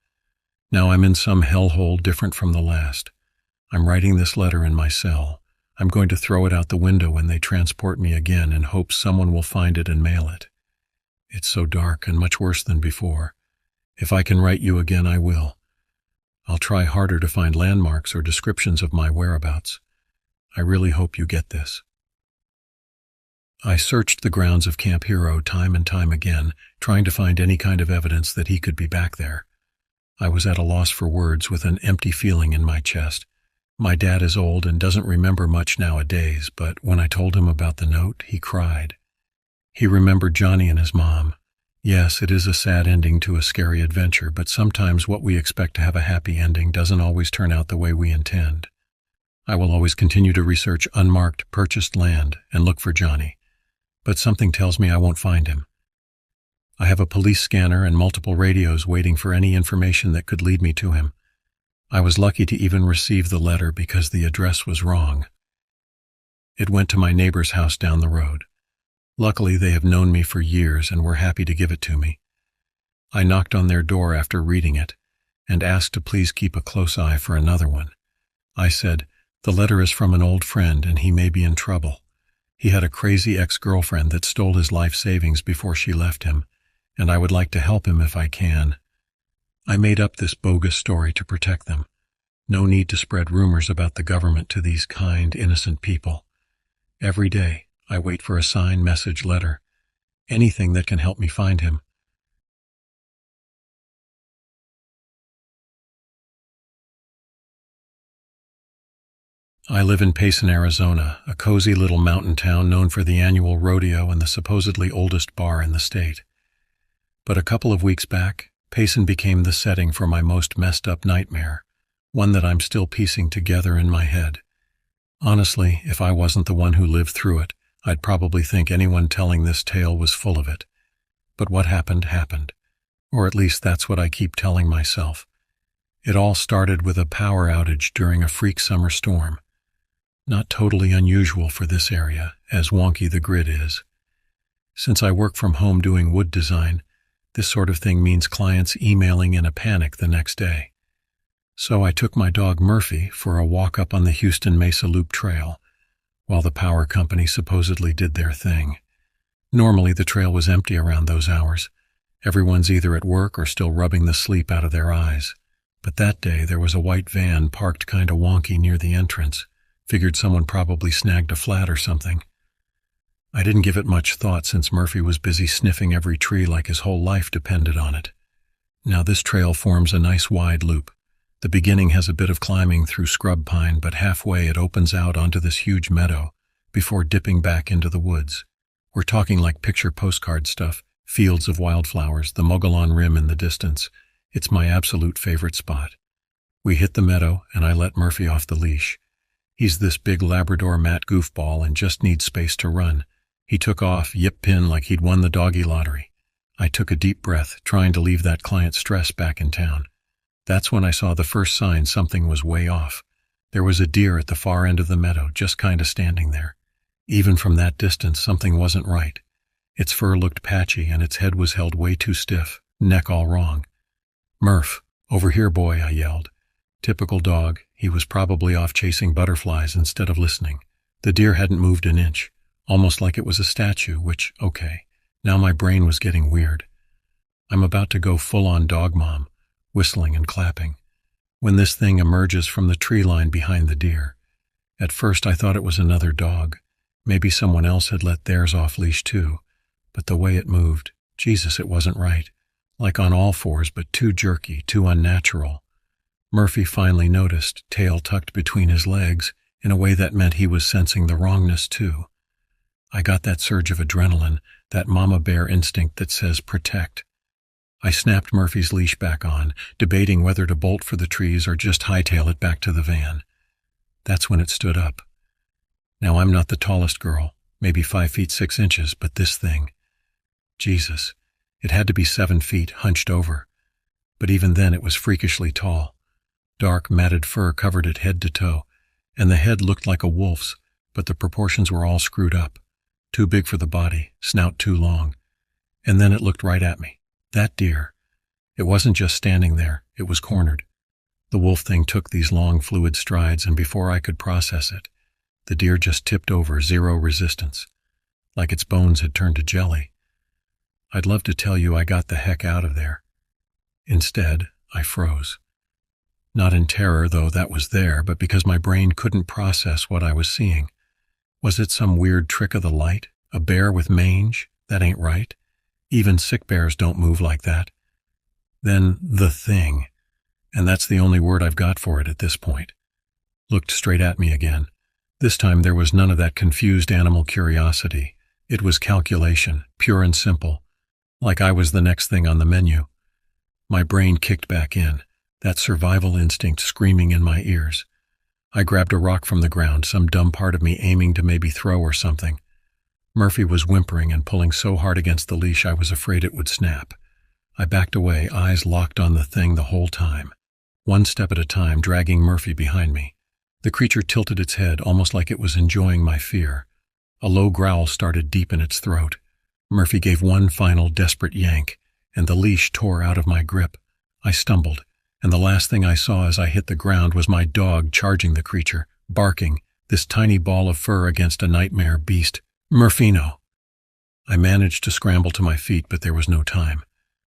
Now I'm in some hellhole different from the last. I'm writing this letter in my cell. I'm going to throw it out the window when they transport me again in hopes someone will find it and mail it. It's so dark and much worse than before. If I can write you again, I will. I'll try harder to find landmarks or descriptions of my whereabouts. I really hope you get this." I searched the grounds of Camp Hero time and time again, trying to find any kind of evidence that he could be back there. I was at a loss for words, with an empty feeling in my chest. My dad is old and doesn't remember much nowadays, but when I told him about the note, he cried. He remembered Johnny and his mom. Yes, it is a sad ending to a scary adventure, but sometimes what we expect to have a happy ending doesn't always turn out the way we intend. I will always continue to research unmarked, purchased land and look for Johnny, but something tells me I won't find him. I have a police scanner and multiple radios waiting for any information that could lead me to him. I was lucky to even receive the letter because the address was wrong. It went to my neighbor's house down the road. Luckily, they have known me for years and were happy to give it to me. I knocked on their door after reading it and asked to please keep a close eye for another one. I said, "The letter is from an old friend and he may be in trouble. He had a crazy ex-girlfriend that stole his life savings before she left him, and I would like to help him if I can." I made up this bogus story to protect them. No need to spread rumors about the government to these kind, innocent people. Every day, I wait for a sign, message, letter, anything that can help me find him. I live in Payson, Arizona, a cozy little mountain town known for the annual rodeo and the supposedly oldest bar in the state. But a couple of weeks back, Payson became the setting for my most messed up nightmare, one that I'm still piecing together in my head. Honestly, if I wasn't the one who lived through it, I'd probably think anyone telling this tale was full of it. But what happened, happened. Or at least that's what I keep telling myself. It all started with a power outage during a freak summer storm. Not totally unusual for this area, as wonky the grid is. Since I work from home doing wood design, this sort of thing means clients emailing in a panic the next day. So I took my dog Murphy for a walk up on the Houston Mesa Loop Trail, while the power company supposedly did their thing. Normally the trail was empty around those hours. Everyone's either at work or still rubbing the sleep out of their eyes. But that day there was a white van parked kinda wonky near the entrance. Figured someone probably snagged a flat or something. I didn't give it much thought since Murphy was busy sniffing every tree like his whole life depended on it. Now this trail forms a nice wide loop. The beginning has a bit of climbing through scrub pine, but halfway it opens out onto this huge meadow before dipping back into the woods. We're talking like picture postcard stuff, fields of wildflowers, the Mogollon Rim in the distance. It's my absolute favorite spot. We hit the meadow and I let Murphy off the leash. He's this big Labrador mat goofball and just needs space to run. He took off, yip-pin, like he'd won the doggy lottery. I took a deep breath, trying to leave that client's stress back in town. That's when I saw the first sign something was way off. There was a deer at the far end of the meadow, just kinda standing there. Even from that distance, something wasn't right. Its fur looked patchy and its head was held way too stiff, neck all wrong. "Murph, over here, boy," I yelled. Typical dog, he was probably off chasing butterflies instead of listening. The deer hadn't moved an inch, almost like it was a statue, which, okay, now my brain was getting weird. I'm about to go full-on dog mom, whistling and clapping, when this thing emerges from the tree line behind the deer. At first I thought it was another dog. Maybe someone else had let theirs off leash too, but the way it moved, Jesus, it wasn't right. Like on all fours, but too jerky, too unnatural. Murphy finally noticed, tail tucked between his legs, in a way that meant he was sensing the wrongness too. I got that surge of adrenaline, that mama bear instinct that says protect. I snapped Murphy's leash back on, debating whether to bolt for the trees or just hightail it back to the van. That's when it stood up. Now I'm not the tallest girl, maybe 5 feet 6 inches, but this thing. Jesus, it had to be 7 feet, hunched over. But even then it was freakishly tall. Dark, matted fur covered it head to toe, and the head looked like a wolf's, but the proportions were all screwed up. Too big for the body, snout too long. And then it looked right at me. That deer. It wasn't just standing there, it was cornered. The wolf thing took these long, fluid strides, and before I could process it, the deer just tipped over, zero resistance, like its bones had turned to jelly. I'd love to tell you I got the heck out of there. Instead, I froze. Not in terror, though that was there, but because my brain couldn't process what I was seeing. Was it some weird trick of the light? A bear with mange? That ain't right. Even sick bears don't move like that. Then the thing, and that's the only word I've got for it at this point, looked straight at me again. This time there was none of that confused animal curiosity. It was calculation, pure and simple, like I was the next thing on the menu. My brain kicked back in, that survival instinct screaming in my ears. I grabbed a rock from the ground, some dumb part of me aiming to maybe throw or something. Murphy was whimpering and pulling so hard against the leash I was afraid it would snap. I backed away, eyes locked on the thing the whole time. One step at a time, dragging Murphy behind me. The creature tilted its head, almost like it was enjoying my fear. A low growl started deep in its throat. Murphy gave one final desperate yank, and the leash tore out of my grip. I stumbled, and the last thing I saw as I hit the ground was my dog charging the creature, barking, this tiny ball of fur against a nightmare beast. Murphino! I managed to scramble to my feet, but there was no time.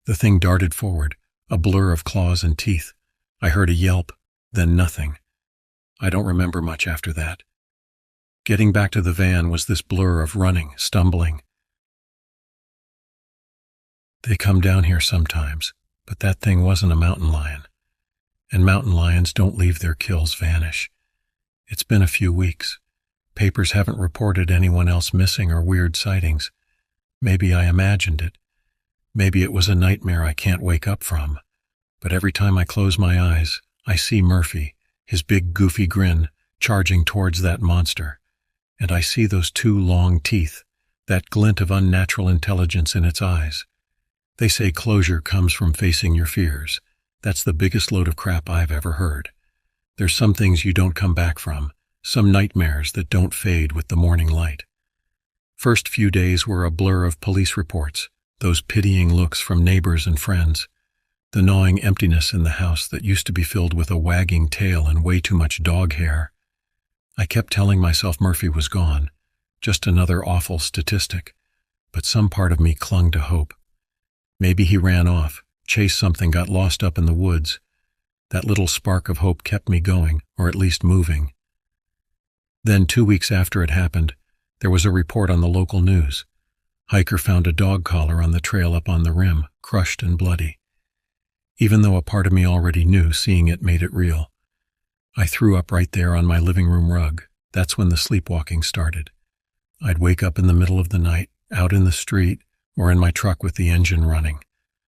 The thing darted forward, a blur of claws and teeth. I heard a yelp, Then nothing. I don't remember much after that. Getting back to the van was this blur of running, stumbling. They come down here sometimes, but that thing wasn't a mountain lion. And mountain lions don't leave their kills vanish. It's been a few weeks. Papers haven't reported anyone else missing or weird sightings. Maybe I imagined it. Maybe it was a nightmare I can't wake up from. But every time I close my eyes, I see Murphy, his big goofy grin, charging towards that monster. And I see those two long teeth, that glint of unnatural intelligence in its eyes. They say closure comes from facing your fears. That's the biggest load of crap I've ever heard. There's some things you don't come back from, some nightmares that don't fade with the morning light. First few days were a blur of police reports, those pitying looks from neighbors and friends, the gnawing emptiness in the house that used to be filled with a wagging tail and way too much dog hair. I kept telling myself Murphy was gone, just another awful statistic, but some part of me clung to hope. Maybe he ran off, chased something, got lost up in the woods. That little spark of hope kept me going, or at least moving. Then 2 weeks after it happened, there was a report on the local news. Hiker found a dog collar on the trail up on the rim, crushed and bloody. Even though a part of me already knew, seeing it made it real. I threw up right there on my living room rug. That's when the sleepwalking started. I'd wake up in the middle of the night, out in the street, or in my truck with the engine running.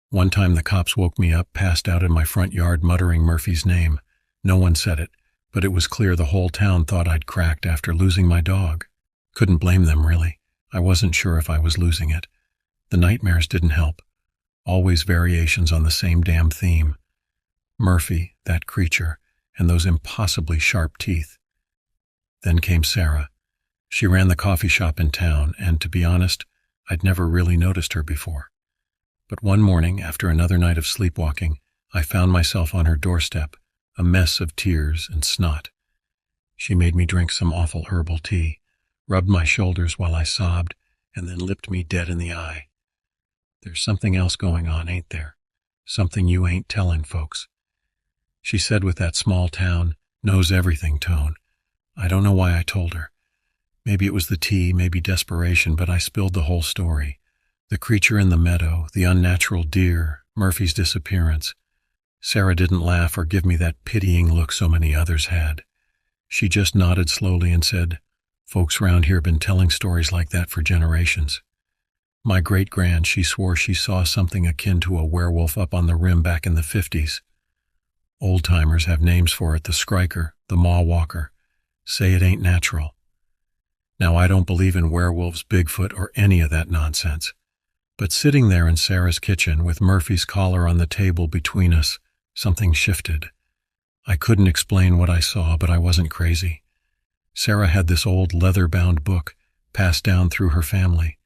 One time the cops woke me up, passed out in my front yard muttering Murphy's name. No one said it, but it was clear the whole town thought I'd cracked after losing my dog. Couldn't blame them, really. I wasn't sure if I was losing it. The nightmares didn't help. Always variations on the same damn theme. Murphy, that creature, and those impossibly sharp teeth. Then came Sarah. She ran the coffee shop in town, and to be honest, I'd never really noticed her before. But one morning, after another night of sleepwalking, I found myself on her doorstep, a mess of tears and snot. She made me drink some awful herbal tea, rubbed my shoulders while I sobbed, and then lipped me dead in the eye. There's something else going on, ain't there? Something you ain't telling folks. She said with that small town, knows everything tone. I don't know why I told her. Maybe it was the tea, maybe desperation, but I spilled the whole story. The creature in the meadow, the unnatural deer, Murphy's disappearance. Sarah didn't laugh or give me that pitying look so many others had. She just nodded slowly and said, "Folks round here been telling stories like that for generations." My great-grand, she swore she saw something akin to a werewolf up on the rim back in the 50s. Old-timers have names for it, the skriker, the maw walker. Say it ain't natural. Now, I don't believe in werewolves, Bigfoot, or any of that nonsense. But sitting there in Sarah's kitchen with Murphy's collar on the table between us, something shifted. I couldn't explain what I saw, but I wasn't crazy. Sarah had this old leather-bound book, passed down through her family.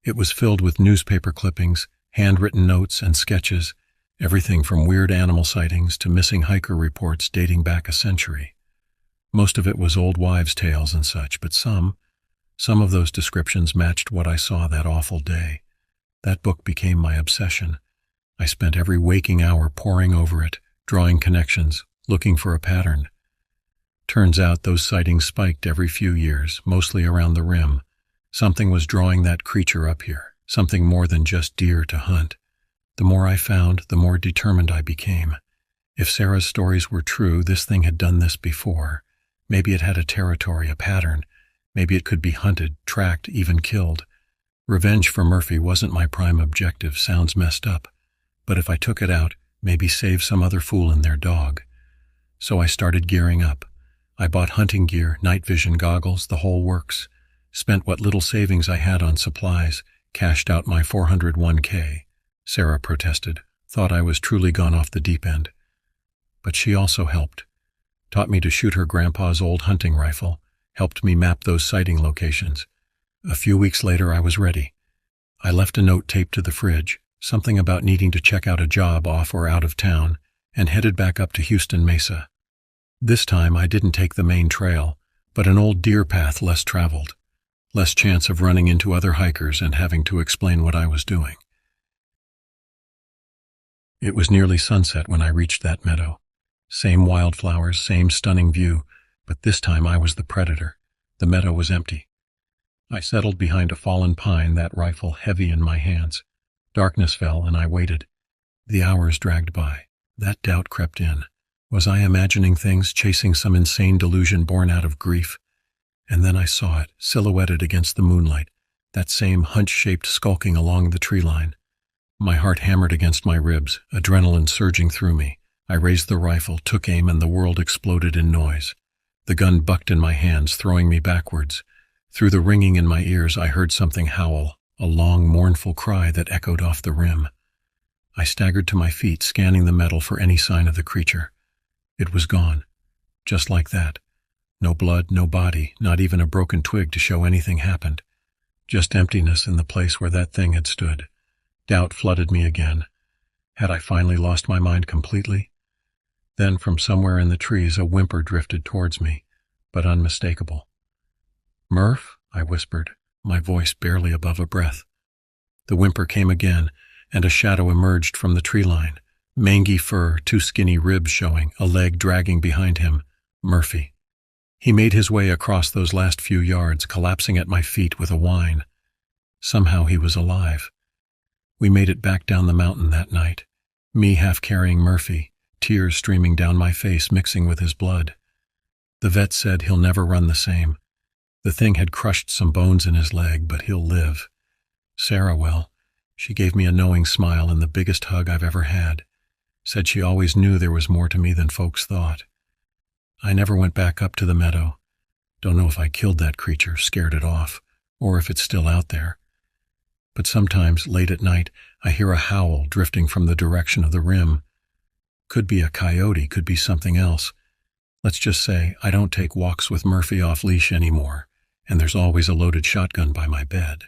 It was filled with newspaper clippings, handwritten notes and sketches, everything from weird animal sightings to missing hiker reports dating back a century. Most of it was old wives' tales and such, but some of those descriptions matched what I saw that awful day. That book became my obsession. I spent every waking hour poring over it, drawing connections, looking for a pattern. Turns out those sightings spiked every few years, mostly around the rim. Something was drawing that creature up here, something more than just deer to hunt. The more I found, the more determined I became. If Sarah's stories were true, this thing had done this before. Maybe it had a territory, a pattern. Maybe it could be hunted, tracked, even killed. Revenge for Murphy wasn't my prime objective, sounds messed up. But if I took it out, maybe save some other fool and their dog. So I started gearing up. I bought hunting gear, night vision goggles, the whole works. Spent what little savings I had on supplies, cashed out my 401k. Sarah protested, thought I was truly gone off the deep end. But she also helped. Taught me to shoot her grandpa's old hunting rifle, helped me map those sighting locations. A few weeks later, I was ready. I left a note taped to the fridge, something about needing to check out a job off or out of town, and headed back up to Houston Mesa. This time, I didn't take the main trail, but an old deer path less traveled. Less chance of running into other hikers and having to explain what I was doing. It was nearly sunset when I reached that meadow. Same wildflowers, same stunning view, but this time I was the predator. The meadow was empty. I settled behind a fallen pine, that rifle heavy in my hands. Darkness fell, and I waited. The hours dragged by. That doubt crept in. Was I imagining things, chasing some insane delusion born out of grief? And then I saw it, silhouetted against the moonlight, that same hunch-shaped skulking along the tree line. My heart hammered against my ribs, adrenaline surging through me. I raised the rifle, took aim, and the world exploded in noise. The gun bucked in my hands, throwing me backwards. Through the ringing in my ears, I heard something howl, a long, mournful cry that echoed off the rim. I staggered to my feet, scanning the meadow for any sign of the creature. It was gone. Just like that. No blood, no body, not even a broken twig to show anything happened. Just emptiness in the place where that thing had stood. Doubt flooded me again. Had I finally lost my mind completely? Then from somewhere in the trees a whimper drifted towards me, but unmistakable. "Murph?" I whispered, my voice barely above a breath. The whimper came again, and a shadow emerged from the tree line. Mangy fur, 2 skinny ribs showing, a leg dragging behind him. Murphy. He made his way across those last few yards, collapsing at my feet with a whine. Somehow he was alive. We made it back down the mountain that night, me half carrying Murphy, tears streaming down my face mixing with his blood. The vet said he'll never run the same. The thing had crushed some bones in his leg, but he'll live. Sarah, well, she gave me a knowing smile and the biggest hug I've ever had. Said she always knew there was more to me than folks thought. I never went back up to the meadow. Don't know if I killed that creature, scared it off, or if it's still out there. But sometimes, late at night, I hear a howl drifting from the direction of the rim. Could be a coyote, could be something else. Let's just say I don't take walks with Murphy off leash anymore, and there's always a loaded shotgun by my bed.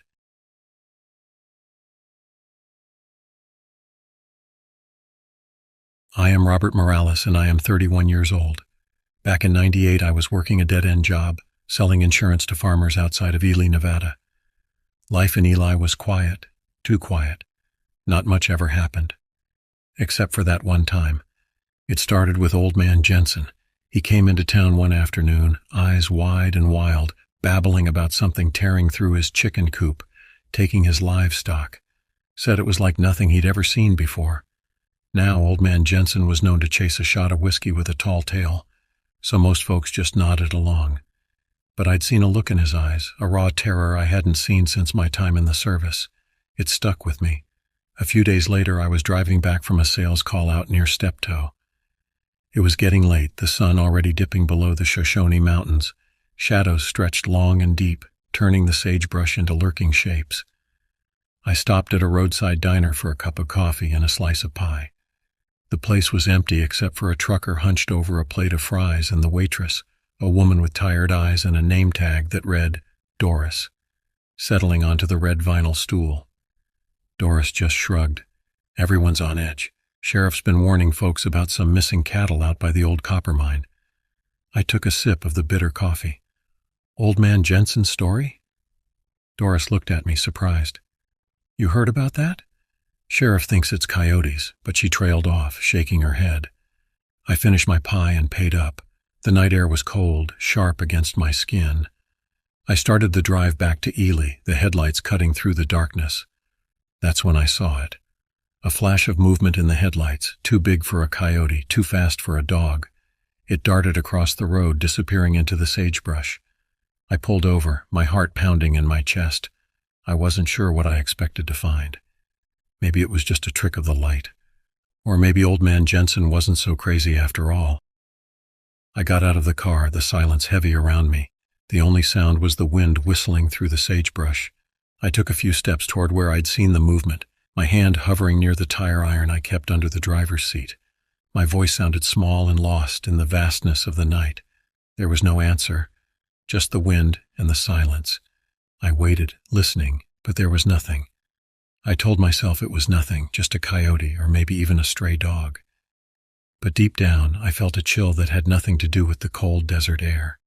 I am Robert Morales, and I am 31 years old. Back in '98, I was working a dead-end job, selling insurance to farmers outside of Ely, Nevada. Life in Ely was quiet, too quiet. Not much ever happened. Except for that one time. It started with old man Jensen. He came into town one afternoon, eyes wide and wild, babbling about something tearing through his chicken coop, taking his livestock. Said it was like nothing he'd ever seen before. Now, old man Jensen was known to chase a shot of whiskey with a tall tale, so most folks just nodded along. But I'd seen a look in his eyes, a raw terror I hadn't seen since my time in the service. It stuck with me. A few days later, I was driving back from a sales call out near Steptoe. It was getting late, the sun already dipping below the Shoshone Mountains. Shadows stretched long and deep, turning the sagebrush into lurking shapes. I stopped at a roadside diner for a cup of coffee and a slice of pie. The place was empty except for a trucker hunched over a plate of fries and the waitress, a woman with tired eyes and a name tag that read, Doris, settling onto the red vinyl stool. Doris just shrugged. Everyone's on edge. Sheriff's been warning folks about some missing cattle out by the old copper mine. I took a sip of the bitter coffee. Old man Jensen's story? Doris looked at me, surprised. You heard about that? Sheriff thinks it's coyotes, but she trailed off, shaking her head. I finished my pie and paid up. The night air was cold, sharp against my skin. I started the drive back to Ely, the headlights cutting through the darkness. That's when I saw it. A flash of movement in the headlights, too big for a coyote, too fast for a dog. It darted across the road, disappearing into the sagebrush. I pulled over, my heart pounding in my chest. I wasn't sure what I expected to find. Maybe it was just a trick of the light. Or maybe old man Jensen wasn't so crazy after all. I got out of the car, the silence heavy around me. The only sound was the wind whistling through the sagebrush. I took a few steps toward where I'd seen the movement, my hand hovering near the tire iron I kept under the driver's seat. My voice sounded small and lost in the vastness of the night. There was no answer, just the wind and the silence. I waited, listening, but there was nothing. I told myself it was nothing, just a coyote or maybe even a stray dog. But deep down, I felt a chill that had nothing to do with the cold desert air.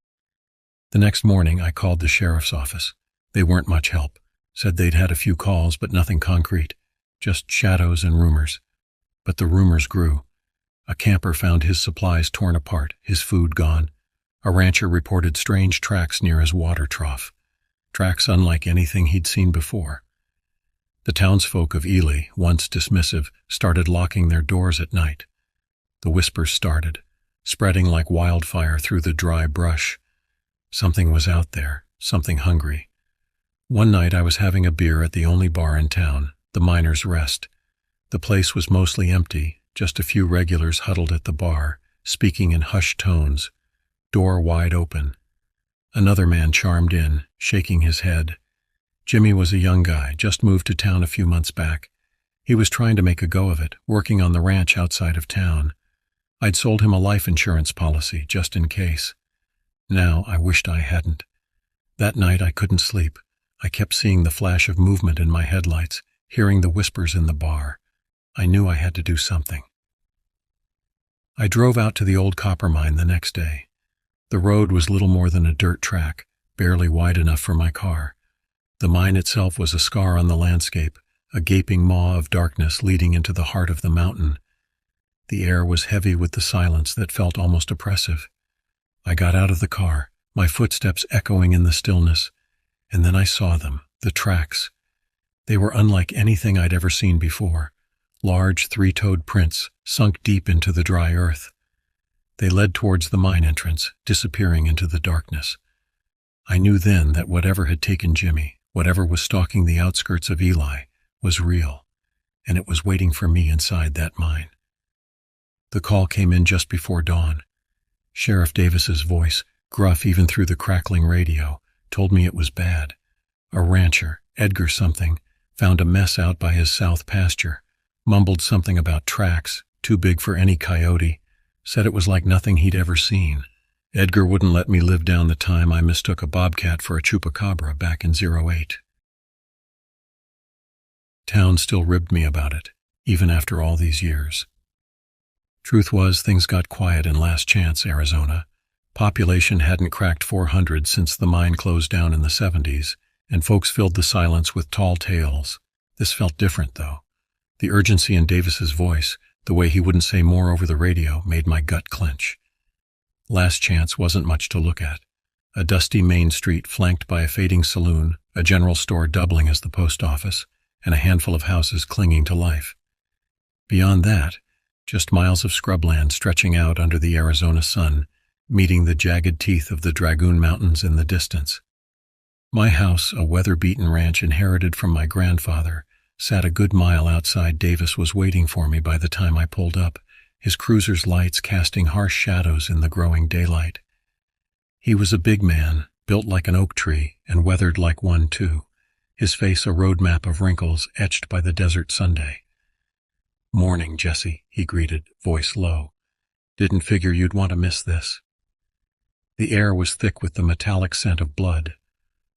The next morning, I called the sheriff's office. They weren't much help. Said they'd had a few calls, but nothing concrete. Just shadows and rumors. But the rumors grew. A camper found his supplies torn apart, his food gone. A rancher reported strange tracks near his water trough, tracks unlike anything he'd seen before. The townsfolk of Ely, once dismissive, started locking their doors at night. The whispers started, spreading like wildfire through the dry brush. Something was out there, something hungry. One night I was having a beer at the only bar in town, the Miner's Rest. The place was mostly empty, just a few regulars huddled at the bar, speaking in hushed tones, door wide open. Another man chimed in, shaking his head. Jimmy was a young guy, just moved to town a few months back. He was trying to make a go of it, working on the ranch outside of town. I'd sold him a life insurance policy, just in case. Now I wished I hadn't. That night I couldn't sleep. I kept seeing the flash of movement in my headlights, hearing the whispers in the bar. I knew I had to do something. I drove out to the old copper mine the next day. The road was little more than a dirt track, barely wide enough for my car. The mine itself was a scar on the landscape, a gaping maw of darkness leading into the heart of the mountain. The air was heavy with the silence that felt almost oppressive. I got out of the car, my footsteps echoing in the stillness, and then I saw them, the tracks. They were unlike anything I'd ever seen before, large three-toed prints sunk deep into the dry earth. They led towards the mine entrance, disappearing into the darkness. I knew then that whatever had taken Jimmy, whatever was stalking the outskirts of Ely, was real, and it was waiting for me inside that mine. The call came in just before dawn. Sheriff Davis's voice, gruff even through the crackling radio, told me it was bad. A rancher, Edgar something, found a mess out by his south pasture, mumbled something about tracks, too big for any coyote, said it was like nothing he'd ever seen. Edgar wouldn't let me live down the time I mistook a bobcat for a chupacabra back in '08. Town still ribbed me about it, even after all these years. Truth was, things got quiet in Last Chance, Arizona. Population hadn't cracked 400 since the mine closed down in the '70s, and folks filled the silence with tall tales. This felt different, though. The urgency in Davis's voice, the way he wouldn't say more over the radio, made my gut clench. Last Chance wasn't much to look at. A dusty main street flanked by a fading saloon, a general store doubling as the post office, and a handful of houses clinging to life. Beyond that, just miles of scrubland stretching out under the Arizona sun, meeting the jagged teeth of the Dragoon Mountains in the distance. My house, a weather-beaten ranch inherited from my grandfather, sat a good mile outside. Davis was waiting for me by the time I pulled up, his cruiser's lights casting harsh shadows in the growing daylight. He was a big man, built like an oak tree, and weathered like one too, his face a road map of wrinkles etched by the desert Sunday. "Morning, Jesse," he greeted, voice low. "Didn't figure you'd want to miss this." The air was thick with the metallic scent of blood,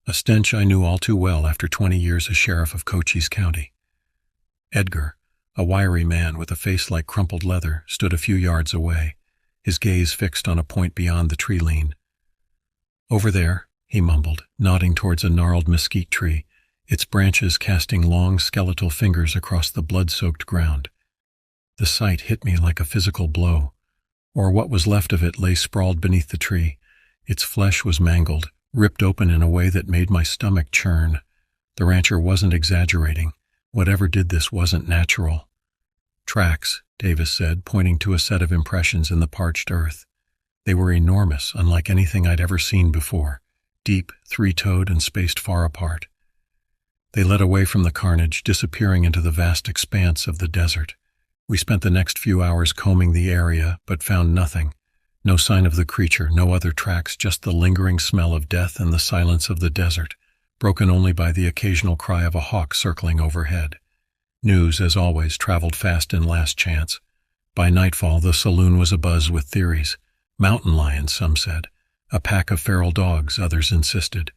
a stench I knew all too well after 20 years as sheriff of Cochise County. Edgar, a wiry man with a face like crumpled leather, stood a few yards away, his gaze fixed on a point beyond the tree line. "Over there," he mumbled, nodding towards a gnarled mesquite tree, its branches casting long skeletal fingers across the blood-soaked ground. The sight hit me like a physical blow, or what was left of it lay sprawled beneath the tree. Its flesh was mangled, ripped open in a way that made my stomach churn. The rancher wasn't exaggerating. Whatever did this wasn't natural. "Tracks," Davis said, pointing to a set of impressions in the parched earth. They were enormous, unlike anything I'd ever seen before, deep, three-toed, and spaced far apart. They led away from the carnage, disappearing into the vast expanse of the desert. We spent the next few hours combing the area, but found nothing. No sign of the creature, no other tracks, just the lingering smell of death and the silence of the desert, broken only by the occasional cry of a hawk circling overhead. News, as always, traveled fast in Last Chance. By nightfall, the saloon was abuzz with theories. Mountain lions, some said. A pack of feral dogs, others insisted.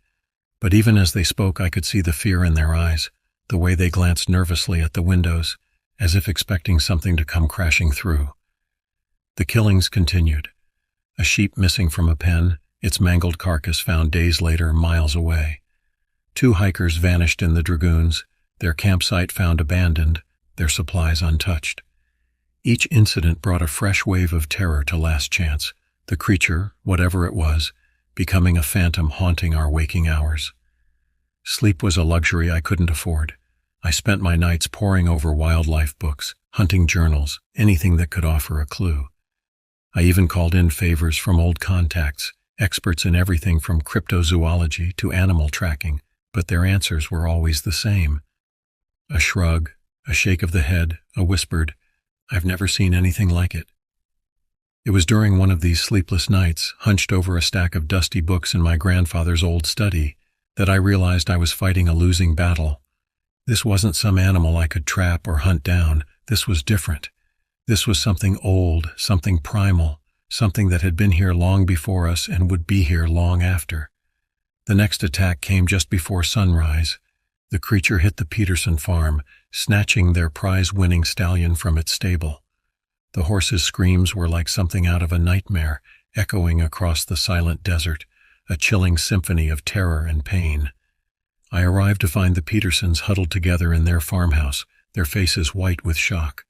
But even as they spoke, I could see the fear in their eyes, the way they glanced nervously at the windows, as if expecting something to come crashing through. The killings continued. A sheep missing from a pen, its mangled carcass found days later miles away. 2 hikers vanished in the Dragoons, their campsite found abandoned, their supplies untouched. Each incident brought a fresh wave of terror to Last Chance, the creature, whatever it was, becoming a phantom haunting our waking hours. Sleep was a luxury I couldn't afford. I spent my nights poring over wildlife books, hunting journals, anything that could offer a clue. I even called in favors from old contacts, experts in everything from cryptozoology to animal tracking, but their answers were always the same. A shrug, a shake of the head, a whispered, "I've never seen anything like it." It was during one of these sleepless nights, hunched over a stack of dusty books in my grandfather's old study, that I realized I was fighting a losing battle. This wasn't some animal I could trap or hunt down. This was different. This was something old, something primal, something that had been here long before us and would be here long after. The next attack came just before sunrise. The creature hit the Peterson farm, snatching their prize-winning stallion from its stable. The horse's screams were like something out of a nightmare, echoing across the silent desert, a chilling symphony of terror and pain. I arrived to find the Petersons huddled together in their farmhouse, their faces white with shock.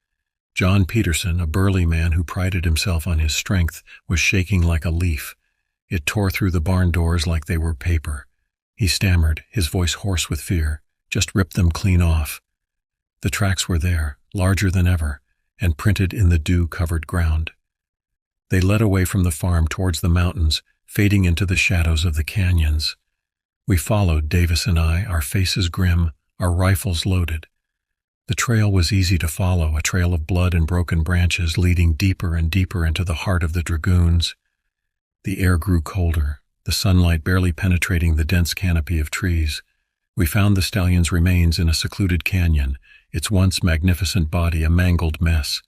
John Peterson, a burly man who prided himself on his strength, was shaking like a leaf. It tore through the barn doors like they were paper. He stammered, his voice hoarse with fear, "Just rip them clean off." The tracks were there, larger than ever, and printed in the dew-covered ground. They led away from the farm towards the mountains, fading into the shadows of the canyons. We followed, Davis and I, our faces grim, our rifles loaded. The trail was easy to follow, a trail of blood and broken branches leading deeper and deeper into the heart of the dragoons. The air grew colder, the sunlight barely penetrating the dense canopy of trees. We found the stallion's remains in a secluded canyon, its once magnificent body a mangled mess.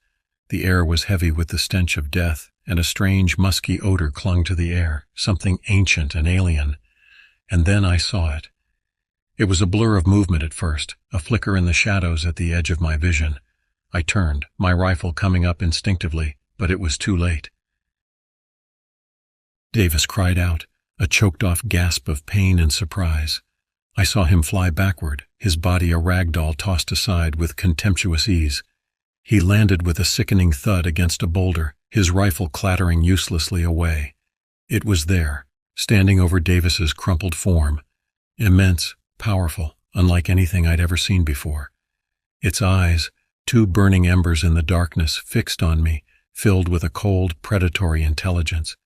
The air was heavy with the stench of death, and a strange, musky odor clung to the air, something ancient and alien. And then I saw it. It was a blur of movement at first, a flicker in the shadows at the edge of my vision. I turned, my rifle coming up instinctively, but it was too late. Davis cried out, a choked-off gasp of pain and surprise. I saw him fly backward, his body a rag doll tossed aside with contemptuous ease. He landed with a sickening thud against a boulder, his rifle clattering uselessly away. It was there, standing over Davis's crumpled form. Immense, powerful, unlike anything I'd ever seen before. Its eyes, two burning embers in the darkness, fixed on me, filled with a cold, predatory intelligence.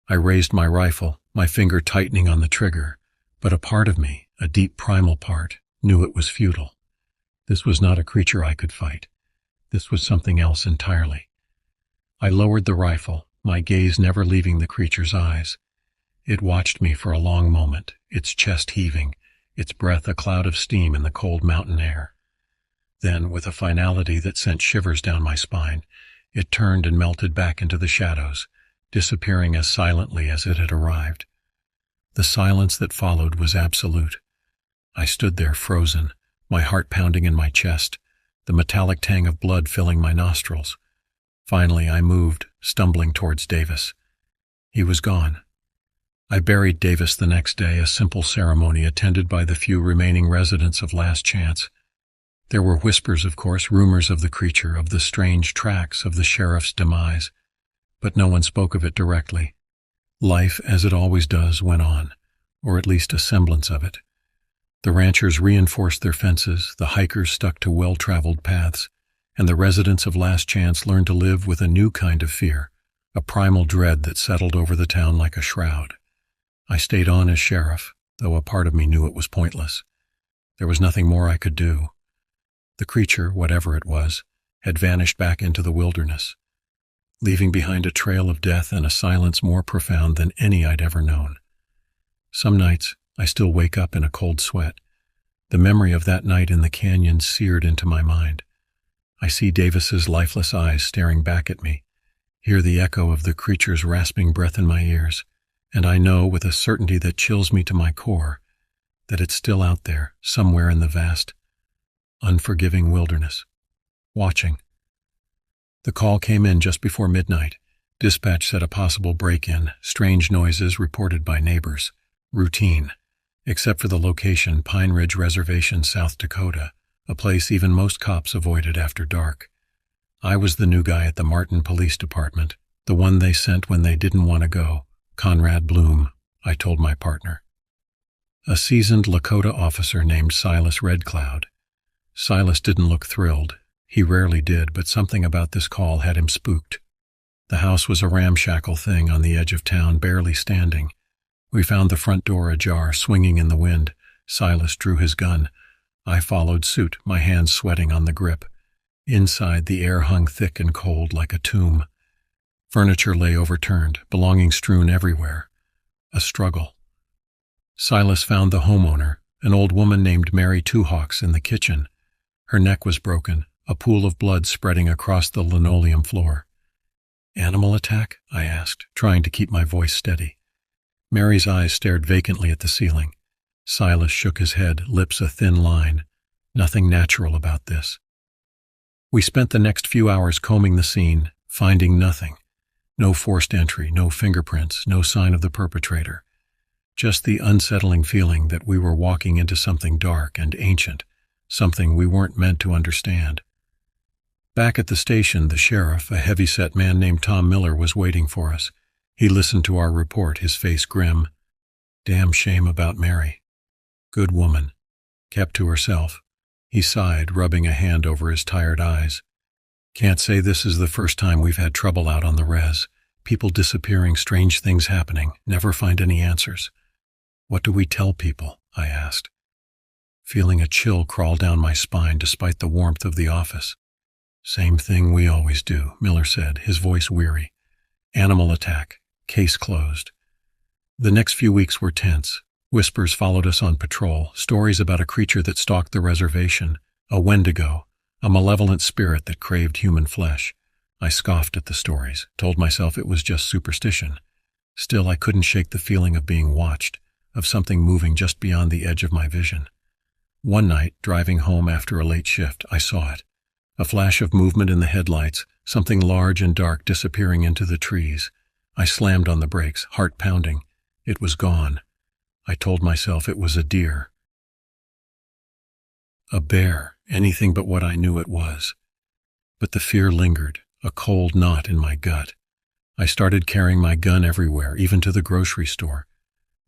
I raised my rifle, my finger tightening on the trigger, but a part of me, a deep primal part, knew it was futile. This was not a creature I could fight. This was something else entirely. I lowered the rifle, my gaze never leaving the creature's eyes. It watched me for a long moment, its chest heaving, its breath a cloud of steam in the cold mountain air. Then, with a finality that sent shivers down my spine, it turned and melted back into the shadows, disappearing as silently as it had arrived. The silence that followed was absolute. I stood there frozen, my heart pounding in my chest, the metallic tang of blood filling my nostrils. Finally, I moved, stumbling towards Davis. He was gone. I buried Davis the next day, a simple ceremony attended by the few remaining residents of Last Chance. There were whispers, of course, rumors of the creature, of the strange tracks, of the sheriff's demise, but no one spoke of it directly. Life, as it always does, went on, or at least a semblance of it. The ranchers reinforced their fences, the hikers stuck to well-traveled paths, and the residents of Last Chance learned to live with a new kind of fear, a primal dread that settled over the town like a shroud. I stayed on as sheriff, though a part of me knew it was pointless. There was nothing more I could do. The creature, whatever it was, had vanished back into the wilderness, leaving behind a trail of death and a silence more profound than any I'd ever known. Some nights, I still wake up in a cold sweat. The memory of that night in the canyon seared into my mind. I see Davis's lifeless eyes staring back at me, hear the echo of the creature's rasping breath in my ears, and I know with a certainty that chills me to my core that it's still out there, somewhere in the vast, unforgiving wilderness, watching. The call came in just before midnight. Dispatch said a possible break-in, strange noises reported by neighbors. Routine, except for the location, Pine Ridge Reservation, South Dakota, a place even most cops avoided after dark. I was the new guy at the Martin Police Department, the one they sent when they didn't want to go. Conrad Bloom, I told my partner. A seasoned Lakota officer named Silas Red Cloud. Silas didn't look thrilled. He rarely did, but something about this call had him spooked. The house was a ramshackle thing on the edge of town, barely standing. We found the front door ajar, swinging in the wind. Silas drew his gun. I followed suit, my hands sweating on the grip. Inside, the air hung thick and cold like a tomb. Furniture lay overturned, belongings strewn everywhere. A struggle. Silas found the homeowner, an old woman named Mary Two Hawks, in the kitchen. Her neck was broken, a pool of blood spreading across the linoleum floor. "Animal attack?" I asked, trying to keep my voice steady. Mary's eyes stared vacantly at the ceiling. Silas shook his head, lips a thin line. Nothing natural about this. We spent the next few hours combing the scene, finding nothing. No forced entry, no fingerprints, no sign of the perpetrator. Just the unsettling feeling that we were walking into something dark and ancient, something we weren't meant to understand. Back at the station, the sheriff, a heavy-set man named Tom Miller, was waiting for us. He listened to our report, his face grim. "Damn shame about Mary. Good woman. Kept to herself." He sighed, rubbing a hand over his tired eyes. "Can't say this is the first time we've had trouble out on the res. People disappearing, strange things happening, never find any answers." "What do we tell people?" I asked. Feeling a chill crawl down my spine despite the warmth of the office. "Same thing we always do," Miller said, his voice weary. "Animal attack. Case closed." The next few weeks were tense. Whispers followed us on patrol, stories about a creature that stalked the reservation, a Wendigo, a malevolent spirit that craved human flesh. I scoffed at the stories, told myself it was just superstition. Still, I couldn't shake the feeling of being watched, of something moving just beyond the edge of my vision. One night, driving home after a late shift, I saw it. A flash of movement in the headlights, something large and dark disappearing into the trees. I slammed on the brakes, heart pounding. It was gone. I told myself it was a deer. A bear, anything but what I knew it was. But the fear lingered, a cold knot in my gut. I started carrying my gun everywhere, even to the grocery store.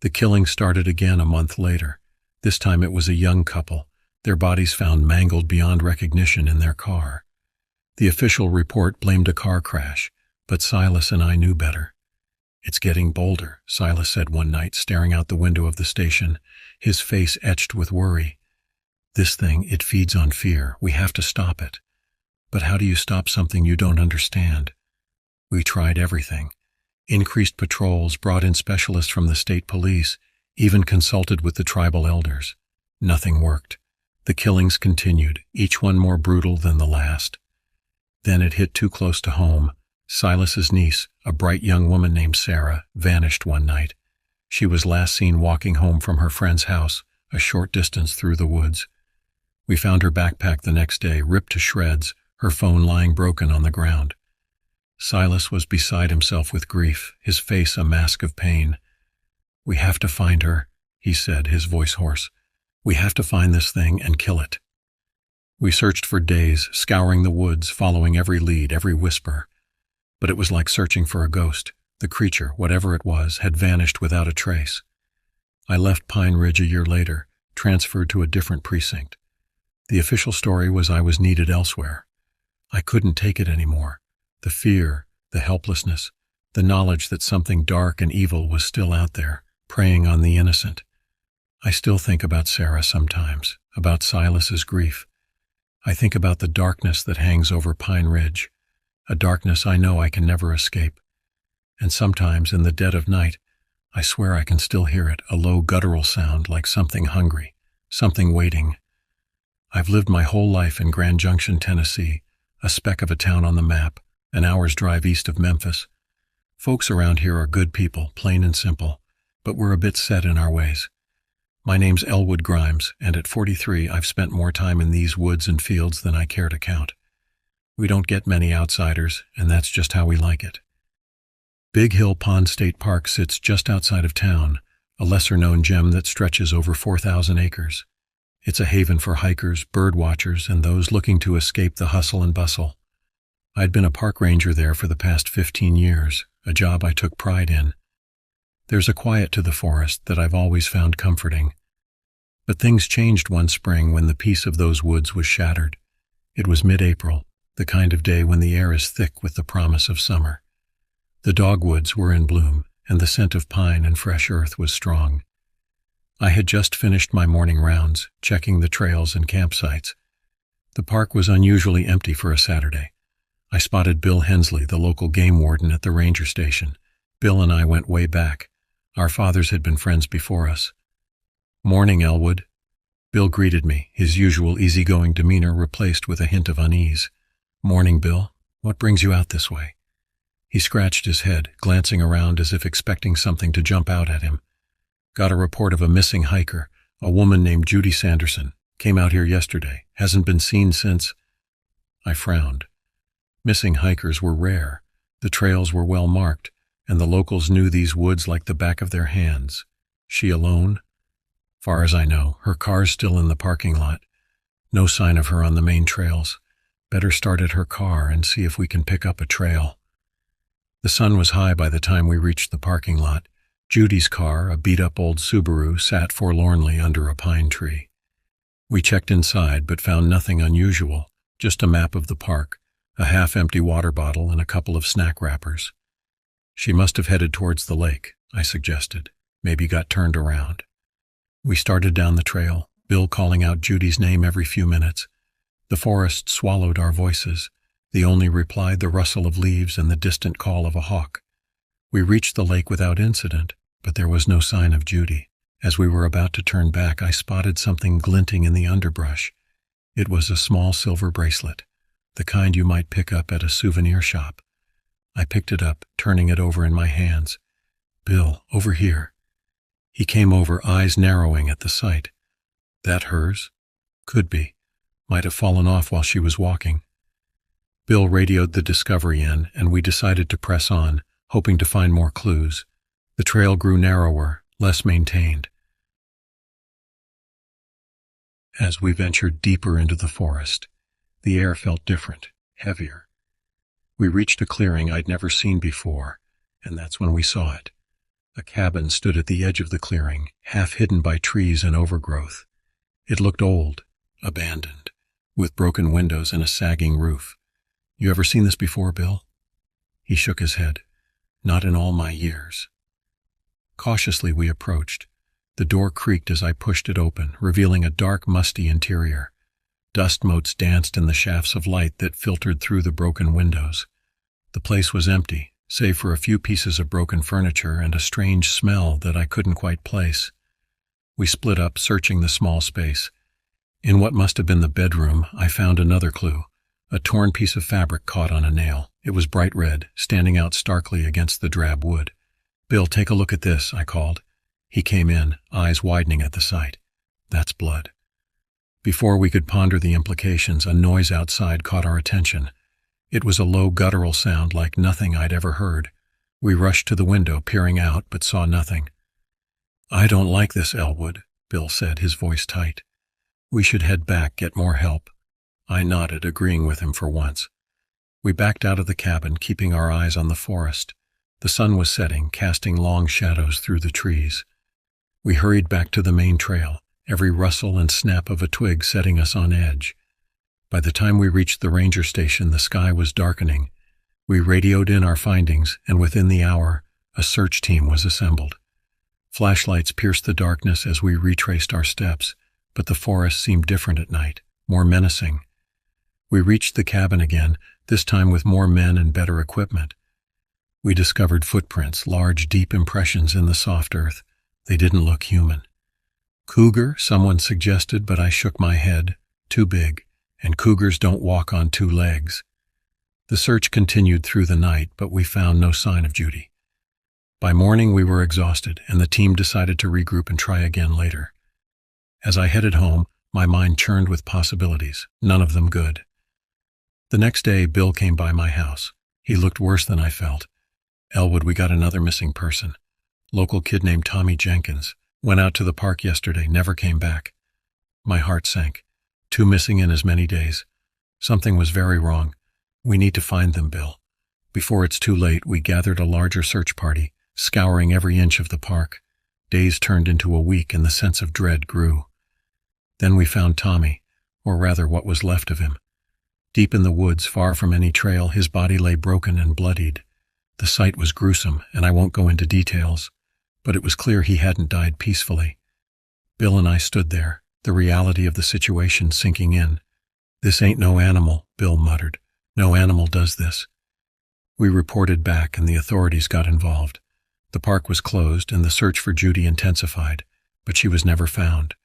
The killing started again a month later. This time it was a young couple, their bodies found mangled beyond recognition in their car. The official report blamed a car crash, but Silas and I knew better. "It's getting bolder," Silas said one night, staring out the window of the station, his face etched with worry. "This thing, it feeds on fear. We have to stop it." "But how do you stop something you don't understand?" We tried everything. Increased patrols, brought in specialists from the state police, even consulted with the tribal elders. Nothing worked. The killings continued, each one more brutal than the last. Then it hit too close to home. Silas's niece, a bright young woman named Sarah, vanished one night. She was last seen walking home from her friend's house, a short distance through the woods. We found her backpack the next day, ripped to shreds, her phone lying broken on the ground. Silas was beside himself with grief, his face a mask of pain. "We have to find her," he said, his voice hoarse. "We have to find this thing and kill it." We searched for days, scouring the woods, following every lead, every whisper. But it was like searching for a ghost. The creature, whatever it was, had vanished without a trace. I left Pine Ridge a year later, transferred to a different precinct. The official story was I was needed elsewhere. I couldn't take it anymore. The fear, the helplessness, the knowledge that something dark and evil was still out there, preying on the innocent. I still think about Sarah sometimes, about Silas's grief. I think about the darkness that hangs over Pine Ridge, a darkness I know I can never escape. And sometimes, in the dead of night, I swear I can still hear it, a low guttural sound like something hungry, something waiting. I've lived my whole life in Grand Junction, Tennessee, a speck of a town on the map, an hour's drive east of Memphis. Folks around here are good people, plain and simple, but we're a bit set in our ways. My name's Elwood Grimes, and at 43 I've spent more time in these woods and fields than I care to count. We don't get many outsiders, and that's just how we like it. Big Hill Pond State Park sits just outside of town, a lesser-known gem that stretches over 4,000 acres. It's a haven for hikers, bird watchers, and those looking to escape the hustle and bustle. I'd been a park ranger there for the past 15 years, a job I took pride in. There's a quiet to the forest that I've always found comforting. But things changed one spring when the peace of those woods was shattered. It was mid-April, the kind of day when the air is thick with the promise of summer. The dogwoods were in bloom, and the scent of pine and fresh earth was strong. I had just finished my morning rounds, checking the trails and campsites. The park was unusually empty for a Saturday. I spotted Bill Hensley, the local game warden at the ranger station. Bill and I went way back. Our fathers had been friends before us. "Morning, Elwood." Bill greeted me, his usual easygoing demeanor replaced with a hint of unease. "Morning, Bill. What brings you out this way?" He scratched his head, glancing around as if expecting something to jump out at him. "Got a report of a missing hiker, a woman named Judy Sanderson. Came out here yesterday. Hasn't been seen since—" I frowned. Missing hikers were rare. The trails were well marked, and the locals knew these woods like the back of their hands. She alone? Far as I know, her car's still in the parking lot. No sign of her on the main trails. Better start at her car and see if we can pick up a trail. The sun was high by the time we reached the parking lot. Judy's car, a beat-up old Subaru, sat forlornly under a pine tree. We checked inside but found nothing unusual, just a map of the park, a half-empty water bottle, and a couple of snack wrappers. "She must have headed towards the lake," I suggested. "Maybe got turned around." We started down the trail, Bill calling out Judy's name every few minutes. The forest swallowed our voices. The only reply the rustle of leaves and the distant call of a hawk. We reached the lake without incident, but there was no sign of Judy. As we were about to turn back, I spotted something glinting in the underbrush. It was a small silver bracelet, the kind you might pick up at a souvenir shop. I picked it up, turning it over in my hands. "Bill, over here." He came over, eyes narrowing at the sight. "That hers?" "Could be. Might have fallen off while she was walking." Bill radioed the discovery in, and we decided to press on, hoping to find more clues. The trail grew narrower, less maintained. As we ventured deeper into the forest, the air felt different, heavier. We reached a clearing I'd never seen before, and that's when we saw it. A cabin stood at the edge of the clearing, half hidden by trees and overgrowth. It looked old, abandoned, with broken windows and a sagging roof. "You ever seen this before, Bill?" He shook his head. "Not in all my years." Cautiously we approached. The door creaked as I pushed it open, revealing a dark, musty interior. Dust motes danced in the shafts of light that filtered through the broken windows. The place was empty, save for a few pieces of broken furniture and a strange smell that I couldn't quite place. We split up, searching the small space. In what must have been the bedroom, I found another clue. A torn piece of fabric caught on a nail. It was bright red, standing out starkly against the drab wood. "Bill, take a look at this," I called. He came in, eyes widening at the sight. "That's blood." Before we could ponder the implications, a noise outside caught our attention. It was a low guttural sound like nothing I'd ever heard. We rushed to the window, peering out, but saw nothing. "I don't like this, Elwood," Bill said, his voice tight. "We should head back, get more help." I nodded, agreeing with him for once. We backed out of the cabin, keeping our eyes on the forest. The sun was setting, casting long shadows through the trees. We hurried back to the main trail, every rustle and snap of a twig setting us on edge. By the time we reached the ranger station, the sky was darkening. We radioed in our findings, and within the hour, a search team was assembled. Flashlights pierced the darkness as we retraced our steps, but the forest seemed different at night, more menacing. We reached the cabin again, this time with more men and better equipment. We discovered footprints, large, deep impressions in the soft earth. They didn't look human. "Cougar," someone suggested, but I shook my head. Too big, and cougars don't walk on two legs. The search continued through the night, but we found no sign of Judy. By morning we were exhausted, and the team decided to regroup and try again later. As I headed home, my mind churned with possibilities, none of them good. The next day, Bill came by my house. He looked worse than I felt. "Elwood, we got another missing person. Local kid named Tommy Jenkins. Went out to the park yesterday, never came back." My heart sank. 2 missing in as many days. Something was very wrong. We need to find them, Bill. Before it's too late, we gathered a larger search party, scouring every inch of the park. Days turned into a week and the sense of dread grew. Then we found Tommy, or rather what was left of him. Deep in the woods, far from any trail, his body lay broken and bloodied. The sight was gruesome, and I won't go into details, but it was clear he hadn't died peacefully. Bill and I stood there, the reality of the situation sinking in. "This ain't no animal," Bill muttered. "No animal does this." We reported back and the authorities got involved. The park was closed and the search for Judy intensified, but she was never found.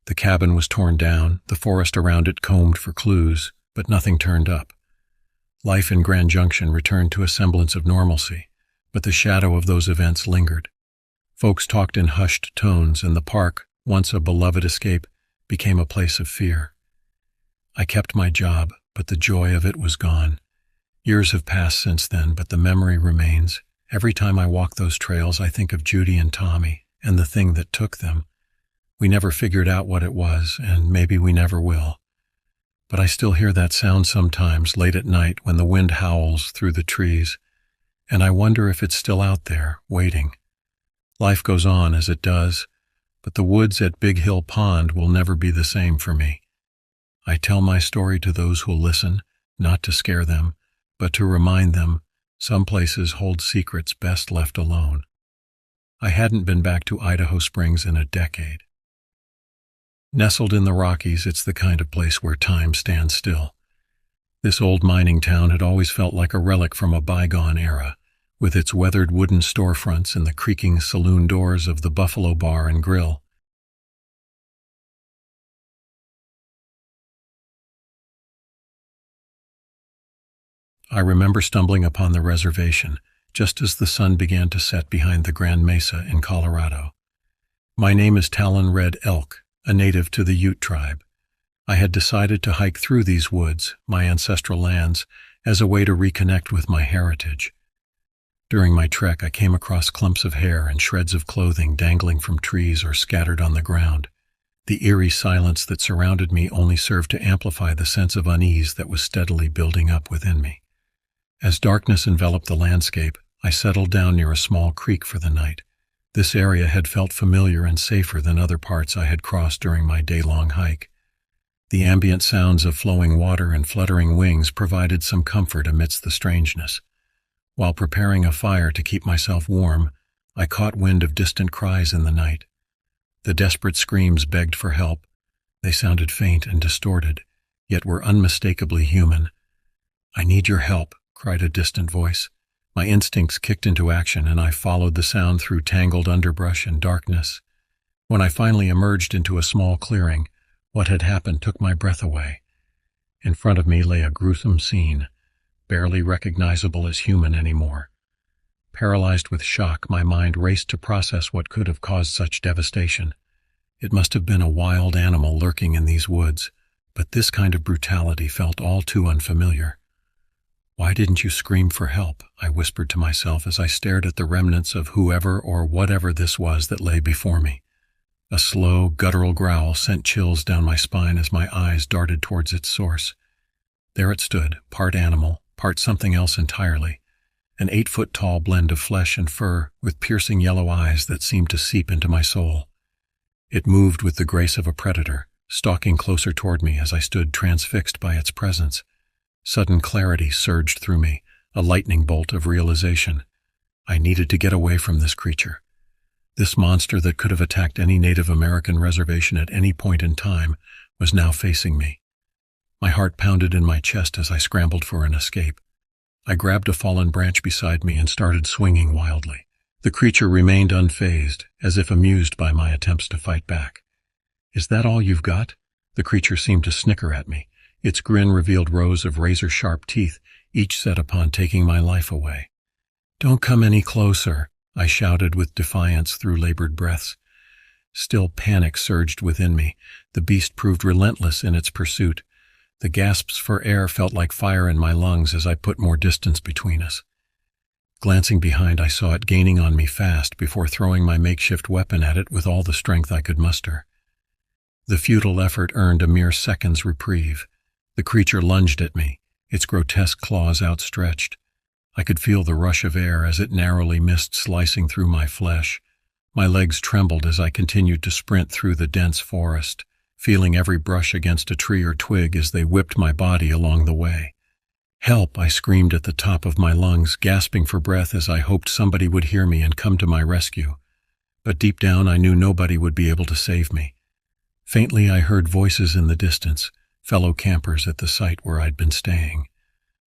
The cabin was torn down, the forest around it combed for clues, but nothing turned up. Life in Grand Junction returned to a semblance of normalcy, but the shadow of those events lingered. Folks talked in hushed tones, and the park, once a beloved escape, became a place of fear. I kept my job, but the joy of it was gone. Years have passed since then, but the memory remains. Every time I walk those trails, I think of Judy and Tommy, and the thing that took them. We never figured out what it was, and maybe we never will. But I still hear that sound sometimes late at night when the wind howls through the trees, and I wonder if it's still out there, waiting. Life goes on as it does, but the woods at Big Hill Pond will never be the same for me. I tell my story to those who'll listen, not to scare them, but to remind them some places hold secrets best left alone. I hadn't been back to Idaho Springs in a decade. Nestled in the Rockies, it's the kind of place where time stands still. This old mining town had always felt like a relic from a bygone era, with its weathered wooden storefronts and the creaking saloon doors of the Buffalo Bar and Grill. I remember stumbling upon the reservation just as the sun began to set behind the Grand Mesa in Colorado. My name is Talon Red Elk, a native to the Ute tribe. I had decided to hike through these woods, my ancestral lands, as a way to reconnect with my heritage. During my trek, I came across clumps of hair and shreds of clothing dangling from trees or scattered on the ground. The eerie silence that surrounded me only served to amplify the sense of unease that was steadily building up within me. As darkness enveloped the landscape, I settled down near a small creek for the night. This area had felt familiar and safer than other parts I had crossed during my day-long hike. The ambient sounds of flowing water and fluttering wings provided some comfort amidst the strangeness. While preparing a fire to keep myself warm, I caught wind of distant cries in the night. The desperate screams begged for help. They sounded faint and distorted, yet were unmistakably human. "I need your help," cried a distant voice. My instincts kicked into action, and I followed the sound through tangled underbrush and darkness. When I finally emerged into a small clearing, what had happened took my breath away. In front of me lay a gruesome scene, barely recognizable as human anymore. Paralyzed with shock, my mind raced to process what could have caused such devastation. It must have been a wild animal lurking in these woods, but this kind of brutality felt all too unfamiliar. "Why didn't you scream for help?" I whispered to myself as I stared at the remnants of whoever or whatever this was that lay before me. A slow, guttural growl sent chills down my spine as my eyes darted towards its source. There it stood, part animal, part something else entirely, an 8-foot-tall blend of flesh and fur with piercing yellow eyes that seemed to seep into my soul. It moved with the grace of a predator, stalking closer toward me as I stood transfixed by its presence. Sudden clarity surged through me, a lightning bolt of realization. I needed to get away from this creature. This monster that could have attacked any Native American reservation at any point in time was now facing me. My heart pounded in my chest as I scrambled for an escape. I grabbed a fallen branch beside me and started swinging wildly. The creature remained unfazed, as if amused by my attempts to fight back. "Is that all you've got?" The creature seemed to snicker at me. Its grin revealed rows of razor-sharp teeth, each set upon taking my life away. "Don't come any closer," I shouted with defiance through labored breaths. Still, panic surged within me. The beast proved relentless in its pursuit. The gasps for air felt like fire in my lungs as I put more distance between us. Glancing behind, I saw it gaining on me fast before throwing my makeshift weapon at it with all the strength I could muster. The futile effort earned a mere second's reprieve. The creature lunged at me, its grotesque claws outstretched. I could feel the rush of air as it narrowly missed, slicing through my flesh. My legs trembled as I continued to sprint through the dense forest, feeling every brush against a tree or twig as they whipped my body along the way. "Help!" I screamed at the top of my lungs, gasping for breath as I hoped somebody would hear me and come to my rescue. But deep down I knew nobody would be able to save me. Faintly I heard voices in the distance, fellow campers at the site where I'd been staying.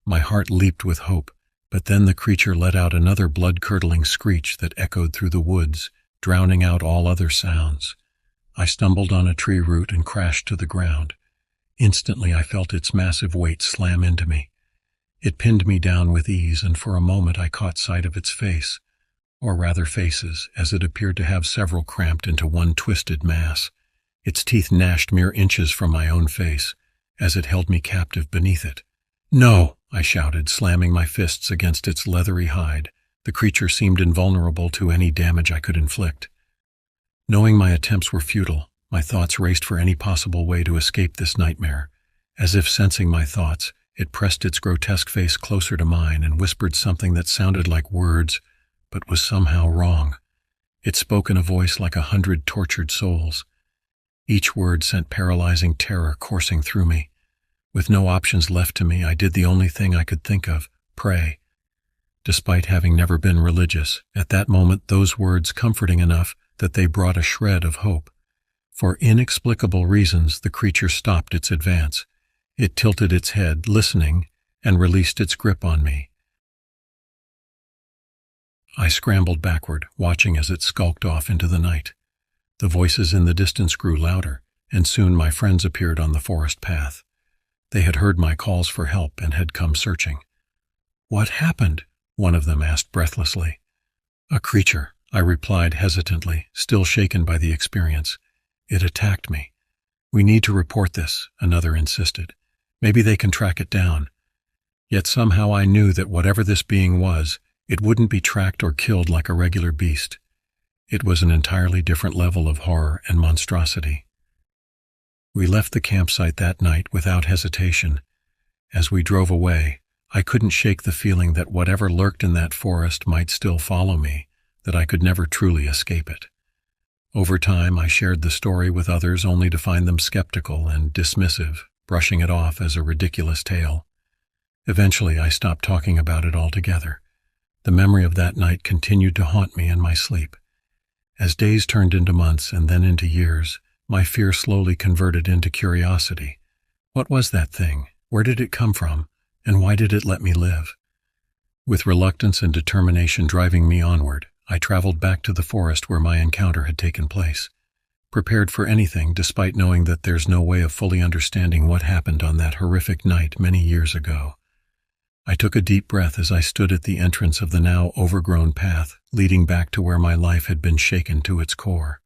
My heart leaped with hope, but then the creature let out another blood-curdling screech that echoed through the woods, drowning out all other sounds. I stumbled on a tree root and crashed to the ground. Instantly I felt its massive weight slam into me. It pinned me down with ease, and for a moment I caught sight of its face, or rather faces, as it appeared to have several cramped into one twisted mass. Its teeth gnashed mere inches from my own face, as it held me captive beneath it. "No!" I shouted, slamming my fists against its leathery hide. The creature seemed invulnerable to any damage I could inflict. Knowing my attempts were futile, my thoughts raced for any possible way to escape this nightmare. As if sensing my thoughts, it pressed its grotesque face closer to mine and whispered something that sounded like words, but was somehow wrong. It spoke in a voice like 100 tortured souls. Each word sent paralyzing terror coursing through me. With no options left to me, I did the only thing I could think of: pray. Despite having never been religious, at that moment those words comforting enough that they brought a shred of hope. For inexplicable reasons, the creature stopped its advance. It tilted its head, listening, and released its grip on me. I scrambled backward, watching as it skulked off into the night. The voices in the distance grew louder, and soon my friends appeared on the forest path. They had heard my calls for help and had come searching. "What happened?" one of them asked breathlessly. "A creature," I replied hesitantly, still shaken by the experience. "It attacked me." "We need to report this," another insisted. "Maybe they can track it down." Yet somehow I knew that whatever this being was, it wouldn't be tracked or killed like a regular beast. It was an entirely different level of horror and monstrosity. We left the campsite that night without hesitation. As we drove away, I couldn't shake the feeling that whatever lurked in that forest might still follow me, that I could never truly escape it. Over time, I shared the story with others only to find them skeptical and dismissive, brushing it off as a ridiculous tale. Eventually, I stopped talking about it altogether. The memory of that night continued to haunt me in my sleep. As days turned into months and then into years, my fear slowly converted into curiosity. What was that thing? Where did it come from? And why did it let me live? With reluctance and determination driving me onward, I traveled back to the forest where my encounter had taken place, prepared for anything despite knowing that there's no way of fully understanding what happened on that horrific night many years ago. I took a deep breath as I stood at the entrance of the now overgrown path leading back to where my life had been shaken to its core.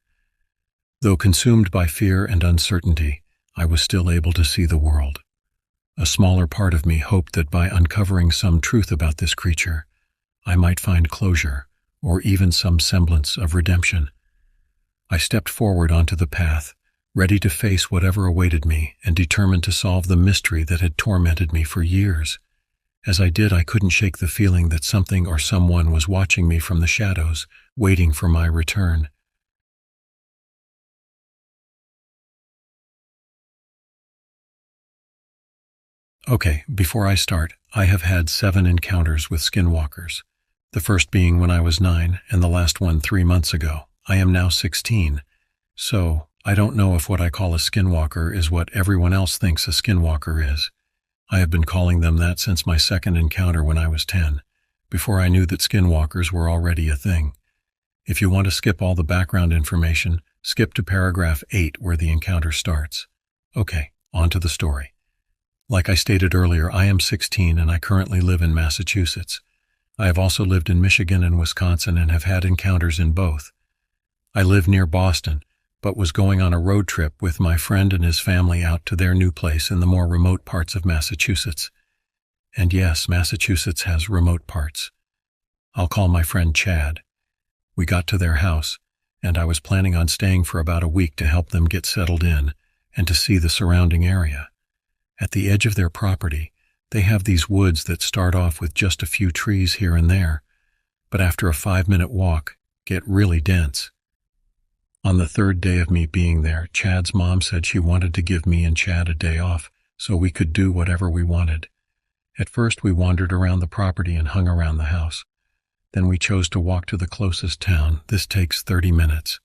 Though consumed by fear and uncertainty, I was still able to see the world. A smaller part of me hoped that by uncovering some truth about this creature, I might find closure, or even some semblance of redemption. I stepped forward onto the path, ready to face whatever awaited me and determined to solve the mystery that had tormented me for years. As I did, I couldn't shake the feeling that something or someone was watching me from the shadows, waiting for my return. Okay, before I start, I have had 7 encounters with skinwalkers. The first being when I was 9, and the last one 3 months ago. I am now 16. So, I don't know if what I call a skinwalker is what everyone else thinks a skinwalker is. I have been calling them that since my second encounter when I was 10, before I knew that skinwalkers were already a thing. If you want to skip all the background information, skip to paragraph 8 where the encounter starts. Okay, on to the story. Like I stated earlier, I am 16 and I currently live in Massachusetts. I have also lived in Michigan and Wisconsin and have had encounters in both. I live near Boston, but was going on a road trip with my friend and his family out to their new place in the more remote parts of Massachusetts. And yes, Massachusetts has remote parts. I'll call my friend Chad. We got to their house, and I was planning on staying for about a week to help them get settled in and to see the surrounding area. At the edge of their property, They have these woods that start off with just a few trees here and there, but after a 5-minute walk, get really dense. On the third day of me being there, Chad's mom said she wanted to give me and Chad a day off so we could do whatever we wanted. At first we wandered around the property and hung around the house. Then we chose to walk to the closest town. This takes 30 minutes.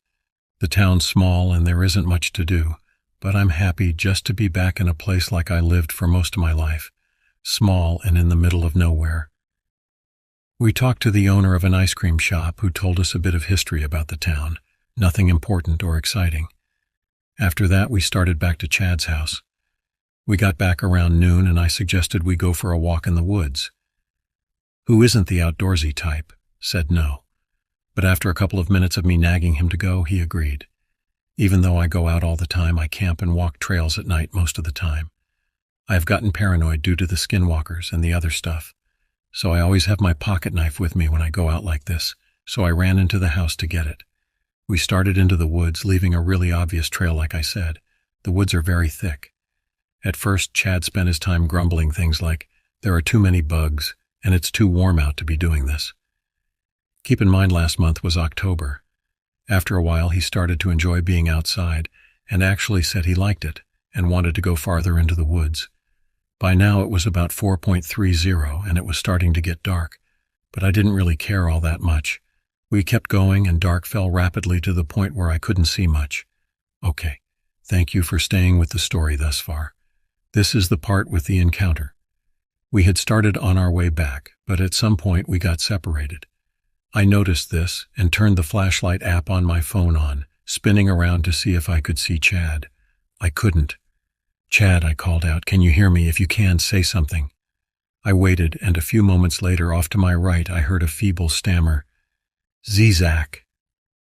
The town's small and there isn't much to do, but I'm happy just to be back in a place like I lived for most of my life, small and in the middle of nowhere. We talked to the owner of an ice cream shop who told us a bit of history about the town, nothing important or exciting. After that, we started back to Chad's house. We got back around noon and I suggested we go for a walk in the woods. Who isn't the outdoorsy type said no, but after a couple of minutes of me nagging him to go, he agreed. Even though I go out all the time, I camp and walk trails at night most of the time. I have gotten paranoid due to the skinwalkers and the other stuff, so I always have my pocket knife with me when I go out like this, so I ran into the house to get it. We started into the woods, leaving a really obvious trail like I said. The woods are very thick. At first, Chad spent his time grumbling things like, there are too many bugs, and it's too warm out to be doing this. Keep in mind last month was October. After a while, he started to enjoy being outside, and actually said he liked it, and wanted to go farther into the woods. By now it was about 4.30 and it was starting to get dark, but I didn't really care all that much. We kept going and dark fell rapidly to the point where I couldn't see much. Okay, thank you for staying with the story thus far. This is the part with the encounter. We had started on our way back, but at some point we got separated. I noticed this and turned the flashlight app on my phone on, spinning around to see if I could see Chad. I couldn't. Chad, I called out, can you hear me? If you can, say something. I waited, and a few moments later, off to my right, I heard a feeble stammer. Zach.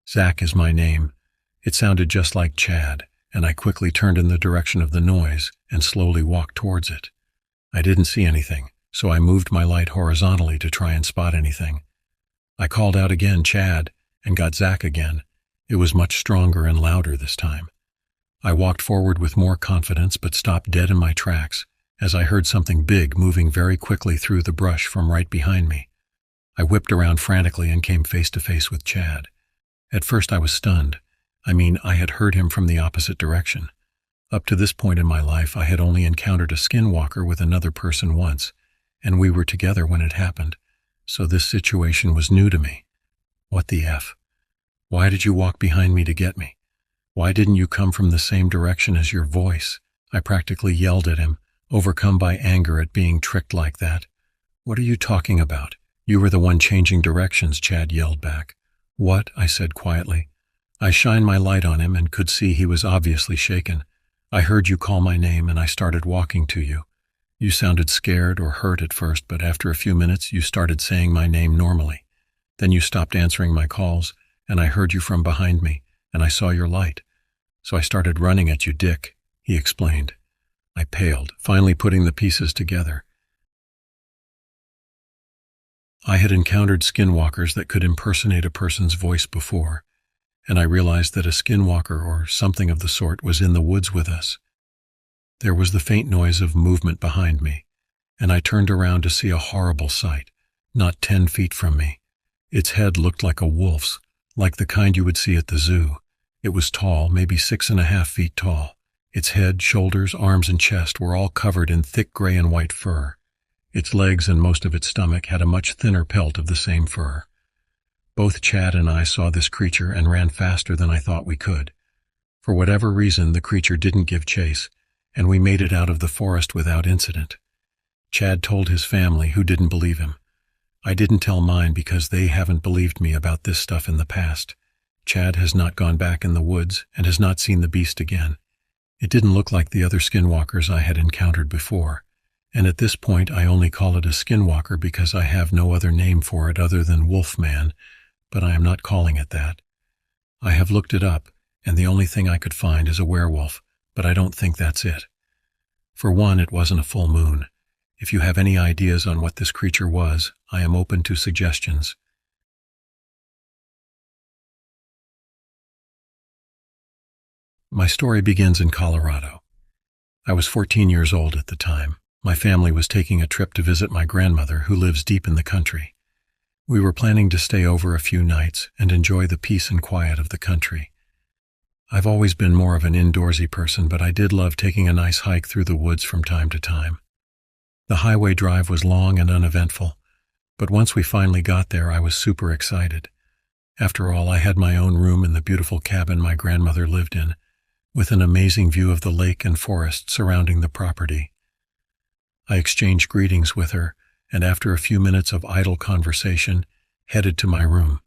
Zach is my name. It sounded just like Chad, and I quickly turned in the direction of the noise and slowly walked towards it. I didn't see anything, so I moved my light horizontally to try and spot anything. I called out again, Chad, and got Zach again. It was much stronger and louder this time. I walked forward with more confidence but stopped dead in my tracks as I heard something big moving very quickly through the brush from right behind me. I whipped around frantically and came face to face with Chad. At first I was stunned. I had heard him from the opposite direction. Up to this point in my life, I had only encountered a skinwalker with another person once, and we were together when it happened, so this situation was new to me. What the F? Why did you walk behind me to get me? Why didn't you come from the same direction as your voice? I practically yelled at him, overcome by anger at being tricked like that. What are you talking about? You were the one changing directions, Chad yelled back. What? I said quietly. I shined my light on him and could see he was obviously shaken. I heard you call my name and I started walking to you. You sounded scared or hurt at first, but after a few minutes you started saying my name normally. Then you stopped answering my calls, and I heard you from behind me, and I saw your light. So I started running at you, Dick, he explained. I paled, finally putting the pieces together. I had encountered skinwalkers that could impersonate a person's voice before, and I realized that a skinwalker or something of the sort was in the woods with us. There was the faint noise of movement behind me, and I turned around to see a horrible sight, not 10 feet from me. Its head looked like a wolf's, like the kind you would see at the zoo. It was tall, maybe 6.5 feet tall. Its head, shoulders, arms, and chest were all covered in thick gray and white fur. Its legs and most of its stomach had a much thinner pelt of the same fur. Both Chad and I saw this creature and ran faster than I thought we could. For whatever reason, the creature didn't give chase, and we made it out of the forest without incident. Chad told his family, who didn't believe him. I didn't tell mine because they haven't believed me about this stuff in the past. Chad has not gone back in the woods and has not seen the beast again. It didn't look like the other skinwalkers I had encountered before, and at this point I only call it a skinwalker because I have no other name for it other than Wolfman, but I am not calling it that. I have looked it up, and the only thing I could find is a werewolf, but I don't think that's it. For one, it wasn't a full moon. If you have any ideas on what this creature was, I am open to suggestions. My story begins in Colorado. I was 14 years old at the time. My family was taking a trip to visit my grandmother, who lives deep in the country. We were planning to stay over a few nights and enjoy the peace and quiet of the country. I've always been more of an indoorsy person, but I did love taking a nice hike through the woods from time to time. The highway drive was long and uneventful, but once we finally got there, I was super excited. After all, I had my own room in the beautiful cabin my grandmother lived in, with an amazing view of the lake and forest surrounding the property. I exchanged greetings with her, and after a few minutes of idle conversation, headed to my room.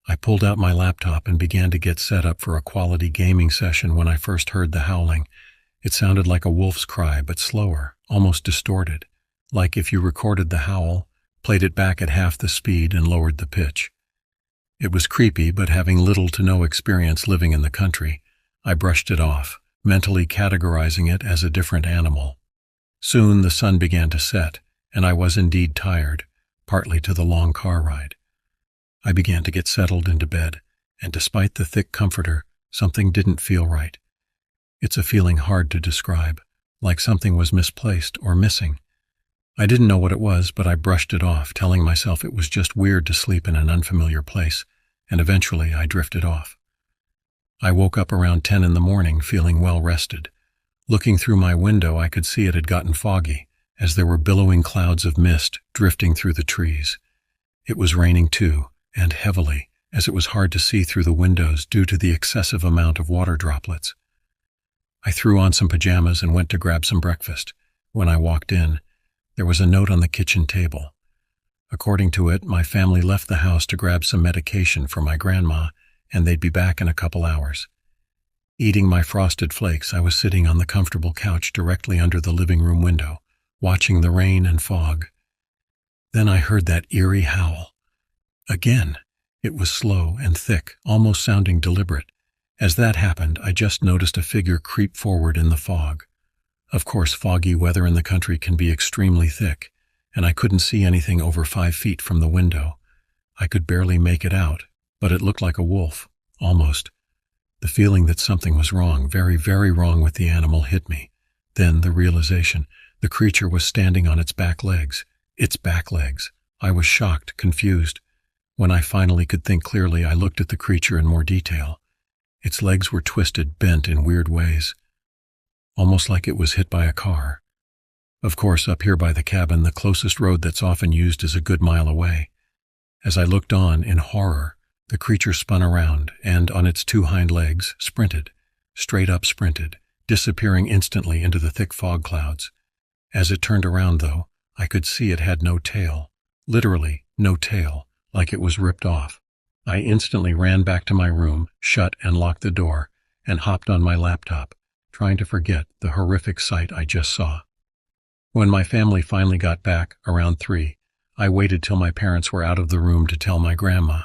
I pulled out my laptop and began to get set up for a quality gaming session when I first heard the howling. It sounded like a wolf's cry, but slower, almost distorted, like if you recorded the howl, played it back at half the speed, and lowered the pitch. It was creepy, but having little to no experience living in the country, I brushed it off, mentally categorizing it as a different animal. Soon the sun began to set, and I was indeed tired, partly to the long car ride. I began to get settled into bed, and despite the thick comforter, something didn't feel right. It's a feeling hard to describe, like something was misplaced or missing. I didn't know what it was, but I brushed it off, telling myself it was just weird to sleep in an unfamiliar place, and eventually I drifted off. I woke up around 10 in the morning, feeling well rested. Looking through my window, I could see it had gotten foggy, as there were billowing clouds of mist drifting through the trees. It was raining too, and heavily, as it was hard to see through the windows due to the excessive amount of water droplets. I threw on some pajamas and went to grab some breakfast. When I walked in, there was a note on the kitchen table. According to it, my family left the house to grab some medication for my grandma, and they'd be back in a couple hours. Eating my frosted flakes, I was sitting on the comfortable couch directly under the living room window, watching the rain and fog. Then I heard that eerie howl. Again, it was slow and thick, almost sounding deliberate. As that happened, I just noticed a figure creep forward in the fog. Of course, foggy weather in the country can be extremely thick, and I couldn't see anything over 5 feet from the window. I could barely make it out, but it looked like a wolf, almost. The feeling that something was wrong, very, very wrong with the animal hit me. Then the realization, the creature was standing on its back legs. Its back legs. I was shocked, confused. When I finally could think clearly, I looked at the creature in more detail. Its legs were twisted, bent in weird ways, almost like it was hit by a car. Of course, up here by the cabin, the closest road that's often used is a good mile away. As I looked on in horror, the creature spun around and, on its 2 hind legs, sprinted, straight up sprinted, disappearing instantly into the thick fog clouds. As it turned around, though, I could see it had no tail. Literally, no tail, like it was ripped off. I instantly ran back to my room, shut and locked the door, and hopped on my laptop, trying to forget the horrific sight I just saw. When my family finally got back, around 3, I waited till my parents were out of the room to tell my grandma.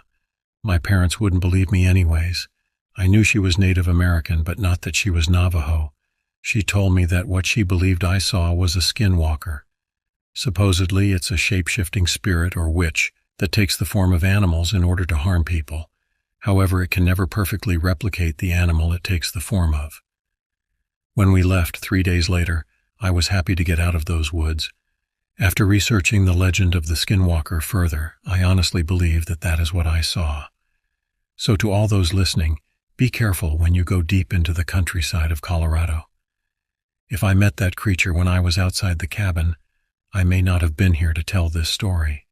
My parents wouldn't believe me anyways. I knew she was Native American, but not that she was Navajo. She told me that what she believed I saw was a Skinwalker. Supposedly, it's a shape-shifting spirit or witch that takes the form of animals in order to harm people. However, it can never perfectly replicate the animal it takes the form of. When we left 3 days later, I was happy to get out of those woods. After researching the legend of the Skinwalker further, I honestly believe that that is what I saw. So to all those listening, be careful when you go deep into the countryside of Colorado. If I met that creature when I was outside the cabin, I may not have been here to tell this story.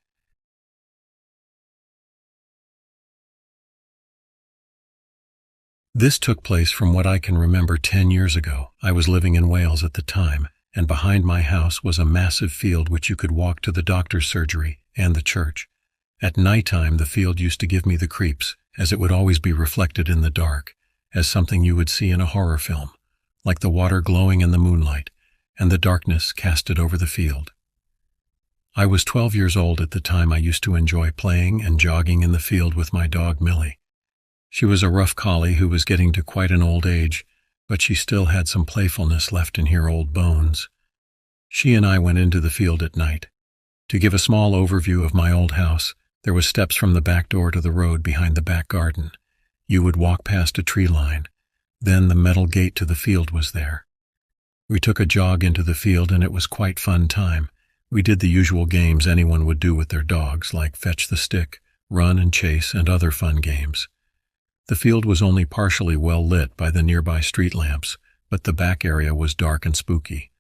This took place from what I can remember 10 years ago. I was living in Wales at the time, and behind my house was a massive field which you could walk to the doctor's surgery and the church. At nighttime, the field used to give me the creeps, as it would always be reflected in the dark, as something you would see in a horror film, like the water glowing in the moonlight, and the darkness casted over the field. I was 12 years old at the time. I used to enjoy playing and jogging in the field with my dog Millie. She was a rough collie who was getting to quite an old age, but she still had some playfulness left in her old bones. She and I went into the field at night. To give a small overview of my old house, there was steps from the back door to the road behind the back garden. You would walk past a tree line. Then the metal gate to the field was there. We took a jog into the field and it was quite fun time. We did the usual games anyone would do with their dogs, like fetch the stick, run and chase, and other fun games. The field was only partially well lit by the nearby street lamps, but the back area was dark and spooky.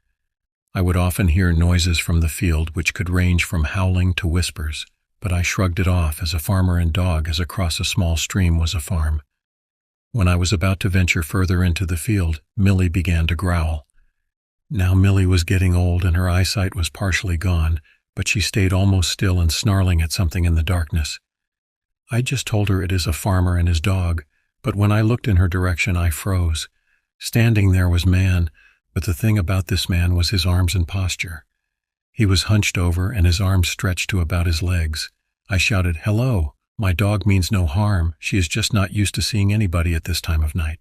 I would often hear noises from the field which could range from howling to whispers, but I shrugged it off as a farmer and dog as across a small stream was a farm. When I was about to venture further into the field, Millie began to growl. Now Millie was getting old and her eyesight was partially gone, but she stayed almost still and snarling at something in the darkness. I just told her it is a farmer and his dog, but when I looked in her direction I froze. Standing there was man, but the thing about this man was his arms and posture. He was hunched over and his arms stretched to about his legs. I shouted, "Hello, my dog means no harm. She is just not used to seeing anybody at this time of night."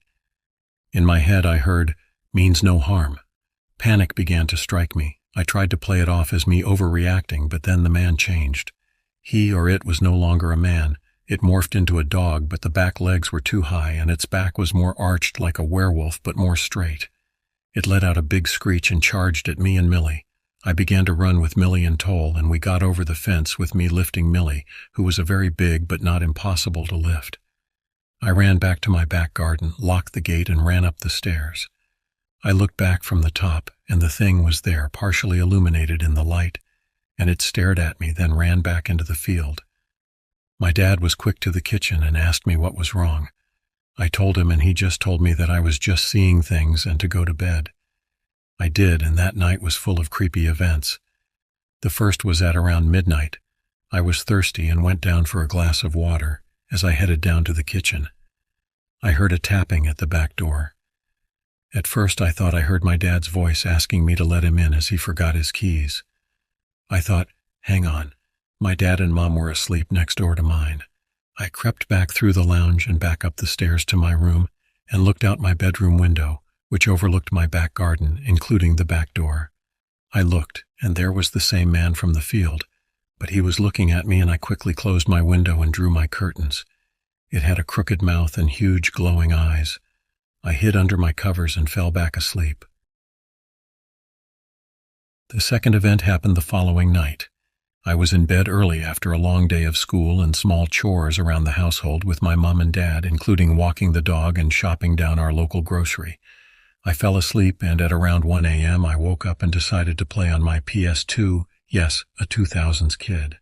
In my head I heard, "means no harm." Panic began to strike me. I tried to play it off as me overreacting, but then the man changed. He or it was no longer a man. It morphed into a dog, but the back legs were too high and its back was more arched like a werewolf but more straight. It let out a big screech and charged at me and Millie. I began to run with Millie in tow, and we got over the fence with me lifting Millie, who was a very big but not impossible to lift. I ran back to my back garden, locked the gate, and ran up the stairs. I looked back from the top, and the thing was there, partially illuminated in the light, and it stared at me, then ran back into the field. My dad was quick to the kitchen and asked me what was wrong. I told him, and he just told me that I was just seeing things and to go to bed. I did, and that night was full of creepy events. The first was at around midnight. I was thirsty and went down for a glass of water. As I headed down to the kitchen, I heard a tapping at the back door. At first I thought I heard my dad's voice asking me to let him in as he forgot his keys. I thought, hang on, my dad and mom were asleep next door to mine. I crept back through the lounge and back up the stairs to my room and looked out my bedroom window, which overlooked my back garden, including the back door. I looked, and there was the same man from the field, but he was looking at me, and I quickly closed my window and drew my curtains. It had a crooked mouth and huge glowing eyes. I hid under my covers and fell back asleep. The second event happened the following night. I was in bed early after a long day of school and small chores around the household with my mom and dad, including walking the dog and shopping down our local grocery. I fell asleep, and at around 1 a.m. I woke up and decided to play on my PS2, yes, a 2000s kid.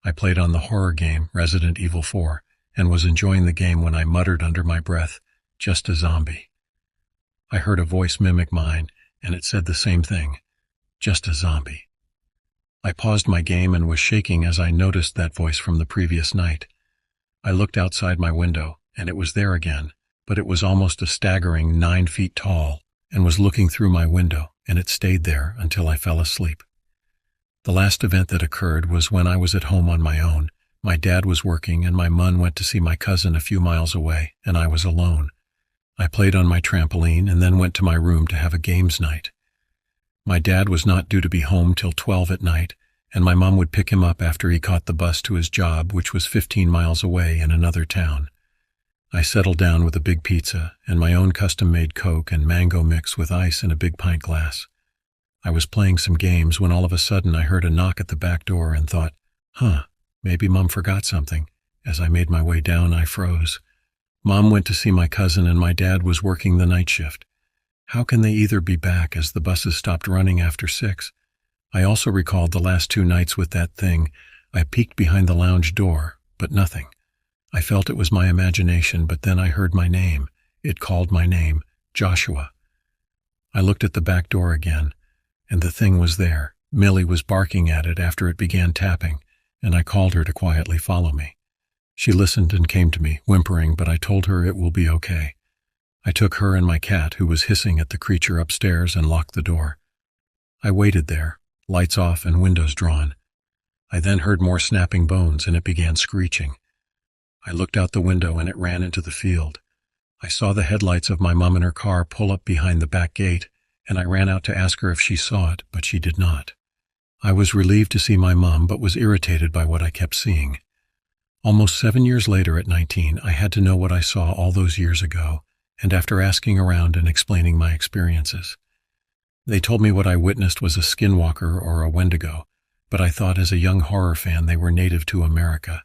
I played on the horror game Resident Evil 4 and was enjoying the game when I muttered under my breath, "Just a zombie." I heard a voice mimic mine, and it said the same thing, "Just a zombie." I paused my game and was shaking as I noticed that voice from the previous night. I looked outside my window, and it was there again, but it was almost a staggering 9 feet tall and was looking through my window, and it stayed there until I fell asleep. The last event that occurred was when I was at home on my own. My dad was working and my mom went to see my cousin a few miles away, and I was alone. I played on my trampoline and then went to my room to have a games night. My dad was not due to be home till 12 at night, and my mom would pick him up after he caught the bus to his job, which was 15 miles away in another town. I settled down with a big pizza and my own custom-made Coke and mango mix with ice in a big pint glass. I was playing some games when all of a sudden I heard a knock at the back door and thought, maybe Mom forgot something. As I made my way down, I froze. Mom went to see my cousin and my dad was working the night shift. How can they either be back as the buses stopped running after 6? I also recalled the last 2 nights with that thing. I peeked behind the lounge door, but nothing. I felt it was my imagination, but then I heard my name. It called my name, Joshua. I looked at the back door again, and the thing was there. Millie was barking at it after it began tapping, and I called her to quietly follow me. She listened and came to me, whimpering, but I told her it will be okay. I took her and my cat, who was hissing at the creature upstairs, and locked the door. I waited there, lights off and windows drawn. I then heard more snapping bones, and it began screeching. I looked out the window and it ran into the field. I saw the headlights of my mom in her car pull up behind the back gate, and I ran out to ask her if she saw it, but she did not. I was relieved to see my mom, but was irritated by what I kept seeing. Almost 7 years later, at 19, I had to know what I saw all those years ago, and after asking around and explaining my experiences, They told me what I witnessed was a Skinwalker or a Wendigo, but I thought as a young horror fan they were native to America.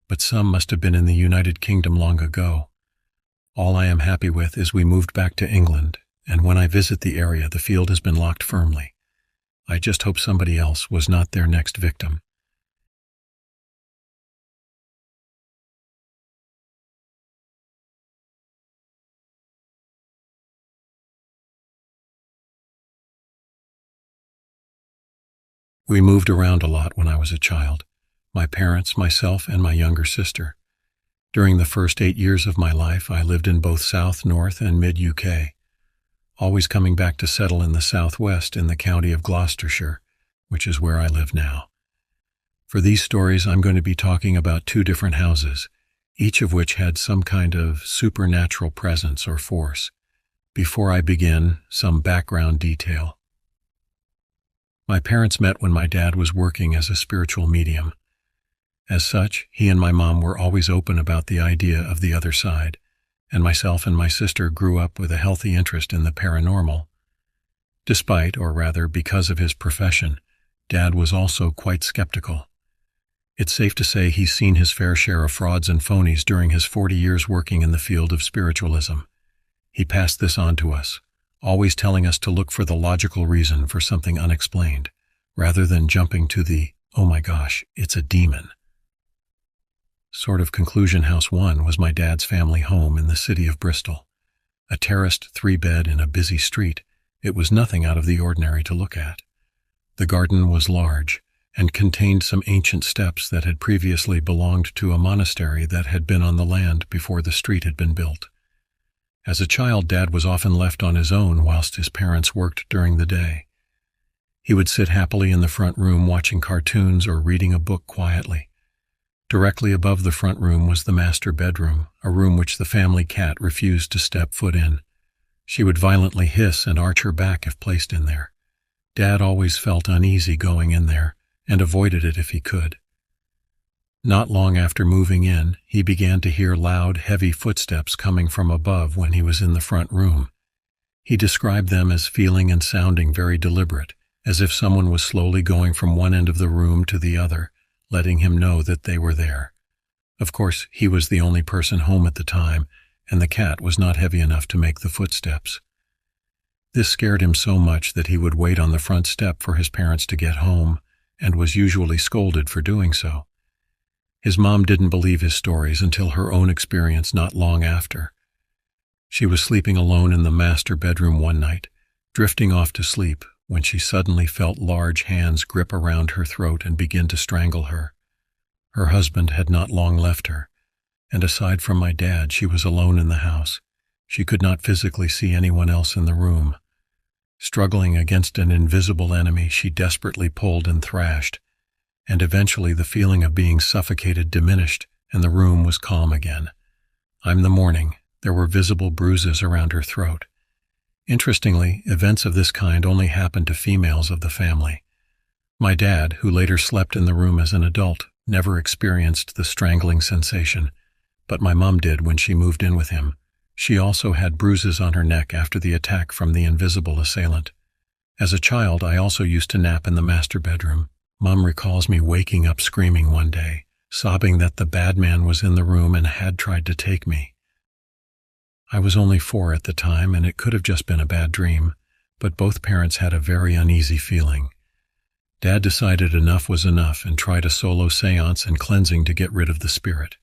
But some must have been in the United Kingdom long ago. All I am happy with is we moved back to England, and when I visit the area, the field has been locked firmly. I just hope somebody else was not their next victim. We moved around a lot when I was a child. My parents, myself, and my younger sister. During the first 8 years of my life, I lived in both South, North, and Mid-UK, always coming back to settle in the southwest in the county of Gloucestershire, which is where I live now. For these stories, I'm going to be talking about 2 different houses, each of which had some kind of supernatural presence or force. Before I begin, some background detail. My parents met when my dad was working as a spiritual medium. As such, he and my mom were always open about the idea of the other side, and myself and my sister grew up with a healthy interest in the paranormal. Despite, or rather because of his profession, Dad was also quite skeptical. It's safe to say he's seen his fair share of frauds and phonies during his 40 years working in the field of spiritualism. He passed this on to us, always telling us to look for the logical reason for something unexplained, rather than jumping to the, oh my gosh, it's a demon. Sort of conclusion house 1 was my dad's family home in the city of Bristol. A terraced 3-bed in a busy street, it was nothing out of the ordinary to look at. The garden was large and contained some ancient steps that had previously belonged to a monastery that had been on the land before the street had been built. As a child, Dad was often left on his own whilst his parents worked during the day. He would sit happily in the front room watching cartoons or reading a book quietly. Directly above the front room was the master bedroom, a room which the family cat refused to step foot in. She would violently hiss and arch her back if placed in there. Dad always felt uneasy going in there and avoided it if he could. Not long after moving in, he began to hear loud, heavy footsteps coming from above when he was in the front room. He described them as feeling and sounding very deliberate, as if someone was slowly going from one end of the room to the other, letting him know that they were there. Of course, he was the only person home at the time, and the cat was not heavy enough to make the footsteps. This scared him so much that he would wait on the front step for his parents to get home, and was usually scolded for doing so. His mom didn't believe his stories until her own experience not long after. She was sleeping alone in the master bedroom one night, drifting off to sleep, when she suddenly felt large hands grip around her throat and begin to strangle her. Her husband had not long left her, and aside from my dad, she was alone in the house. She could not physically see anyone else in the room. Struggling against an invisible enemy, she desperately pulled and thrashed, and eventually the feeling of being suffocated diminished and the room was calm again. In the morning, there were visible bruises around her throat. Interestingly, events of this kind only happened to females of the family. My dad, who later slept in the room as an adult, never experienced the strangling sensation, but my mom did when she moved in with him. She also had bruises on her neck after the attack from the invisible assailant. As a child, I also used to nap in the master bedroom. Mom recalls me waking up screaming one day, sobbing that the bad man was in the room and had tried to take me. I was only 4 at the time, and it could have just been a bad dream, but both parents had a very uneasy feeling. Dad decided enough was enough and tried a solo seance and cleansing to get rid of the spirit.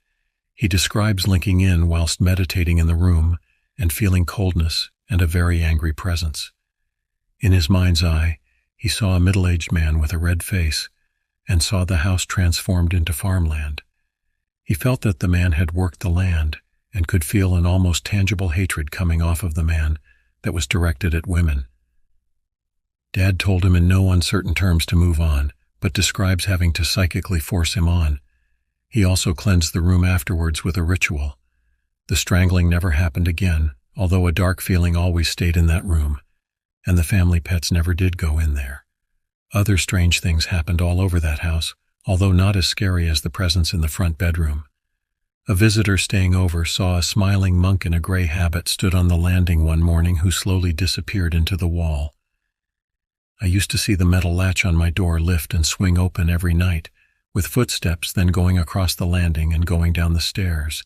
He describes linking in whilst meditating in the room and feeling coldness and a very angry presence. In his mind's eye, he saw a middle-aged man with a red face and saw the house transformed into farmland. He felt that the man had worked the land and could feel an almost tangible hatred coming off of the man that was directed at women. Dad told him in no uncertain terms to move on, but describes having to psychically force him on. He also cleansed the room afterwards with a ritual. The strangling never happened again, although a dark feeling always stayed in that room, and the family pets never did go in there. Other strange things happened all over that house, although not as scary as the presence in the front bedroom. A visitor staying over saw a smiling monk in a gray habit stood on the landing one morning who slowly disappeared into the wall. I used to see the metal latch on my door lift and swing open every night, with footsteps then going across the landing and going down the stairs.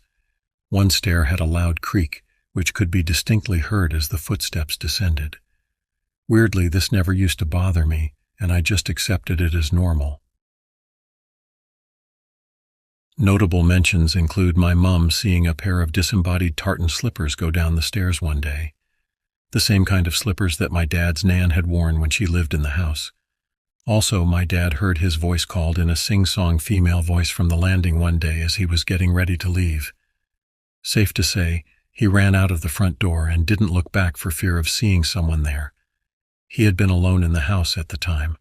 One stair had a loud creak, which could be distinctly heard as the footsteps descended. Weirdly, this never used to bother me, and I just accepted it as normal. Notable mentions include my mum seeing a pair of disembodied tartan slippers go down the stairs one day, the same kind of slippers that my dad's nan had worn when she lived in the house. Also, my dad heard his voice called in a sing-song female voice from the landing one day as he was getting ready to leave. Safe to say, he ran out of the front door and didn't look back for fear of seeing someone there. He had been alone in the house at the time.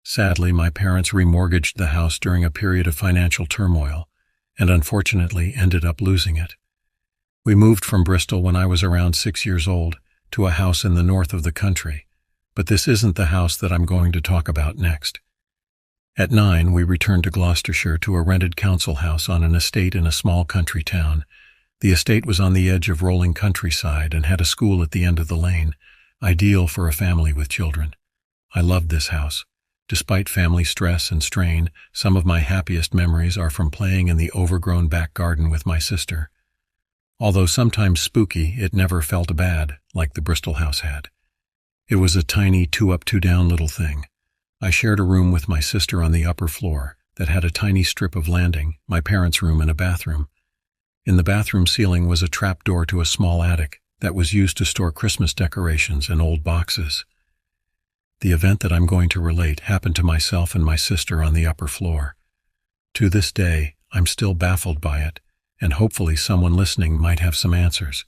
Sadly, my parents remortgaged the house during a period of financial turmoil, and unfortunately ended up losing it. We moved from Bristol when I was around 6 years old to a house in the north of the country, but this isn't the house that I'm going to talk about next. At 9, we returned to Gloucestershire to a rented council house on an estate in a small country town. The estate was on the edge of rolling countryside and had a school at the end of the lane, ideal for a family with children. I loved this house. Despite family stress and strain, some of my happiest memories are from playing in the overgrown back garden with my sister. Although sometimes spooky, it never felt bad, like the Bristol house had. It was a tiny 2-up, 2-down little thing. I shared a room with my sister on the upper floor that had a tiny strip of landing, my parents' room and a bathroom. In the bathroom ceiling was a trap door to a small attic that was used to store Christmas decorations and old boxes. The event that I'm going to relate happened to myself and my sister on the upper floor. To this day, I'm still baffled by it, and hopefully someone listening might have some answers.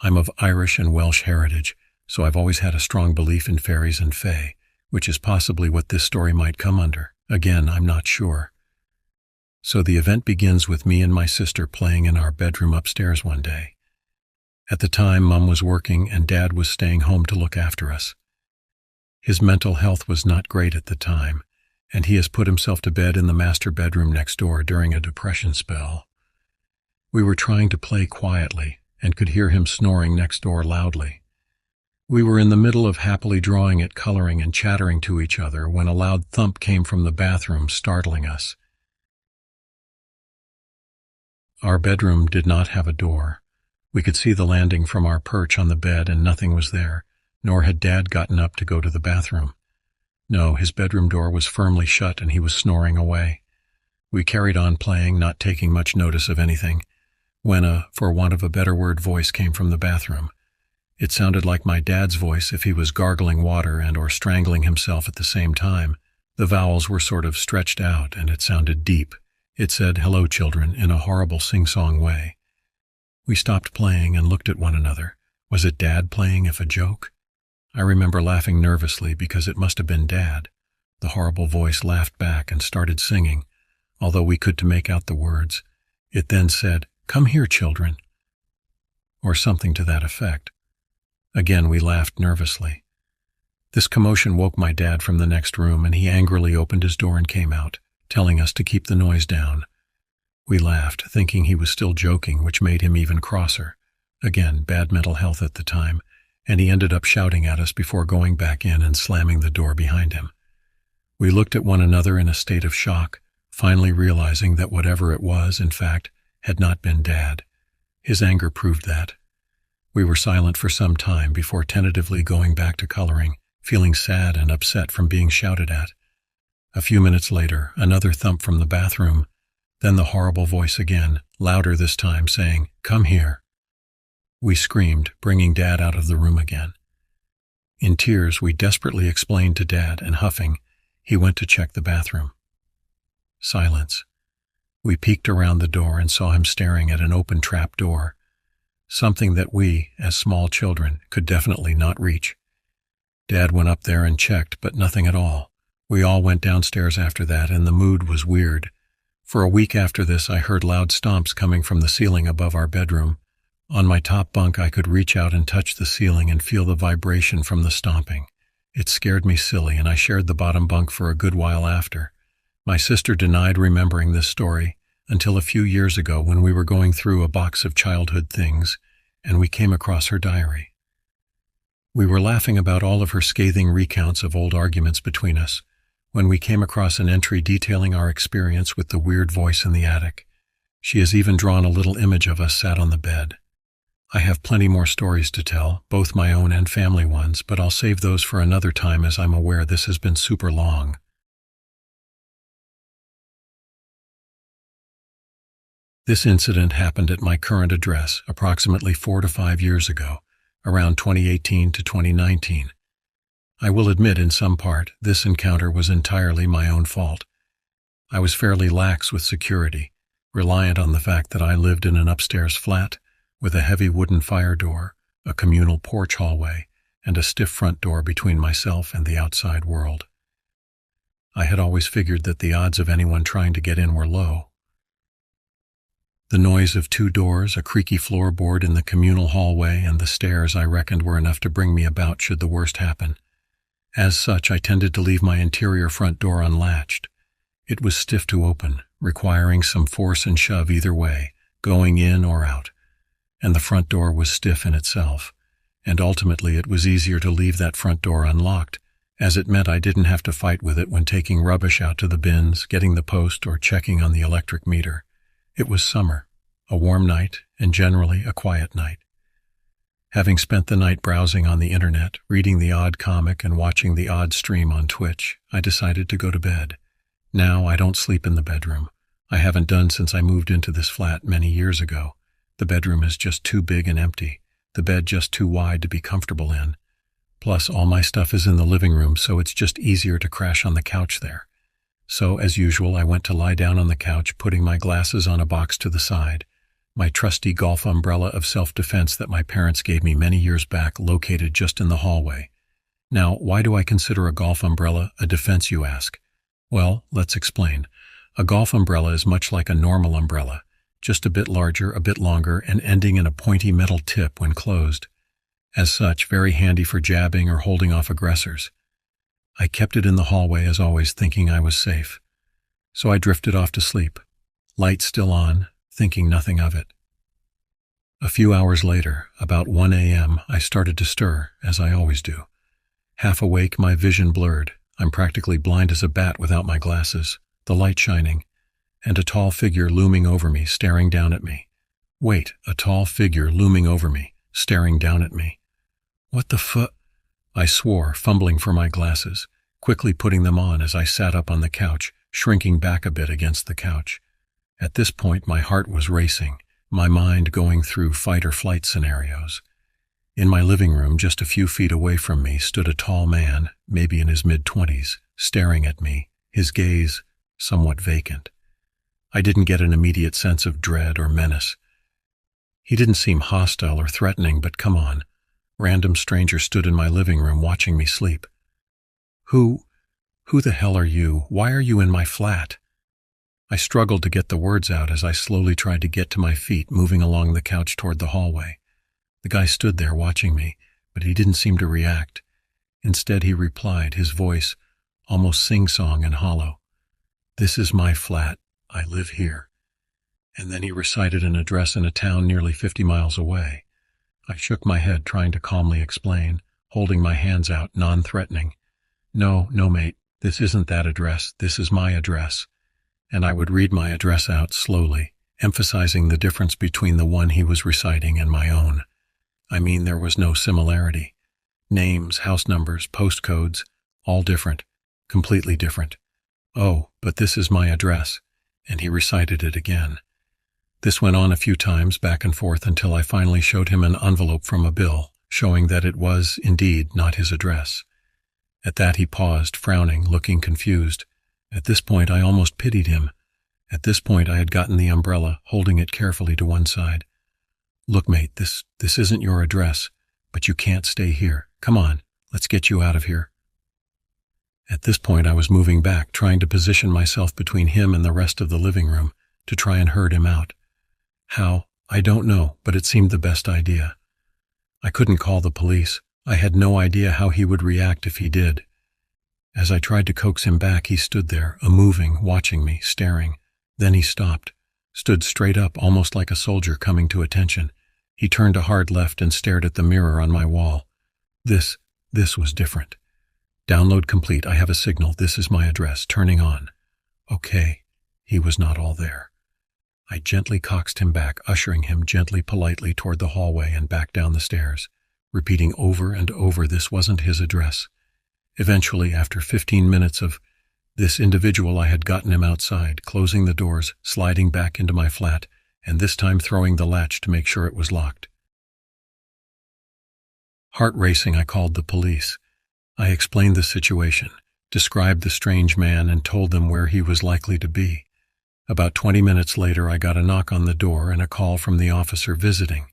I'm of Irish and Welsh heritage, so I've always had a strong belief in fairies and fae, which is possibly what this story might come under. Again, I'm not sure. So the event begins with me and my sister playing in our bedroom upstairs one day. At the time, Mum was working and Dad was staying home to look after us. His mental health was not great at the time, and he has put himself to bed in the master bedroom next door during a depression spell. We were trying to play quietly and could hear him snoring next door loudly. We were in the middle of happily drawing at coloring and chattering to each other when a loud thump came from the bathroom, startling us. Our bedroom did not have a door. We could see the landing from our perch on the bed and nothing was there, nor had Dad gotten up to go to the bathroom. No, his bedroom door was firmly shut and he was snoring away. We carried on playing, not taking much notice of anything, when for want of a better word, voice came from the bathroom. It sounded like my dad's voice if he was gargling water and or strangling himself at the same time. The vowels were sort of stretched out and it sounded deep. It said, "Hello, children," in a horrible sing-song way. We stopped playing and looked at one another. Was it Dad playing if a joke? I remember laughing nervously because it must have been Dad. The horrible voice laughed back and started singing, although we could make out the words. It then said, "Come here, children," or something to that effect. Again, we laughed nervously. This commotion woke my dad from the next room, and he angrily opened his door and came out, telling us to keep the noise down. We laughed, thinking he was still joking, which made him even crosser. Again, bad mental health at the time, and he ended up shouting at us before going back in and slamming the door behind him. We looked at one another in a state of shock, finally realizing that whatever it was, in fact, had not been Dad. His anger proved that. We were silent for some time before tentatively going back to coloring, feeling sad and upset from being shouted at. A few minutes later, another thump from the bathroom, then the horrible voice again, louder this time, saying, "Come here." We screamed, bringing Dad out of the room again. In tears, we desperately explained to Dad, and huffing, he went to check the bathroom. Silence. We peeked around the door and saw him staring at an open trap door, something that we, as small children, could definitely not reach. Dad went up there and checked, but nothing at all. We all went downstairs after that, and the mood was weird. For a week after this, I heard loud stomps coming from the ceiling above our bedroom. On my top bunk, I could reach out and touch the ceiling and feel the vibration from the stomping. It scared me silly, and I shared the bottom bunk for a good while after. My sister denied remembering this story until a few years ago when we were going through a box of childhood things, and we came across her diary. We were laughing about all of her scathing recounts of old arguments between us when we came across an entry detailing our experience with the weird voice in the attic. She has even drawn a little image of us sat on the bed. I have plenty more stories to tell, both my own and family ones, but I'll save those for another time as I'm aware this has been super long. This incident happened at my current address approximately 4 to 5 years ago, around 2018 to 2019. I will admit in some part this encounter was entirely my own fault. I was fairly lax with security, reliant on the fact that I lived in an upstairs flat with a heavy wooden fire door, a communal porch hallway, and a stiff front door between myself and the outside world. I had always figured that the odds of anyone trying to get in were low. The noise of 2 doors, a creaky floorboard in the communal hallway, and the stairs I reckoned were enough to bring me about should the worst happen. As such, I tended to leave my interior front door unlatched. It was stiff to open, requiring some force and shove either way, going in or out. And the front door was stiff in itself, and ultimately it was easier to leave that front door unlocked, as it meant I didn't have to fight with it when taking rubbish out to the bins, getting the post, or checking on the electric meter. It was summer, a warm night, and generally a quiet night. Having spent the night browsing on the internet, reading the odd comic, and watching the odd stream on Twitch, I decided to go to bed. Now I don't sleep in the bedroom. I haven't done since I moved into this flat many years ago. The bedroom is just too big and empty, the bed just too wide to be comfortable in. Plus, all my stuff is in the living room, so it's just easier to crash on the couch there. So, as usual, I went to lie down on the couch, putting my glasses on a box to the side, my trusty golf umbrella of self-defense that my parents gave me many years back located just in the hallway. Now, why do I consider a golf umbrella a defense, you ask? Well, let's explain. A golf umbrella is much like a normal umbrella, just a bit larger, a bit longer, and ending in a pointy metal tip when closed. As such, very handy for jabbing or holding off aggressors. I kept it in the hallway as always, thinking I was safe. So I drifted off to sleep, light still on, thinking nothing of it. A few hours later, about 1 a.m., I started to stir, as I always do. Half awake, my vision blurred. I'm practically blind as a bat without my glasses, the light shining, and a tall figure looming over me, staring down at me. Wait, a tall figure looming over me, staring down at me. What the fu— I swore, fumbling for my glasses, quickly putting them on as I sat up on the couch, shrinking back a bit against the couch. At this point, my heart was racing, my mind going through fight-or-flight scenarios. In my living room, just a few feet away from me, stood a tall man, maybe in his mid-20s, staring at me, his gaze somewhat vacant. I didn't get an immediate sense of dread or menace. He didn't seem hostile or threatening, but come on. Random stranger stood in my living room watching me sleep. Who the hell are you? Why are you in my flat? I struggled to get the words out as I slowly tried to get to my feet, moving along the couch toward the hallway. The guy stood there watching me, but he didn't seem to react. Instead, he replied, his voice almost sing-song and hollow. "This is my flat. I live here." And then he recited an address in a town nearly 50 miles away. I shook my head, trying to calmly explain, holding my hands out, non-threatening. No, mate, this isn't that address. This is my address. And I would read my address out slowly, emphasizing the difference between the one he was reciting and my own. I mean, there was no similarity. Names, house numbers, postcodes, all different, completely different. Oh, but this is my address. And he recited it again. This went on a few times, back and forth, until I finally showed him an envelope from a bill, showing that it was, indeed, not his address. At that he paused, frowning, looking confused. At this point I almost pitied him. At this point I had gotten the umbrella, holding it carefully to one side. "Look, mate, this isn't your address, but you can't stay here. Come on, let's get you out of here." At this point I was moving back, trying to position myself between him and the rest of the living room, to try and herd him out. How? I don't know, but it seemed the best idea. I couldn't call the police. I had no idea how he would react if he did. As I tried to coax him back, he stood there, unmoving, watching me, staring. Then he stopped, stood straight up, almost like a soldier coming to attention. He turned a hard left and stared at the mirror on my wall. This was different. Download complete. I have a signal. This is my address. Turning on. Okay. He was not all there. I gently coaxed him back, ushering him gently, politely toward the hallway and back down the stairs, repeating over and over this wasn't his address. Eventually, after 15 minutes of this individual, I had gotten him outside, closing the doors, sliding back into my flat, and this time throwing the latch to make sure it was locked. Heart racing, I called the police. I explained the situation, described the strange man, and told them where he was likely to be. About 20 minutes later, I got a knock on the door and a call from the officer visiting.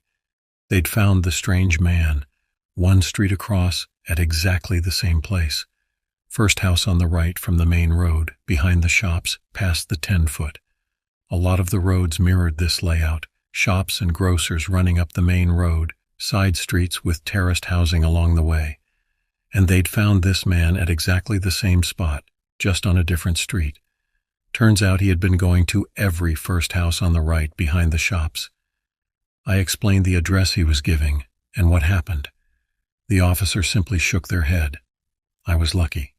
They'd found the strange man, one street across, at exactly the same place. First house on the right from the main road, behind the shops, past the 10-foot. A lot of the roads mirrored this layout, shops and grocers running up the main road, side streets with terraced housing along the way. And they'd found this man at exactly the same spot, just on a different street. Turns out he had been going to every first house on the right behind the shops. I explained the address he was giving and what happened. The officer simply shook their head. I was lucky.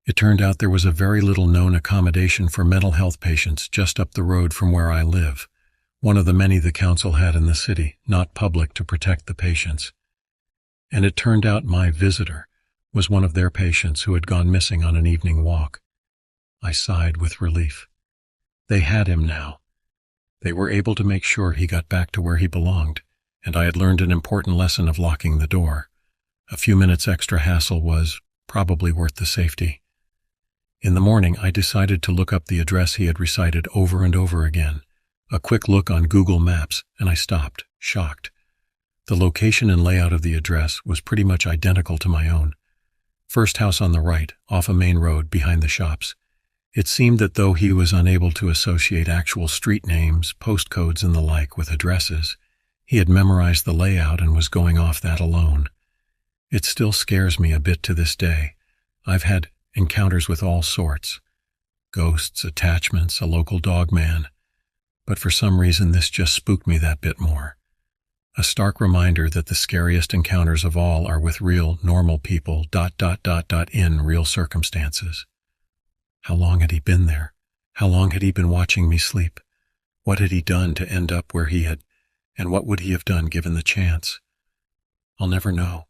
It turned out there was a very little known accommodation for mental health patients just up the road from where I live, one of the many the council had in the city, not public to protect the patients. And it turned out my visitor was one of their patients who had gone missing on an evening walk. I sighed with relief. They had him now. They were able to make sure he got back to where he belonged, and I had learned an important lesson of locking the door. A few minutes extra hassle was probably worth the safety. In the morning, I decided to look up the address he had recited over and over again. A quick look on Google Maps, and I stopped, shocked. The location and layout of the address was pretty much identical to my own. First house on the right, off a main road behind the shops. It seemed that though he was unable to associate actual street names, postcodes, and the like with addresses, he had memorized the layout and was going off that alone. It still scares me a bit to this day. I've had encounters with all sorts. Ghosts, attachments, a local dog man. But for some reason this just spooked me that bit more. A stark reminder that the scariest encounters of all are with real, normal people, in real circumstances. How long had he been there? How long had he been watching me sleep? What had he done to end up where he had, and what would he have done given the chance? I'll never know,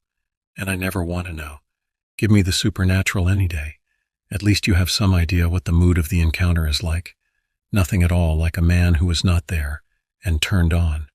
and I never want to know. Give me the supernatural any day. At least you have some idea what the mood of the encounter is like. Nothing at all like a man who was not there and turned on.